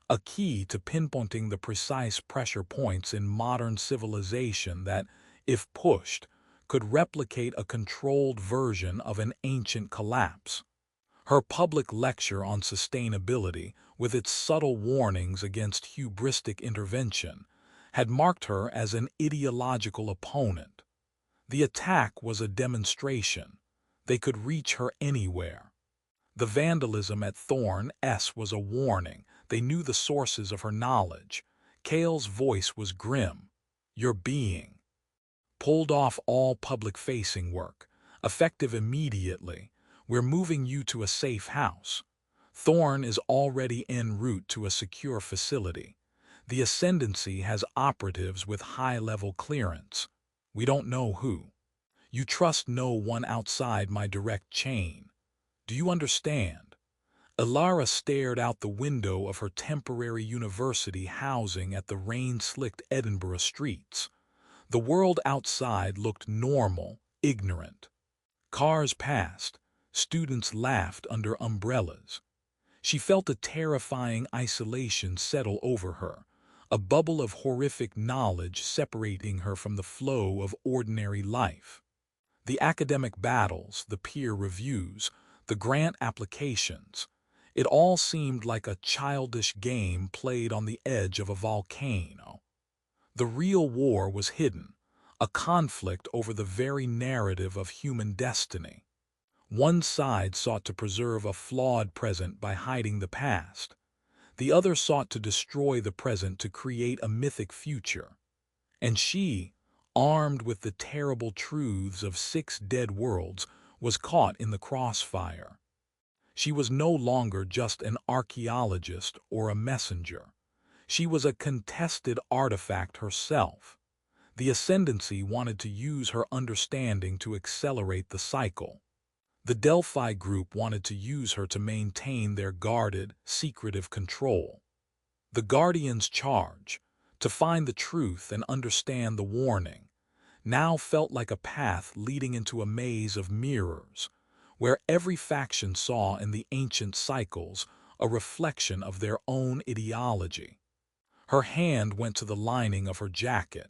a key to pinpointing the precise pressure points in modern civilization that, if pushed, could replicate a controlled version of an ancient collapse. Her public lecture on sustainability, with its subtle warnings against hubristic intervention, had marked her as an ideological opponent. The attack was a demonstration. They could reach her anywhere. The vandalism at Thorne's was a warning. They knew the sources of her knowledge. Kale's voice was grim. "You're being pulled off all public-facing work, effective immediately. We're moving you to a safe house. Thorne is already en route to a secure facility. The Ascendancy has operatives with high-level clearance. We don't know who. You trust no one outside my direct chain. Do you understand?" Ilara stared out the window of her temporary university housing at the rain-slicked Edinburgh streets. The world outside looked normal, ignorant. Cars passed. Students laughed under umbrellas. She felt a terrifying isolation settle over her, a bubble of horrific knowledge separating her from the flow of ordinary life. The academic battles, the peer reviews, the grant applications, it all seemed like a childish game played on the edge of a volcano. The real war was hidden, a conflict over the very narrative of human destiny. One side sought to preserve a flawed present by hiding the past. The other sought to destroy the present to create a mythic future. And she, armed with the terrible truths of 6 dead worlds, was caught in the crossfire. She was no longer just an archaeologist or a messenger. She was a contested artifact herself. The Ascendancy wanted to use her understanding to accelerate the cycle. The Delphi group wanted to use her to maintain their guarded, secretive control. The Guardians' charge, to find the truth and understand the warning, now felt like a path leading into a maze of mirrors, where every faction saw in the ancient cycles a reflection of their own ideology. Her hand went to the lining of her jacket,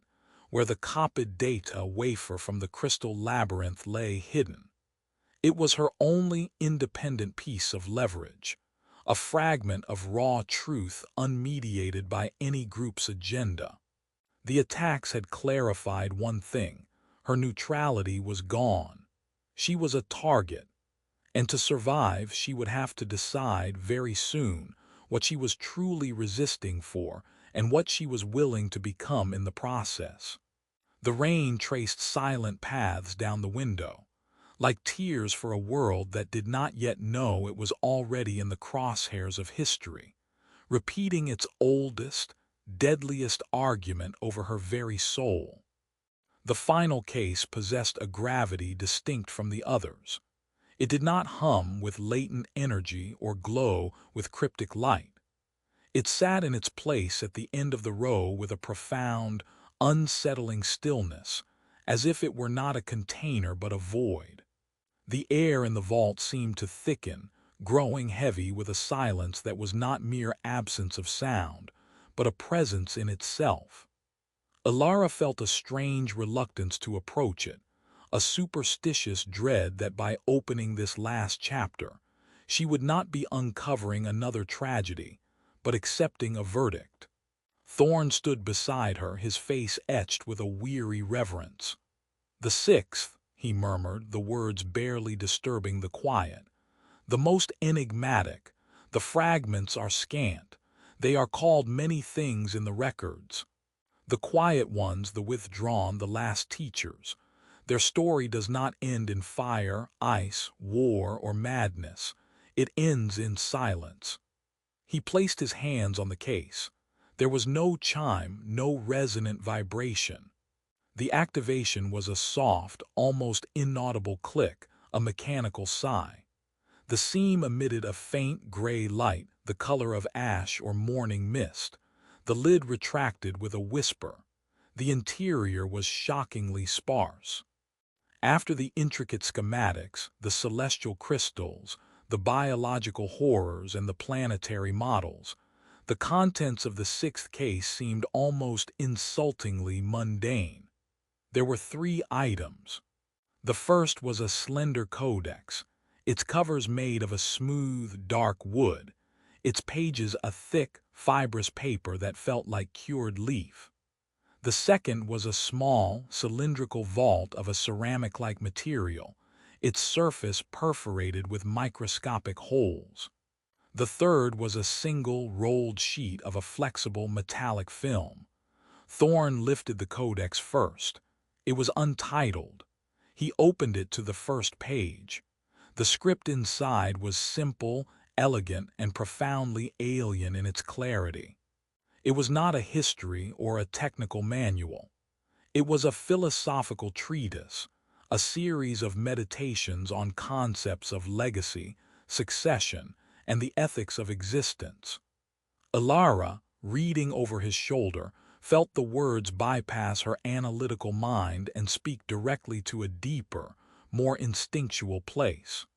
where the copied data wafer from the crystal labyrinth lay hidden. It was her only independent piece of leverage, a fragment of raw truth unmediated by any group's agenda. The attacks had clarified one thing: her neutrality was gone. She was a target, and to survive she would have to decide very soon what she was truly resisting for and what she was willing to become in the process. The rain traced silent paths down the window, like tears for a world that did not yet know it was already in the crosshairs of history, repeating its oldest, deadliest argument over her very soul. The final case possessed a gravity distinct from the others. It did not hum with latent energy or glow with cryptic light. It sat in its place at the end of the row with a profound, unsettling stillness, as if it were not a container but a void. The air in the vault seemed to thicken, growing heavy with a silence that was not mere absence of sound, but a presence in itself. Alara felt a strange reluctance to approach it, a superstitious dread that by opening this last chapter, she would not be uncovering another tragedy, but accepting a verdict. Thorn stood beside her, his face etched with a weary reverence. "The sixth," he murmured, the words barely disturbing the quiet. "The most enigmatic. The fragments are scant. They are called many things in the records. The quiet ones, the withdrawn, the last teachers. Their story does not end in fire, ice, war, or madness. It ends in silence." He placed his hands on the case. There was no chime, no resonant vibration. The activation was a soft, almost inaudible click, a mechanical sigh. The seam emitted a faint gray light, the color of ash or morning mist. The lid retracted with a whisper. The interior was shockingly sparse. After the intricate schematics, the celestial crystals, the biological horrors, and the planetary models, the contents of the sixth case seemed almost insultingly mundane. There were 3 items. The first was a slender codex, its covers made of a smooth, dark wood, its pages a thick, fibrous paper that felt like cured leaf. The second was a small, cylindrical vault of a ceramic-like material, its surface perforated with microscopic holes. The third was a single, rolled sheet of a flexible metallic film. Thorn lifted the codex first. It was untitled. He opened it to the first page. The script inside was simple, elegant, and profoundly alien in its clarity. It was not a history or a technical manual. It was a philosophical treatise, a series of meditations on concepts of legacy, succession, and the ethics of existence. Alara, reading over his shoulder, felt the words bypass her analytical mind and speak directly to a deeper, more instinctual place.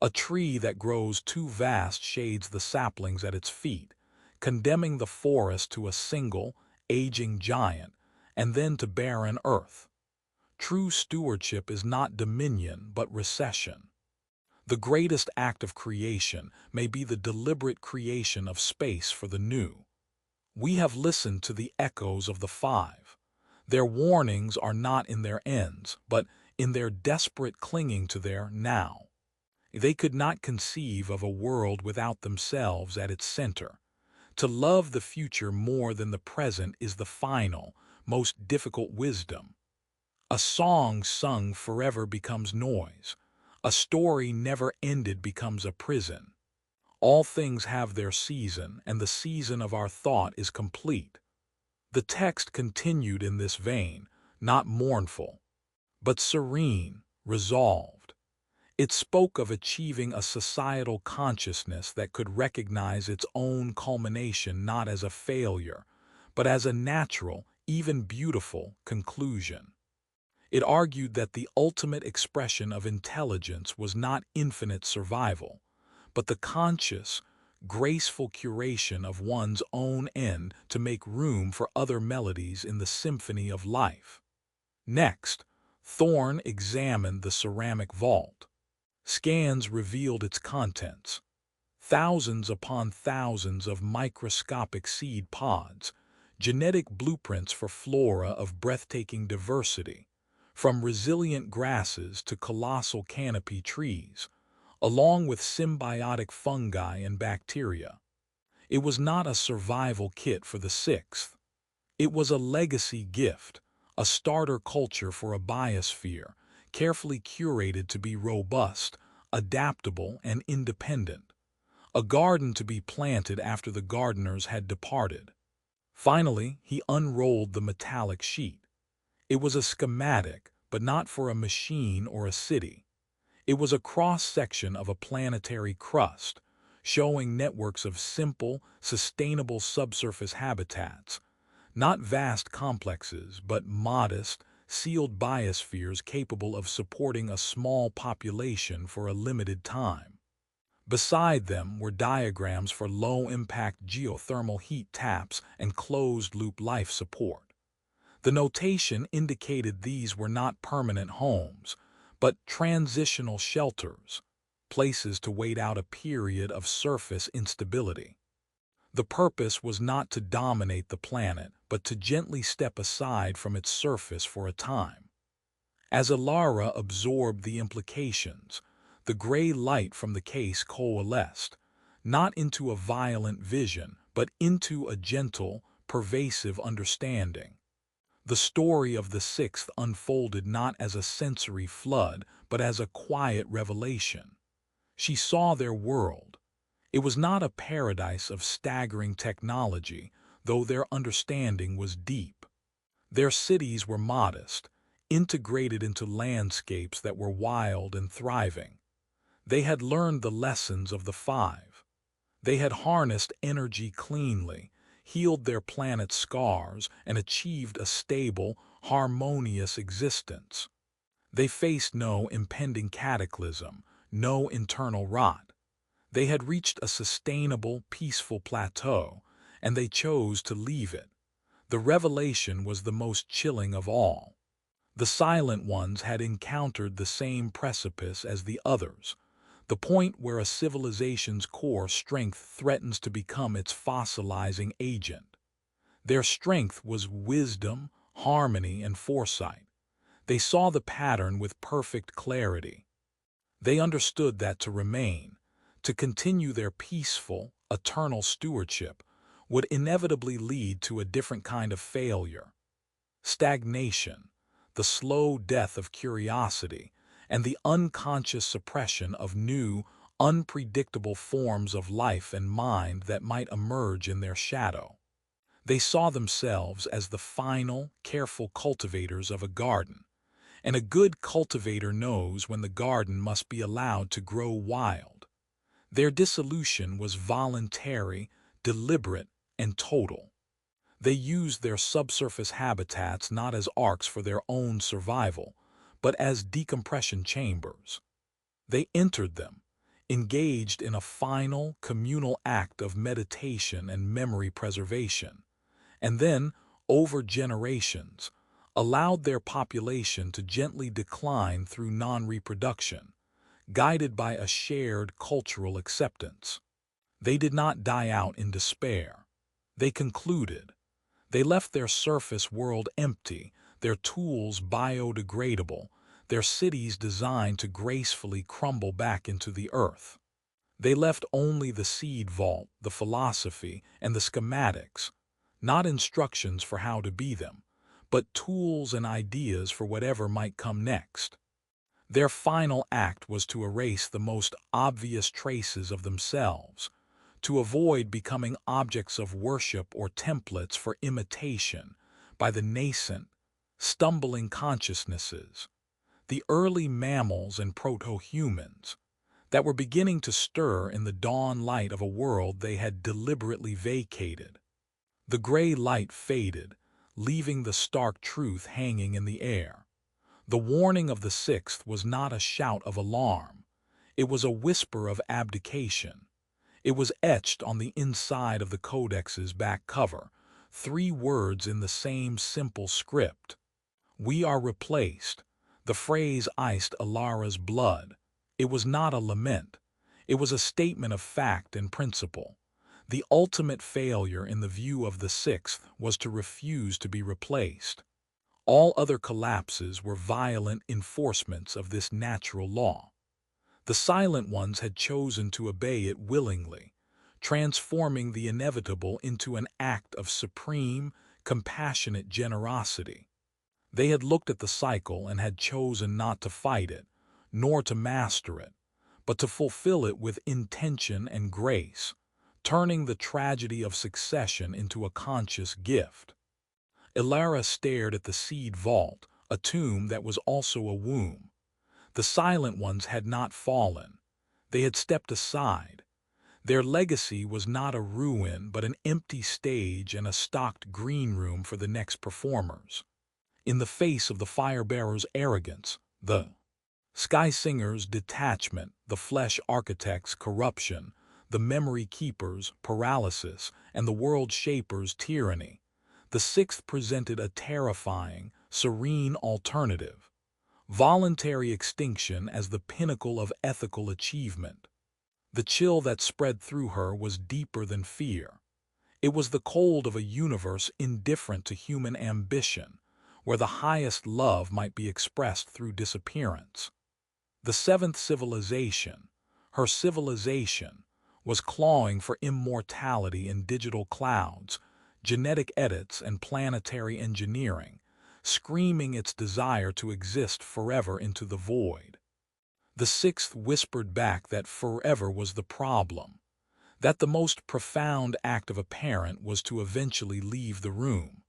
A tree that grows too vast shades the saplings at its feet, condemning the forest to a single, aging giant, and then to barren earth. True stewardship is not dominion, but recession. The greatest act of creation may be the deliberate creation of space for the new. We have listened to the echoes of the 5. Their warnings are not in their ends, but in their desperate clinging to their now. They could not conceive of a world without themselves at its center. To love the future more than the present is the final, most difficult wisdom. A song sung forever becomes noise. A story never ended becomes a prison. All things have their season, and the season of our thought is complete. The text continued in this vein, not mournful, but serene, resolved. It spoke of achieving a societal consciousness that could recognize its own culmination not as a failure, but as a natural, even beautiful, conclusion. It argued that the ultimate expression of intelligence was not infinite survival, but the conscious, graceful curation of one's own end to make room for other melodies in the symphony of life. Next, Thorne examined the ceramic vault. Scans revealed its contents. Thousands upon thousands of microscopic seed pods, genetic blueprints for flora of breathtaking diversity, from resilient grasses to colossal canopy trees, along with symbiotic fungi and bacteria. It was not a survival kit for the sixth. It was a legacy gift, a starter culture for a biosphere, carefully curated to be robust, adaptable, and independent. A garden to be planted after the gardeners had departed. Finally, he unrolled the metallic sheet. It was a schematic, but not for a machine or a city. It was a cross-section of a planetary crust, showing networks of simple, sustainable subsurface habitats, not vast complexes, but modest, sealed biospheres capable of supporting a small population for a limited time. Beside them were diagrams for low-impact geothermal heat taps and closed-loop life support. The notation indicated these were not permanent homes, but transitional shelters, places to wait out a period of surface instability. The purpose was not to dominate the planet, but to gently step aside from its surface for a time. As Alara absorbed the implications, the gray light from the case coalesced, not into a violent vision, but into a gentle, pervasive understanding. The story of the sixth unfolded not as a sensory flood, but as a quiet revelation. She saw their world. It was not a paradise of staggering technology, though their understanding was deep. Their cities were modest, integrated into landscapes that were wild and thriving. They had learned the lessons of the five. They had harnessed energy cleanly, healed their planet's scars, and achieved a stable, harmonious existence. They faced no impending cataclysm, no internal rot. They had reached a sustainable, peaceful plateau, and they chose to leave it. The revelation was the most chilling of all. The Silent Ones had encountered the same precipice as the others, the point where a civilization's core strength threatens to become its fossilizing agent. Their strength was wisdom, harmony, and foresight. They saw the pattern with perfect clarity. They understood that to remain, to continue their peaceful, eternal stewardship, would inevitably lead to a different kind of failure. Stagnation, the slow death of curiosity, and the unconscious suppression of new, unpredictable forms of life and mind that might emerge in their shadow. They saw themselves as the final, careful cultivators of a garden, and a good cultivator knows when the garden must be allowed to grow wild. Their dissolution was voluntary, deliberate, and total. They used their subsurface habitats not as arks for their own survival, but as decompression chambers. They entered them, engaged in a final, communal act of meditation and memory preservation, and then, over generations, allowed their population to gently decline through non-reproduction, guided by a shared cultural acceptance. They did not die out in despair. They concluded. They left their surface world empty, their tools biodegradable, their cities designed to gracefully crumble back into the earth. They left only the seed vault, the philosophy, and the schematics, not instructions for how to be them, but tools and ideas for whatever might come next. Their final act was to erase the most obvious traces of themselves, to avoid becoming objects of worship or templates for imitation by the nascent, stumbling consciousnesses, the early mammals and proto-humans, that were beginning to stir in the dawn light of a world they had deliberately vacated. The gray light faded, leaving the stark truth hanging in the air. The warning of the sixth was not a shout of alarm. It was a whisper of abdication. It was etched on the inside of the codex's back cover, 3 words in the same simple script. "We are replaced." The phrase iced Alara's blood. It was not a lament. It was a statement of fact and principle. The ultimate failure in the view of the Sixth was to refuse to be replaced. All other collapses were violent enforcements of this natural law. The Silent Ones had chosen to obey it willingly, transforming the inevitable into an act of supreme, compassionate generosity. They had looked at the cycle and had chosen not to fight it, nor to master it, but to fulfill it with intention and grace, turning the tragedy of succession into a conscious gift. Ilara stared at the seed vault, a tomb that was also a womb. The Silent Ones had not fallen. They had stepped aside. Their legacy was not a ruin, but an empty stage and a stocked green room for the next performers. In the face of the Firebearer's arrogance, the Sky Singer's detachment, the Flesh Architect's corruption, the Memory Keeper's paralysis, and the World Shaper's tyranny, the Sixth presented a terrifying, serene alternative: voluntary extinction as the pinnacle of ethical achievement. The chill that spread through her was deeper than fear. It was the cold of a universe indifferent to human ambition, where the highest love might be expressed through disappearance. The seventh civilization, her civilization, was clawing for immortality in digital clouds, genetic edits, and planetary engineering, screaming its desire to exist forever into the void. The Sixth whispered back that forever was the problem, that the most profound act of a parent was to eventually leave the room.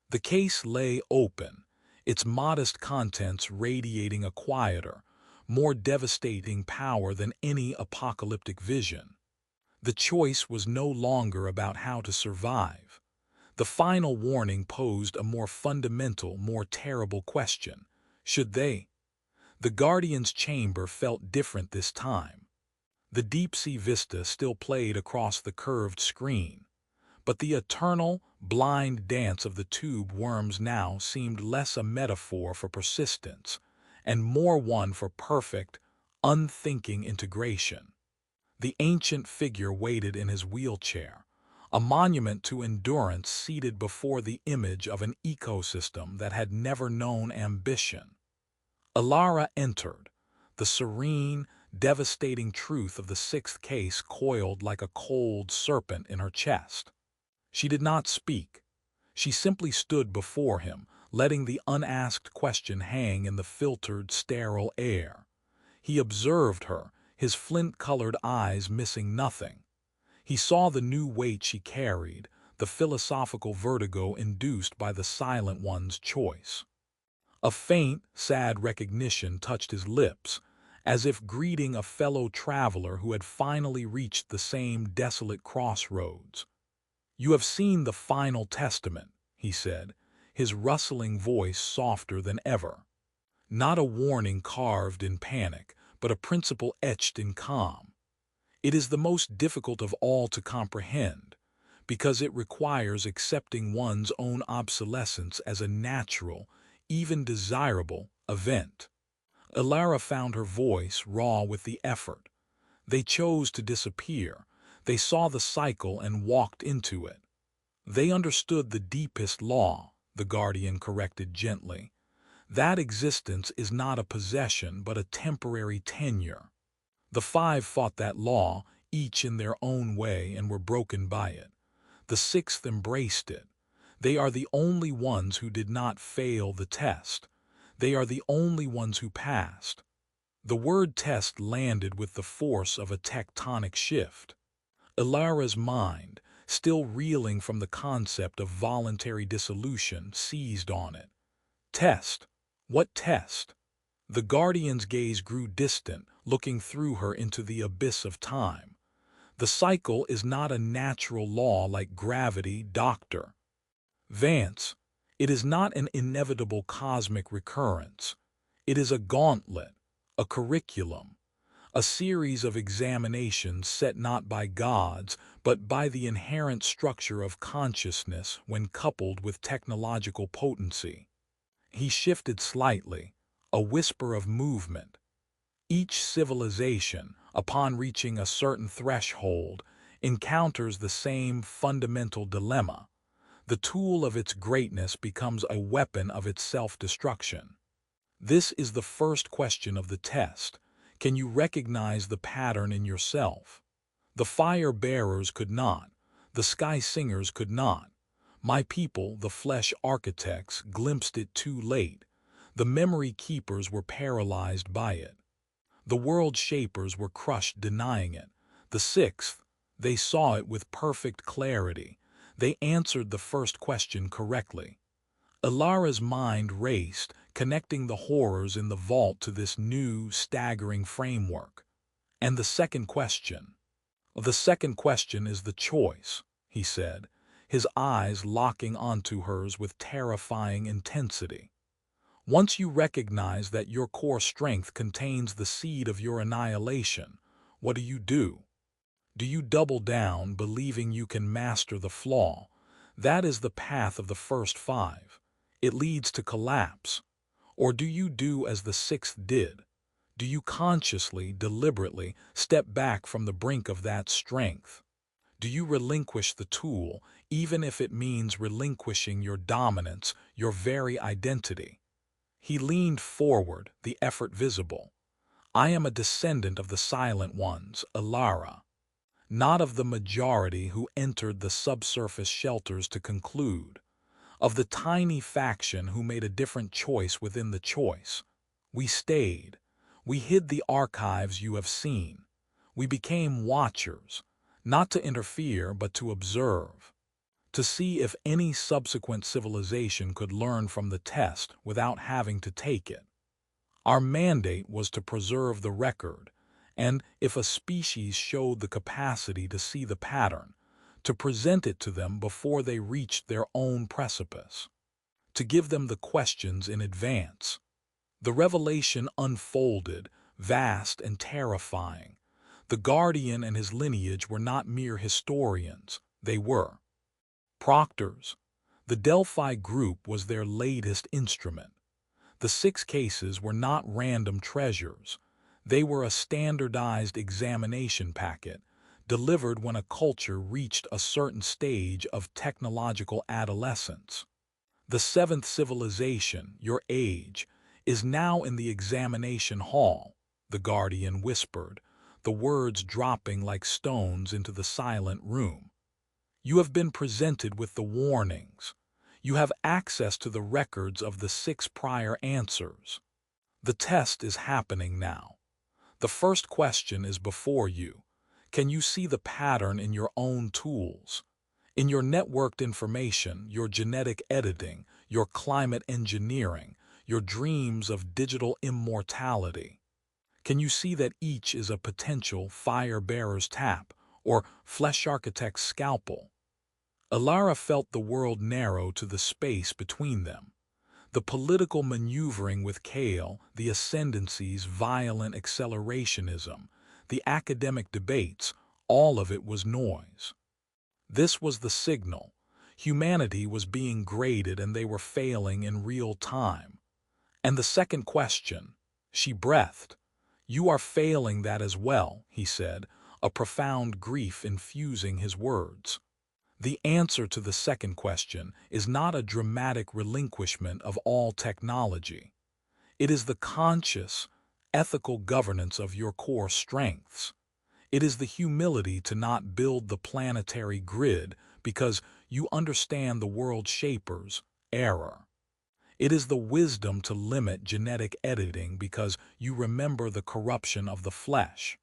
The case lay open, its modest contents radiating a quieter, more devastating power than any apocalyptic vision. The choice was no longer about how to survive. The final warning posed a more fundamental, more terrible question. Should they? The Guardian's chamber felt different this time. The deep-sea vista still played across the curved screen, but the eternal, blind dance of the tube worms now seemed less a metaphor for persistence and more one for perfect, unthinking integration. The ancient figure waited in his wheelchair, a monument to endurance seated before the image of an ecosystem that had never known ambition. Ilara entered, the serene, devastating truth of the Sixth case coiled like a cold serpent in her chest. She did not speak. She simply stood before him, letting the unasked question hang in the filtered, sterile air. He observed her, his flint-colored eyes missing nothing. He saw the new weight she carried, the philosophical vertigo induced by the Silent One's choice. A faint, sad recognition touched his lips, as if greeting a fellow traveler who had finally reached the same desolate crossroads. "You have seen the final testament," he said, his rustling voice softer than ever. Not a warning carved in panic, but a principle etched in calm. It is the most difficult of all to comprehend, because it requires accepting one's own obsolescence as a natural, even desirable, event. Ilara found her voice raw with the effort. They chose to disappear. They saw the cycle and walked into it. They understood the deepest law, the Guardian corrected gently. That existence is not a possession but a temporary tenure. The five fought that law, each in their own way, and were broken by it. The Sixth embraced it. They are the only ones who did not fail the test. They are the only ones who passed. The word test landed with the force of a tectonic shift. Ilara's mind, still reeling from the concept of voluntary dissolution, seized on it. Test? What test? The Guardian's gaze grew distant, looking through her into the abyss of time. The cycle is not a natural law like gravity, Doctor Vance. It is not an inevitable cosmic recurrence. It is a gauntlet, a curriculum, a series of examinations set not by gods, but by the inherent structure of consciousness when coupled with technological potency. He shifted slightly, a whisper of movement. Each civilization, upon reaching a certain threshold, encounters the same fundamental dilemma. The tool of its greatness becomes a weapon of its self-destruction. This is the first question of the test. Can you recognize the pattern in yourself? The fire bearers could not. The sky singers could not. My people, the flesh architects, glimpsed it too late. The memory keepers were paralyzed by it. The world shapers were crushed denying it. The sixth, they saw it with perfect clarity. They answered the first question correctly. Ilara's mind raced, connecting the horrors in the vault to this new, staggering framework. And the second question? The second question is the choice, he said, his eyes locking onto hers with terrifying intensity. Once you recognize that your core strength contains the seed of your annihilation, what do? Do you double down, believing you can master the flaw? That is the path of the first five. It leads to collapse. Or do you do as the sixth did? Do you consciously, deliberately step back from the brink of that strength? Do you relinquish the tool, even if it means relinquishing your dominance, your very identity? He leaned forward, the effort visible. I am a descendant of the silent ones, Ilara, not of the majority who entered the subsurface shelters to conclude, of the tiny faction who made a different choice within the choice. We stayed. We hid the archives you have seen. We became watchers, not to interfere but to observe, to see if any subsequent civilization could learn from the test without having to take it. Our mandate was to preserve the record, and if a species showed the capacity to see the pattern, to present it to them before they reached their own precipice, to give them the questions in advance. The revelation unfolded, vast and terrifying. The guardian and his lineage were not mere historians, they were proctors. The Delphi group was their latest instrument. The 6 cases were not random treasures. They were a standardized examination packet, delivered when a culture reached a certain stage of technological adolescence. The 7th civilization, your age, is now in the examination hall, the guardian whispered, the words dropping like stones into the silent room. You have been presented with the warnings. You have access to the records of the 6 prior answers. The test is happening now. The first question is before you. Can you see the pattern in your own tools? In your networked information, your genetic editing, your climate engineering, your dreams of digital immortality? Can you see that each is a potential fire-bearer's tap or flesh architect's scalpel? Ilara felt the world narrow to the space between them. The political maneuvering with Kale, the ascendancy's violent accelerationism, the academic debates, all of it was noise. This was the signal. Humanity was being graded and they were failing in real time. And the second question, she breathed. You are failing that as well, he said, a profound grief infusing his words. The answer to the second question is not a dramatic relinquishment of all technology. It is the conscious, ethical governance of your core strengths. It is the humility to not build the planetary grid because you understand the world shaper's error. It is the wisdom to limit genetic editing because you remember the corruption of the flesh.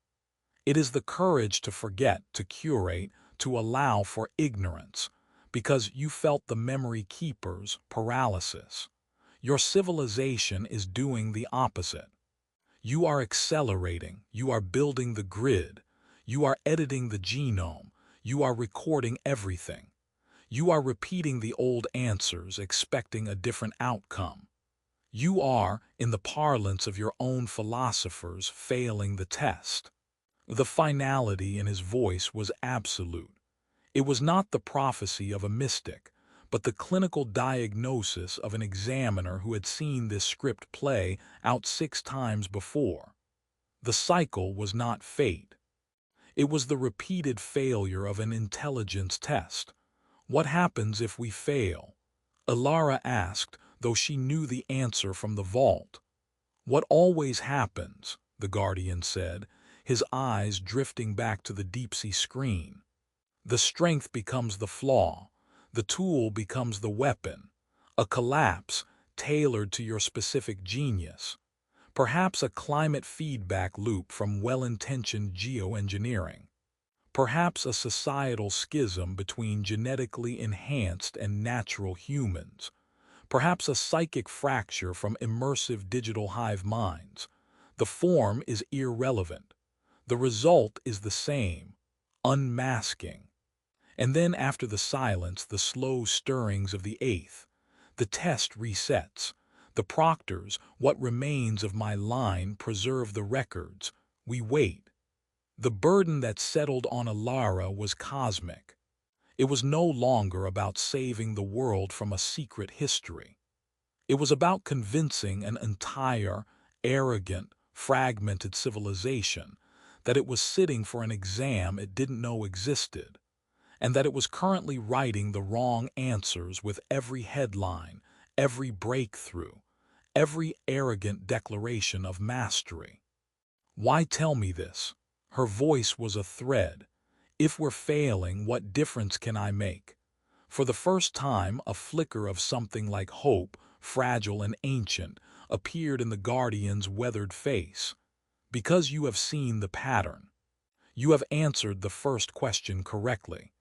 It is the courage to forget, to curate, to allow for ignorance, because you felt the memory keeper's paralysis. Your civilization is doing the opposite. You are accelerating, you are building the grid, you are editing the genome, you are recording everything. You are repeating the old answers, expecting a different outcome. You are, in the parlance of your own philosophers, failing the test. The finality in his voice was absolute. It was not the prophecy of a mystic, but the clinical diagnosis of an examiner who had seen this script play out 6 times before. The cycle was not fate. It was the repeated failure of an intelligence test. What happens if we fail? Alara asked, though she knew the answer from the vault. What always happens, the Guardian said, his eyes drifting back to the deep-sea screen. The strength becomes the flaw. The tool becomes the weapon. A collapse tailored to your specific genius. Perhaps a climate feedback loop from well-intentioned geoengineering. Perhaps a societal schism between genetically enhanced and natural humans. Perhaps a psychic fracture from immersive digital hive minds. The form is irrelevant. The result is the same: unmasking. And then after the silence, the slow stirrings of the eighth. The test resets. The proctors, what remains of my line, preserve the records. We wait. The burden that settled on Alara was cosmic. It was no longer about saving the world from a secret history. It was about convincing an entire, arrogant, fragmented civilization that it was sitting for an exam it didn't know existed, and that it was currently writing the wrong answers with every headline, every breakthrough, every arrogant declaration of mastery. Why tell me this? Her voice was a thread. If we're failing, what difference can I make? For the first time, a flicker of something like hope, fragile and ancient, appeared in the Guardian's weathered face. Because you have seen the pattern. You have answered the first question correctly.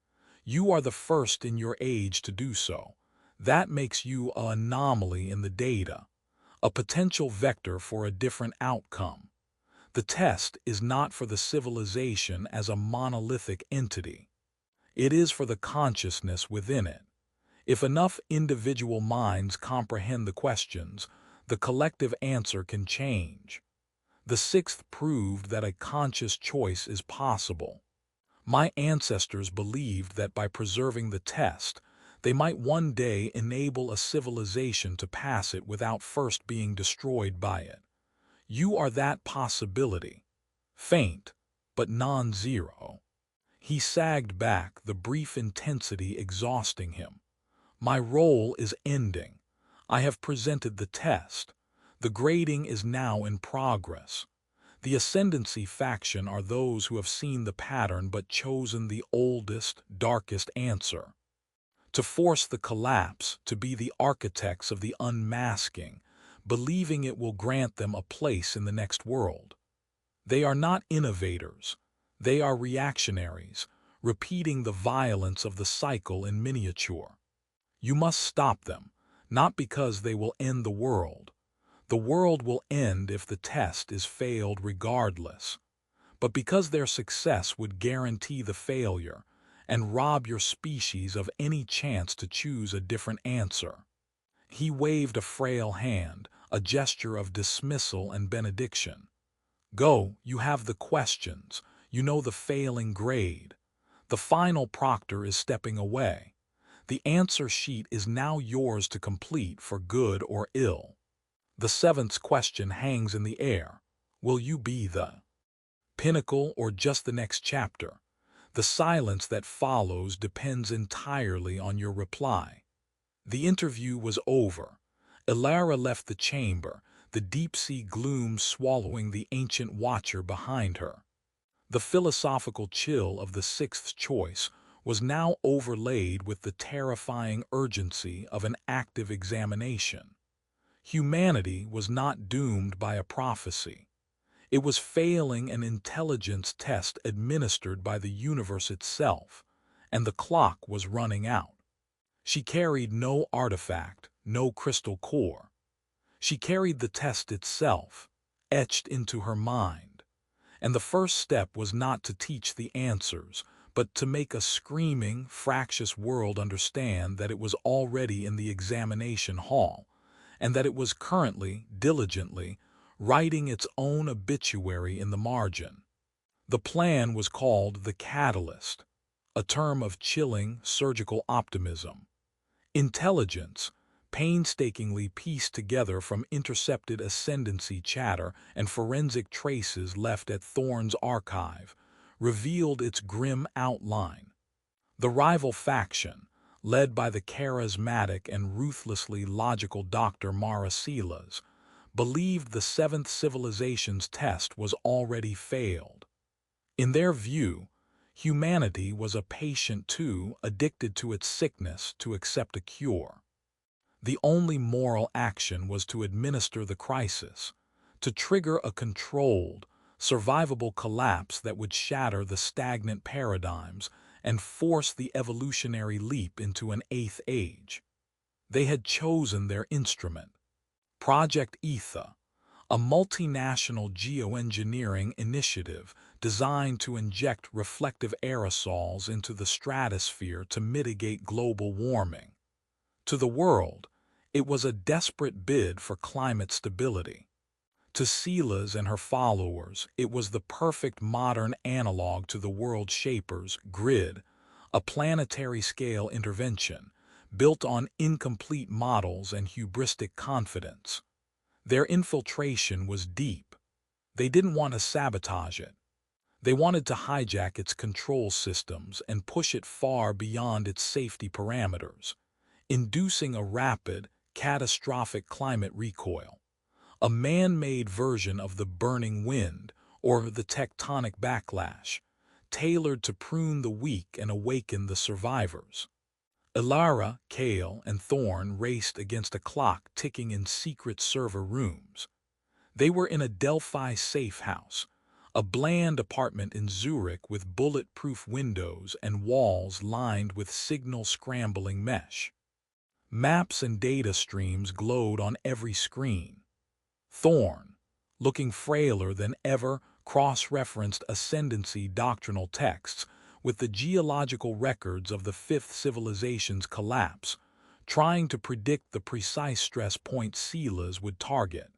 You are the first in your age to do so. That makes you an anomaly in the data, a potential vector for a different outcome. The test is not for the civilization as a monolithic entity. It is for the consciousness within it. If enough individual minds comprehend the questions, the collective answer can change. The sixth proved that a conscious choice is possible. My ancestors believed that by preserving the test, they might one day enable a civilization to pass it without first being destroyed by it. You are that possibility. Faint, but non-zero. He sagged back, the brief intensity exhausting him. My role is ending. I have presented the test. The grading is now in progress. The ascendancy faction are those who have seen the pattern but chosen the oldest, darkest answer. To force the collapse, to be the architects of the unmasking, believing it will grant them a place in the next world. They are not innovators. They are reactionaries, repeating the violence of the cycle in miniature. You must stop them, not because they will end the world. The world will end if the test is failed regardless, but because their success would guarantee the failure and rob your species of any chance to choose a different answer. He waved a frail hand, a gesture of dismissal and benediction. Go, you have the questions, you know the failing grade. The final proctor is stepping away. The answer sheet is now yours to complete for good or ill. The seventh question hangs in the air. Will you be the pinnacle or just the next chapter? The silence that follows depends entirely on your reply. The interview was over. Ilara left the chamber, the deep-sea gloom swallowing the ancient watcher behind her. The philosophical chill of the sixth choice was now overlaid with the terrifying urgency of an active examination. Humanity was not doomed by a prophecy. It was failing an intelligence test administered by the universe itself, and the clock was running out. She carried no artifact, no crystal core. She carried the test itself, etched into her mind. And the first step was not to teach the answers, but to make a screaming, fractious world understand that it was already in the examination hall, and that it was currently, diligently, writing its own obituary in the margin. The plan was called the catalyst, a term of chilling, surgical optimism. Intelligence, painstakingly pieced together from intercepted ascendancy chatter and forensic traces left at Thorne's archive, revealed its grim outline. The rival faction, led by the charismatic and ruthlessly logical Dr. Mara Seelas, believed the seventh civilization's test was already failed. In their view, humanity was a patient too addicted to its sickness to accept a cure. The only moral action was to administer the crisis, to trigger a controlled, survivable collapse that would shatter the stagnant paradigms and force the evolutionary leap into an eighth age. They had chosen their instrument. Project Ether, a multinational geoengineering initiative designed to inject reflective aerosols into the stratosphere to mitigate global warming. To the world, it was a desperate bid for climate stability. To Seelas and her followers, it was the perfect modern analog to the World Shaper's grid, a planetary-scale intervention built on incomplete models and hubristic confidence. Their infiltration was deep. They didn't want to sabotage it. They wanted to hijack its control systems and push it far beyond its safety parameters, inducing a rapid, catastrophic climate recoil, a man-made version of the burning wind or the tectonic backlash, tailored to prune the weak and awaken the survivors. Ilara, Kale, and Thorne raced against a clock ticking in secret server rooms. They were in a Delphi safe house, a bland apartment in Zurich with bulletproof windows and walls lined with signal scrambling mesh. Maps and data streams glowed on every screen. Thorne, looking frailer than ever, cross-referenced ascendancy doctrinal texts with the geological records of the fifth civilization's collapse, trying to predict the precise stress point Seelas would target.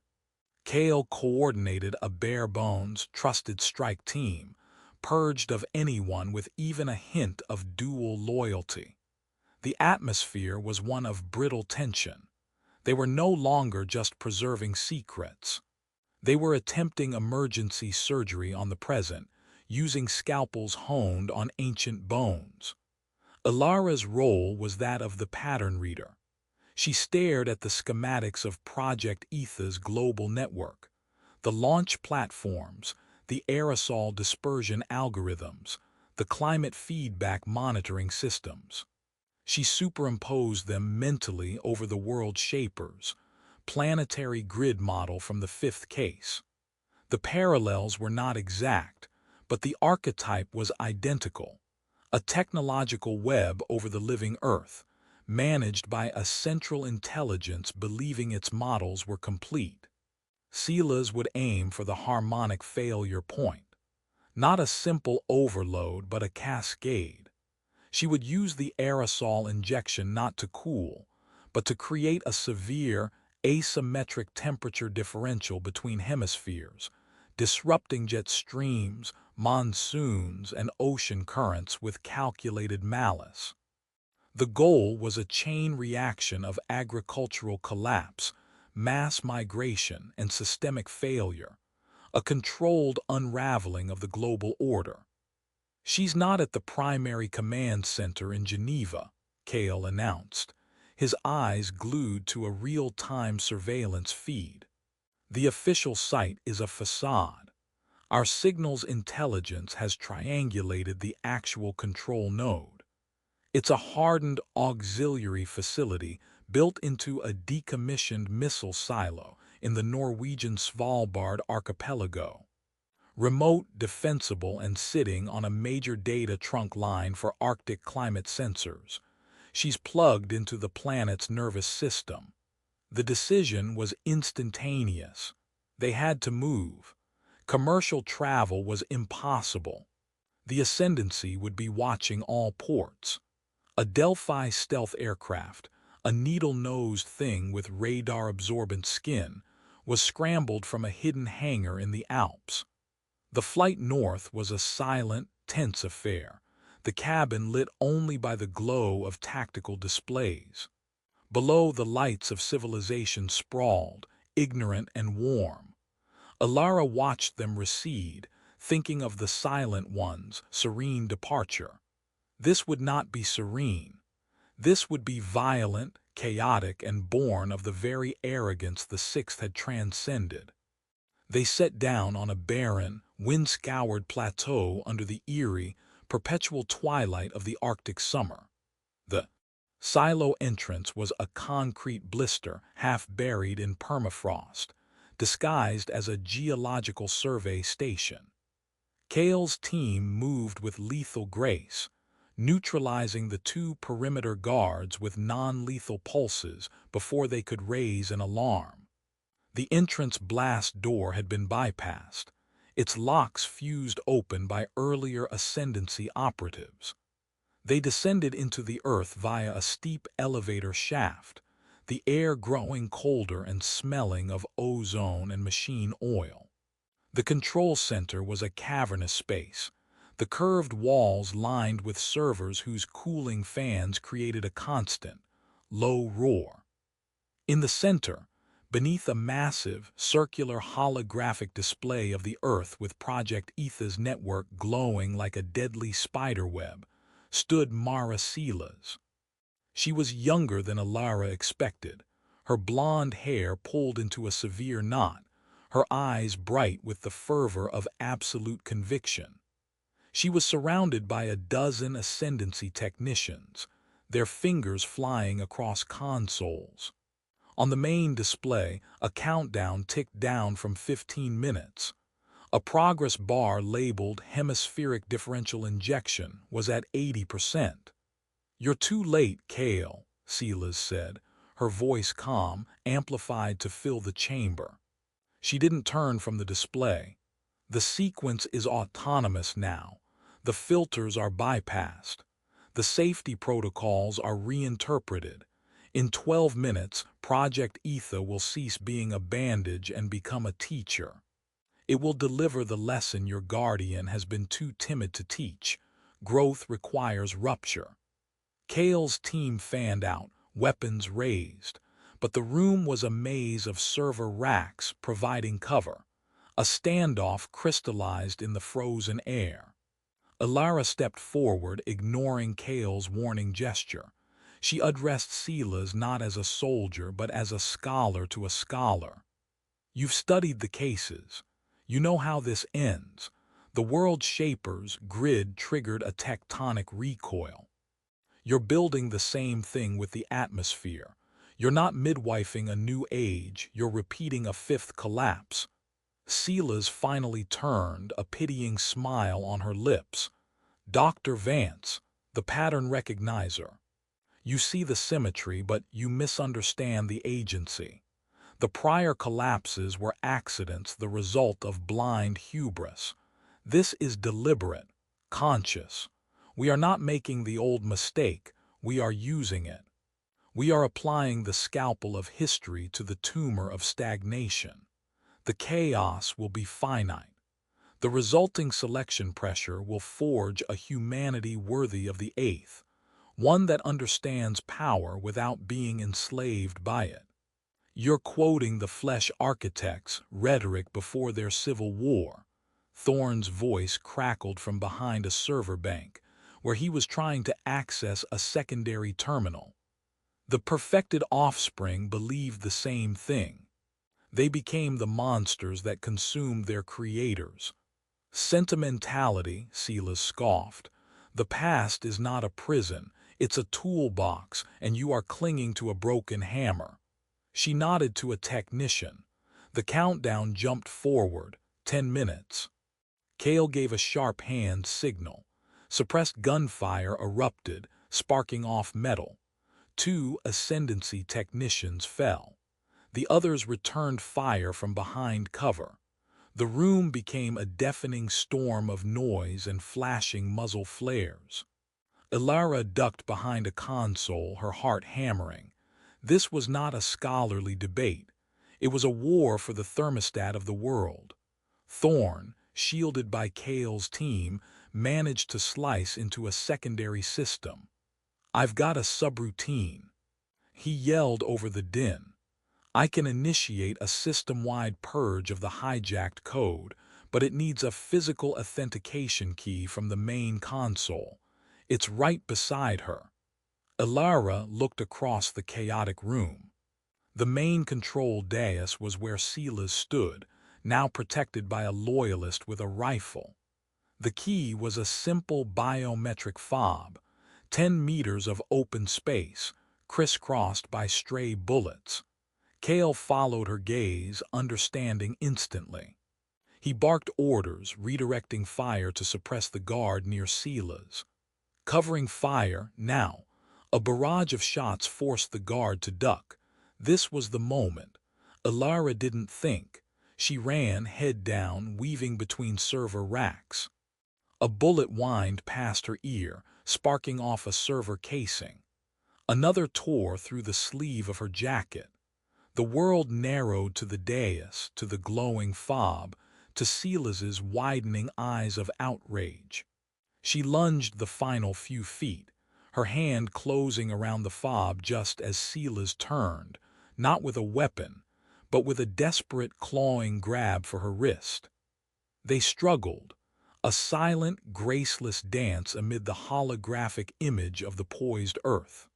Kale coordinated a bare-bones, trusted strike team, purged of anyone with even a hint of dual loyalty. The atmosphere was one of brittle tension. They were no longer just preserving secrets. They were attempting emergency surgery on the present, using scalpels honed on ancient bones. Ilara's role was that of the pattern reader. She stared at the schematics of Project Ether's global network, the launch platforms, the aerosol dispersion algorithms, the climate feedback monitoring systems. She superimposed them mentally over the World Shaper's planetary grid model from the fifth case. The parallels were not exact, but the archetype was identical, a technological web over the living Earth, managed by a central intelligence believing its models were complete. Seelas would aim for the harmonic failure point, not a simple overload but a cascade. She would use the aerosol injection not to cool, but to create a severe, asymmetric temperature differential between hemispheres, disrupting jet streams, monsoons, and ocean currents with calculated malice. The goal was a chain reaction of agricultural collapse, mass migration, and systemic failure, a controlled unraveling of the global order. "She's not at the primary command center in Geneva," Kale announced, his eyes glued to a real-time surveillance feed. "The official site is a facade. Our signals intelligence has triangulated the actual control node. It's a hardened auxiliary facility built into a decommissioned missile silo in the Norwegian Svalbard archipelago. Remote, defensible, and sitting on a major data trunk line for Arctic climate sensors. She's plugged into the planet's nervous system. The decision was instantaneous. They had to move. Commercial travel was impossible. The Ascendancy would be watching all ports. A Delphi stealth aircraft, a needle-nosed thing with radar-absorbent skin, was scrambled from a hidden hangar in the Alps. The flight north was a silent, tense affair, the cabin lit only by the glow of tactical displays. Below, the lights of civilization sprawled, ignorant and warm. Alara watched them recede, thinking of the silent one's serene departure. This would not be serene. This would be violent, chaotic, and born of the very arrogance the Sixth had transcended. They set down on a barren, wind-scoured plateau under the eerie, perpetual twilight of the Arctic summer. The silo entrance was a concrete blister half buried in permafrost, disguised as a geological survey station. Kale's team moved with lethal grace, neutralizing the two perimeter guards with non-lethal pulses before they could raise an alarm. The entrance blast door had been bypassed, its locks fused open by earlier Ascendancy operatives. They descended into the earth via a steep elevator shaft, the air growing colder and smelling of ozone and machine oil. The control center was a cavernous space, the curved walls lined with servers whose cooling fans created a constant, low roar. In the center, beneath a massive, circular holographic display of the Earth with Project Etha's network glowing like a deadly spiderweb, stood Mara Silas. She was younger than Alara expected, her blonde hair pulled into a severe knot, her eyes bright with the fervor of absolute conviction. She was surrounded by a dozen Ascendancy technicians, their fingers flying across consoles. On the main display, a countdown ticked down from 15 minutes. A progress bar labeled hemispheric differential injection was at 80%. "You're too late, Kale," Silas said, her voice calm, amplified to fill the chamber. She didn't turn from the display. "The sequence is autonomous now. The filters are bypassed. The safety protocols are reinterpreted. In 12 minutes, Project Etha will cease being a bandage and become a teacher. It will deliver the lesson your guardian has been too timid to teach. Growth requires rupture." Kale's team fanned out, weapons raised, but the room was a maze of server racks providing cover. A standoff crystallized in the frozen air. Alara stepped forward, ignoring Kale's warning gesture. She addressed Silas not as a soldier, but as a scholar to a scholar. "You've studied the cases. You know how this ends. The World Shaper's grid triggered a tectonic recoil. You're building the same thing with the atmosphere. You're not midwifing a new age, you're repeating a fifth collapse." Silas finally turned, a pitying smile on her lips. "Dr. Vance, the pattern recognizer. You see the symmetry, but you misunderstand the agency. The prior collapses were accidents, the result of blind hubris. This is deliberate, conscious. We are not making the old mistake, we are using it. We are applying the scalpel of history to the tumor of stagnation. The chaos will be finite. The resulting selection pressure will forge a humanity worthy of the Eighth, one that understands power without being enslaved by it. You're quoting the flesh architects' rhetoric before their civil war." Thorne's voice crackled from behind a server bank, where he was trying to access a secondary terminal. The perfected offspring believed the same thing. They became the monsters that consumed their creators. "Sentimentality," Silas scoffed. "The past is not a prison. It's a toolbox, and you are clinging to a broken hammer." She nodded to a technician. The countdown jumped forward, 10 minutes. Kale gave a sharp hand signal. Suppressed gunfire erupted, sparking off metal. 2 Ascendancy technicians fell. The others returned fire from behind cover. The room became a deafening storm of noise and flashing muzzle flares. Alara ducked behind a console, her heart hammering. This was not a scholarly debate. It was a war for the thermostat of the world. Thorn, shielded by Kale's team, managed to slice into a secondary system. "I've got a subroutine," he yelled over the din. "I can initiate a system-wide purge of the hijacked code, but it needs a physical authentication key from the main console. It's right beside her." Ilara looked across the chaotic room. The main control dais was where Silas stood, now protected by a loyalist with a rifle. The key was a simple biometric fob, 10 meters of open space, crisscrossed by stray bullets. Kale followed her gaze, understanding instantly. He barked orders, redirecting fire to suppress the guard near Silas. Covering fire, now, a barrage of shots forced the guard to duck. This was the moment. Ilara didn't think. She ran, head down, weaving between server racks. A bullet whined past her ear, sparking off a server casing. Another tore through the sleeve of her jacket. The world narrowed to the dais, to the glowing fob, to Silas's widening eyes of outrage. She lunged the final few feet, her hand closing around the fob just as Silas turned, not with a weapon, but with a desperate clawing grab for her wrist. They struggled, a silent, graceless dance amid the holographic image of the poised earth.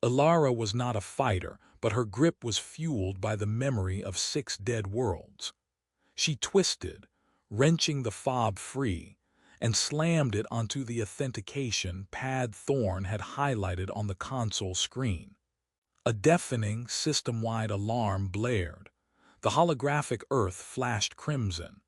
Ilara was not a fighter, but her grip was fueled by the memory of 6 dead worlds. She twisted, wrenching the fob free, and slammed it onto the authentication pad Thorn had highlighted on the console screen. A deafening, system-wide alarm blared. The holographic Earth flashed crimson.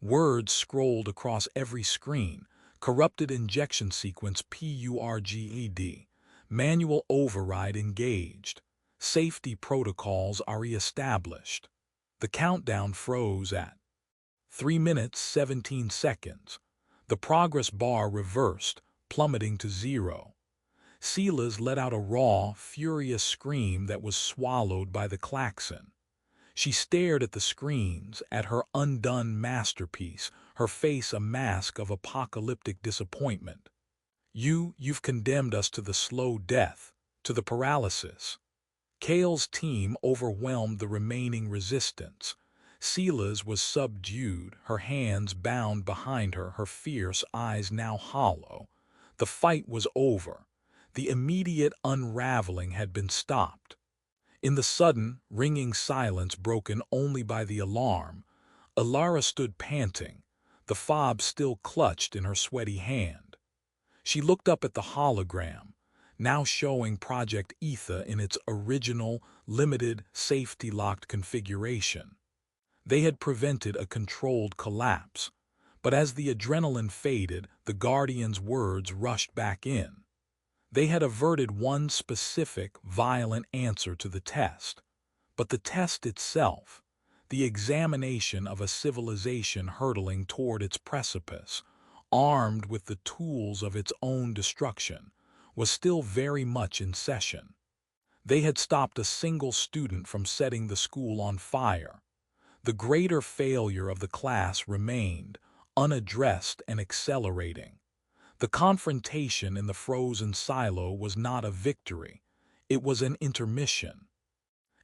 Words scrolled across every screen. "Corrupted injection sequence PURGED. Manual override engaged. Safety protocols are re-established." The countdown froze at 3 minutes 17 seconds. The progress bar reversed, plummeting to 0. Silas let out a raw, furious scream that was swallowed by the klaxon. She stared at the screens, at her undone masterpiece, her face a mask of apocalyptic disappointment. You've condemned us to the slow death, to the paralysis." Kale's team overwhelmed the remaining resistance. Silas was subdued, her hands bound behind her, her fierce eyes now hollow. The fight was over. The immediate unraveling had been stopped. In the sudden, ringing silence broken only by the alarm, Ilara stood panting, the fob still clutched in her sweaty hand. She looked up at the hologram, now showing Project Ether in its original, limited, safety-locked configuration. They had prevented a controlled collapse, but as the adrenaline faded, the Guardian's words rushed back in. They had averted one specific, violent answer to the test, but the test itself, the examination of a civilization hurtling toward its precipice, armed with the tools of its own destruction, was still very much in session. They had stopped a single student from setting the school on fire. The greater failure of the class remained, unaddressed and accelerating. The confrontation in the frozen silo was not a victory, it was an intermission.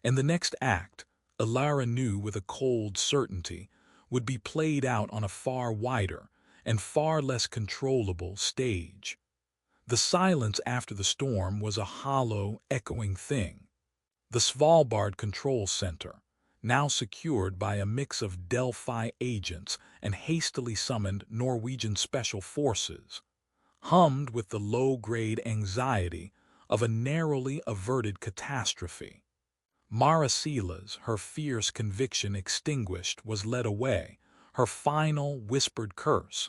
And the next act, Ilara knew with a cold certainty, would be played out on a far wider and far less controllable stage. The silence after the storm was a hollow, echoing thing. The Svalbard Control Center, now secured by a mix of Delphi agents and hastily summoned Norwegian special forces, hummed with the low-grade anxiety of a narrowly averted catastrophe. Mara Silas, her fierce conviction extinguished, was led away, her final whispered curse,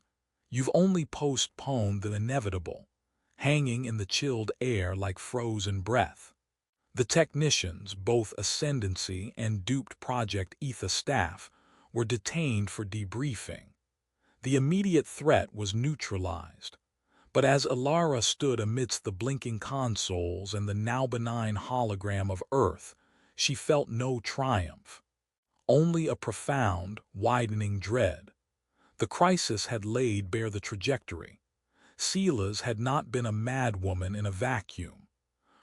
"You've only postponed the inevitable," hanging in the chilled air like frozen breath. The technicians, both Ascendancy and duped Project Ether staff, were detained for debriefing. The immediate threat was neutralized, But as Ilara stood amidst the blinking consoles and the now benign hologram of Earth, she felt no triumph, only a profound, widening dread. The crisis had laid bare the trajectory. Sela's had not been a madwoman in a vacuum.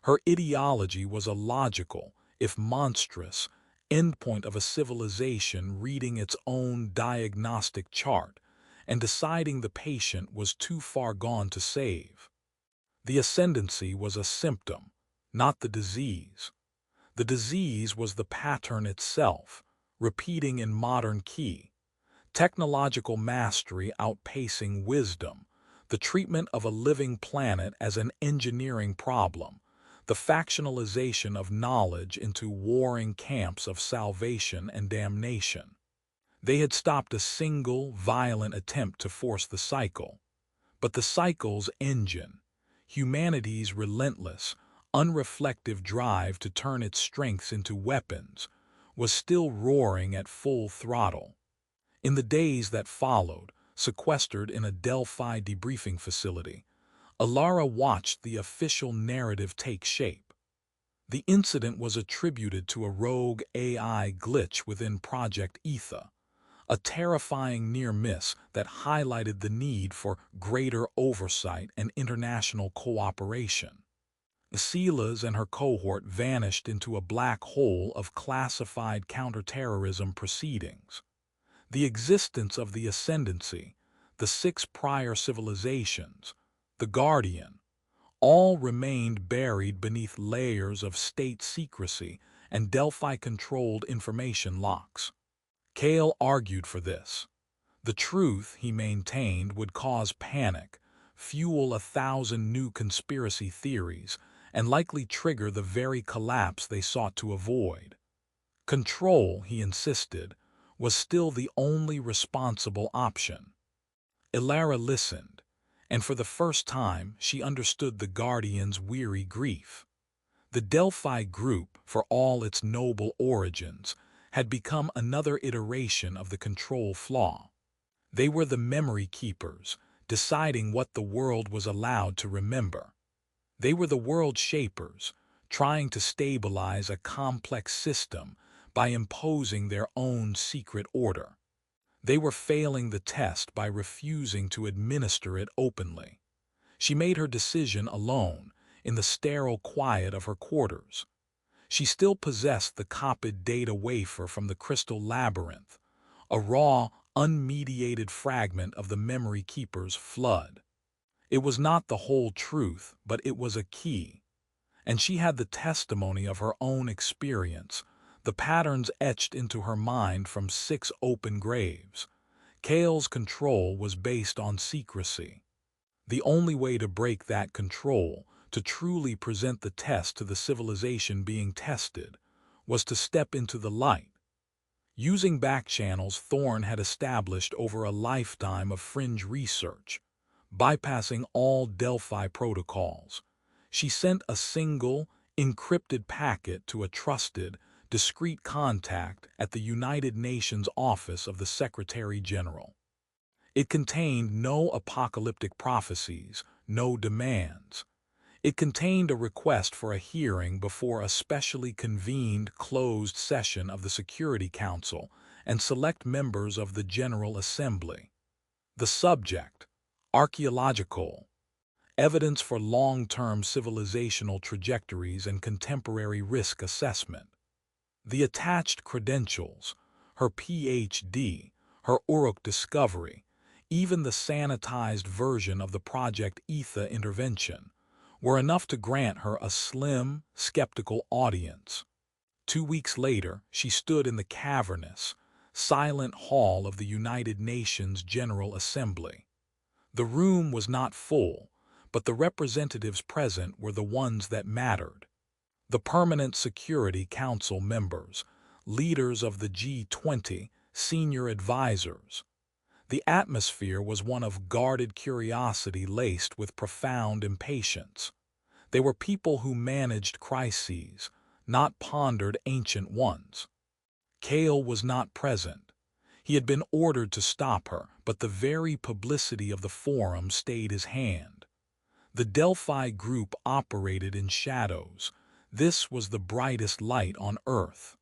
Her ideology was a logical, if monstrous, endpoint of a civilization reading its own diagnostic chart and deciding the patient was too far gone to save. The ascendancy was a symptom, not the disease. The disease was the pattern itself, repeating in modern key. Technological mastery outpacing wisdom, the treatment of a living planet as an engineering problem, the factionalization of knowledge into warring camps of salvation and damnation. They had stopped a single, violent attempt to force the cycle. But the cycle's engine, humanity's relentless, unreflective drive to turn its strengths into weapons, was still roaring at full throttle. In the days that followed, sequestered in a Delphi debriefing facility, Ilara watched the official narrative take shape. The incident was attributed to a rogue AI glitch within Project Ether, a terrifying near miss that highlighted the need for greater oversight and international cooperation. Sela's and her cohort vanished into a black hole of classified counterterrorism proceedings. The existence of the Ascendancy, the 6 prior civilizations, the Guardian, all remained buried beneath layers of state secrecy and Delphi-controlled information locks. Kale argued for this. The truth, he maintained, would cause panic, fuel 1,000 new conspiracy theories, and likely trigger the very collapse they sought to avoid. Control, he insisted, was still the only responsible option. Ilara listened, and for the first time she understood the Guardian's weary grief. The Delphi group, for all its noble origins, had become another iteration of the control flaw. They were the memory keepers, deciding what the world was allowed to remember. They were the world shapers, trying to stabilize a complex system by imposing their own secret order. They were failing the test by refusing to administer it openly. She made her decision alone, in the sterile quiet of her quarters. She still possessed the copied data wafer from the crystal labyrinth, a raw, unmediated fragment of the memory keeper's flood. It was not the whole truth, but it was a key. And she had the testimony of her own experience, the patterns etched into her mind from 6 open graves. Kale's control was based on secrecy. The only way to break that control, to truly present the test to the civilization being tested, was to step into the light. Using backchannels Thorne had established over a lifetime of fringe research, bypassing all Delphi protocols, she sent a single, encrypted packet to a trusted, discreet contact at the United Nations Office of the Secretary General. It contained no apocalyptic prophecies, no demands. It contained a request for a hearing before a specially convened closed session of the Security Council and select members of the General Assembly. The subject, archaeological, evidence for long-term civilizational trajectories and contemporary risk assessment. The attached credentials, her PhD, her Uruk discovery, even the sanitized version of the Project Ether intervention, were enough to grant her a slim, skeptical audience. 2 weeks later, she stood in the cavernous, silent hall of the United Nations General Assembly. The room was not full, but the representatives present were the ones that mattered. The Permanent Security Council members, leaders of the G20, senior advisors. The atmosphere was one of guarded curiosity laced with profound impatience. They were people who managed crises, not pondered ancient ones. Kale was not present. He had been ordered to stop her, but the very publicity of the forum stayed his hand. The Delphi group operated in shadows. This was the brightest light on Earth.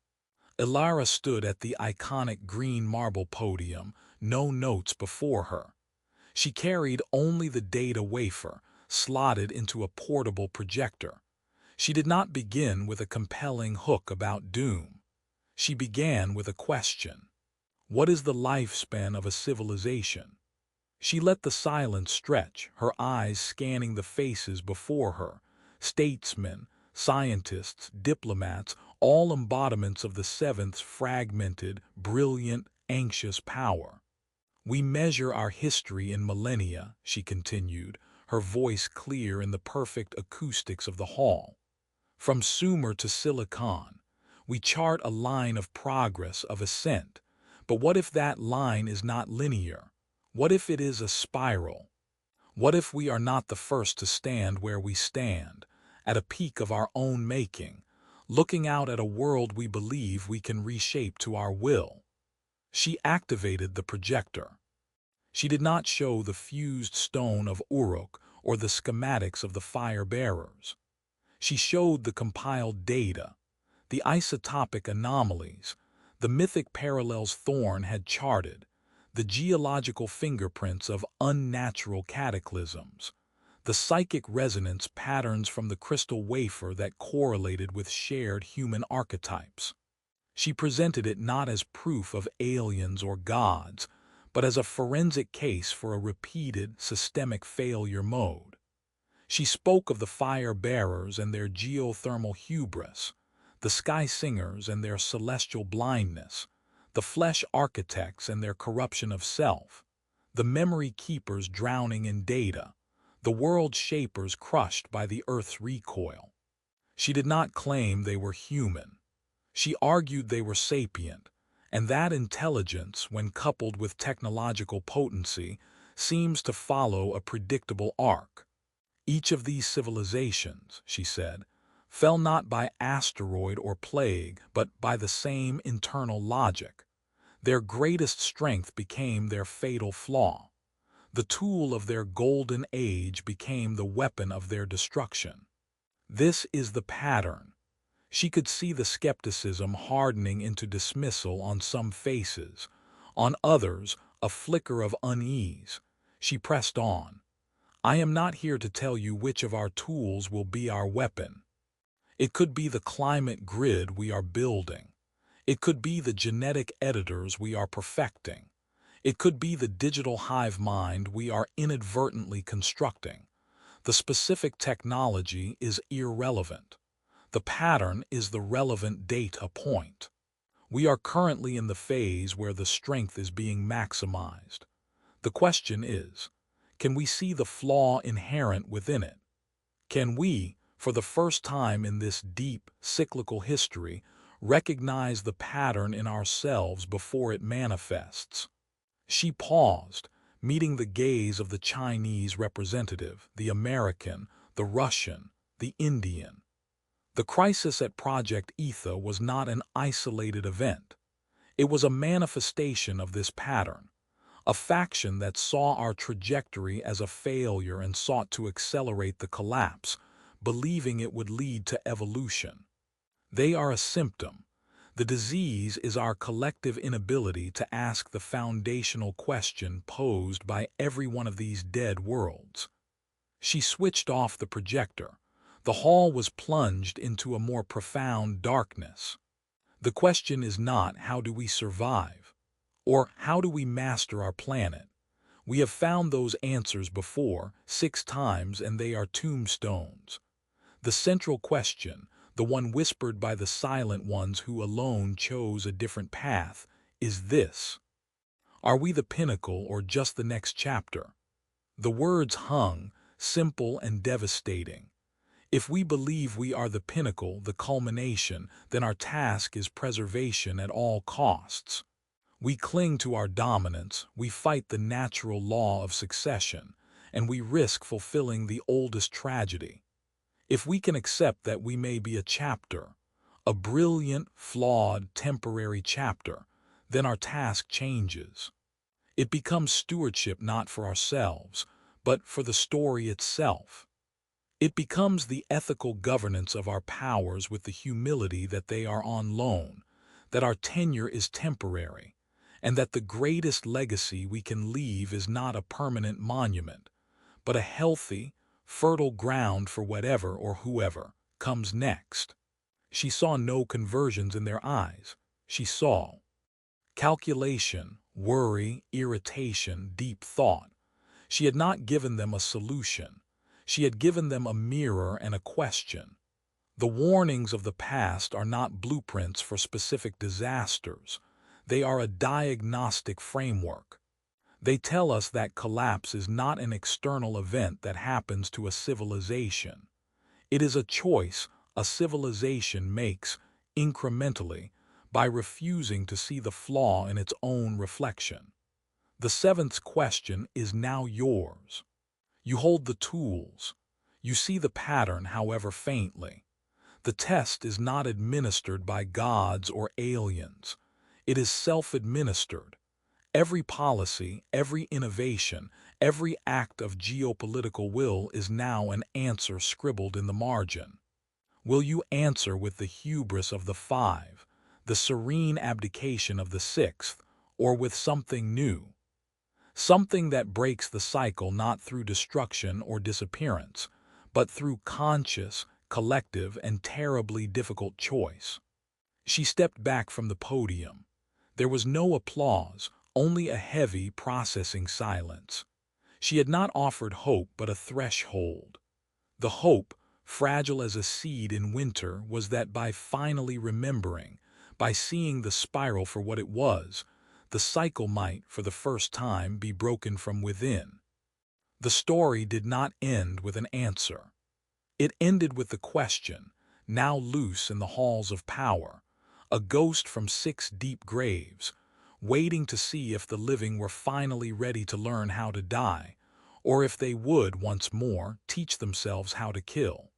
Ilara stood at the iconic green marble podium, no notes before her. She carried only the data wafer, slotted into a portable projector. She did not begin with a compelling hook about doom. She began with a question. What is the lifespan of a civilization? She let the silence stretch, her eyes scanning the faces before her. Statesmen, scientists, diplomats, all embodiments of the seventh's fragmented, brilliant, anxious power. We measure our history in millennia, she continued, her voice clear in the perfect acoustics of the hall. From Sumer to Silicon, we chart a line of progress, of ascent. But what if that line is not linear? What if it is a spiral? What if we are not the first to stand where we stand, at a peak of our own making, looking out at a world we believe we can reshape to our will? She activated the projector. She did not show the fused stone of Uruk or the schematics of the fire bearers. She showed the compiled data, the isotopic anomalies, the mythic parallels Thorne had charted, the geological fingerprints of unnatural cataclysms, the psychic resonance patterns from the crystal wafer that correlated with shared human archetypes. She presented it not as proof of aliens or gods, but as a forensic case for a repeated systemic failure mode. She spoke of the fire bearers and their geothermal hubris, the sky singers and their celestial blindness, the flesh architects and their corruption of self, the memory keepers drowning in data, the world shapers crushed by the Earth's recoil. She did not claim they were human. She argued they were sapient, and that intelligence, when coupled with technological potency, seems to follow a predictable arc. Each of these civilizations, she said, fell not by asteroid or plague, but by the same internal logic. Their greatest strength became their fatal flaw. The tool of their golden age became the weapon of their destruction. This is the pattern. She could see the skepticism hardening into dismissal on some faces. On others, a flicker of unease. She pressed on. I am not here to tell you which of our tools will be our weapon. It could be the climate grid we are building. It could be the genetic editors we are perfecting. It could be the digital hive mind we are inadvertently constructing. The specific technology is irrelevant. The pattern is the relevant data point. We are currently in the phase where the strength is being maximized. The question is, can we see the flaw inherent within it? Can we, for the first time in this deep, cyclical history, recognize the pattern in ourselves before it manifests? She paused, meeting the gaze of the Chinese representative, the American, the Russian, the Indian. The crisis at Project Ether was not an isolated event. It was a manifestation of this pattern. A faction that saw our trajectory as a failure and sought to accelerate the collapse, believing it would lead to evolution. They are a symptom. The disease is our collective inability to ask the foundational question posed by every one of these dead worlds. She switched off the projector. The hall was plunged into a more profound darkness. The question is not how do we survive, or how do we master our planet. We have found those answers before, 6 times, and they are tombstones. The central question, the one whispered by the silent ones who alone chose a different path, is this: are we the pinnacle or just the next chapter? The words hung, simple and devastating. If we believe we are the pinnacle, the culmination, then our task is preservation at all costs. We cling to our dominance, we fight the natural law of succession, and we risk fulfilling the oldest tragedy. If we can accept that we may be a chapter, a brilliant, flawed, temporary chapter, then our task changes. It becomes stewardship not for ourselves, but for the story itself. It becomes the ethical governance of our powers with the humility that they are on loan, that our tenure is temporary, and that the greatest legacy we can leave is not a permanent monument, but a healthy, fertile ground for whatever or whoever comes next. She saw no conversions in their eyes. She saw calculation, worry, irritation, deep thought. She had not given them a solution. She had given them a mirror and a question. The warnings of the past are not blueprints for specific disasters. They are a diagnostic framework. They tell us that collapse is not an external event that happens to a civilization. It is a choice a civilization makes incrementally by refusing to see the flaw in its own reflection. The seventh question is now yours. You hold the tools. You see the pattern, however faintly. The test is not administered by gods or aliens. It is self-administered. Every policy, every innovation, every act of geopolitical will is now an answer scribbled in the margin. Will you answer with the hubris of the five, the serene abdication of the sixth, or with something new? Something that breaks the cycle not through destruction or disappearance, but through conscious, collective, and terribly difficult choice. She stepped back from the podium. There was no applause, only a heavy, processing silence. She had not offered hope but a threshold. The hope, fragile as a seed in winter, was that by finally remembering, by seeing the spiral for what it was, the cycle might, for the first time, be broken from within. The story did not end with an answer. It ended with the question, now loose in the halls of power, a ghost from 6 deep graves, waiting to see if the living were finally ready to learn how to die, or if they would, once more, teach themselves how to kill.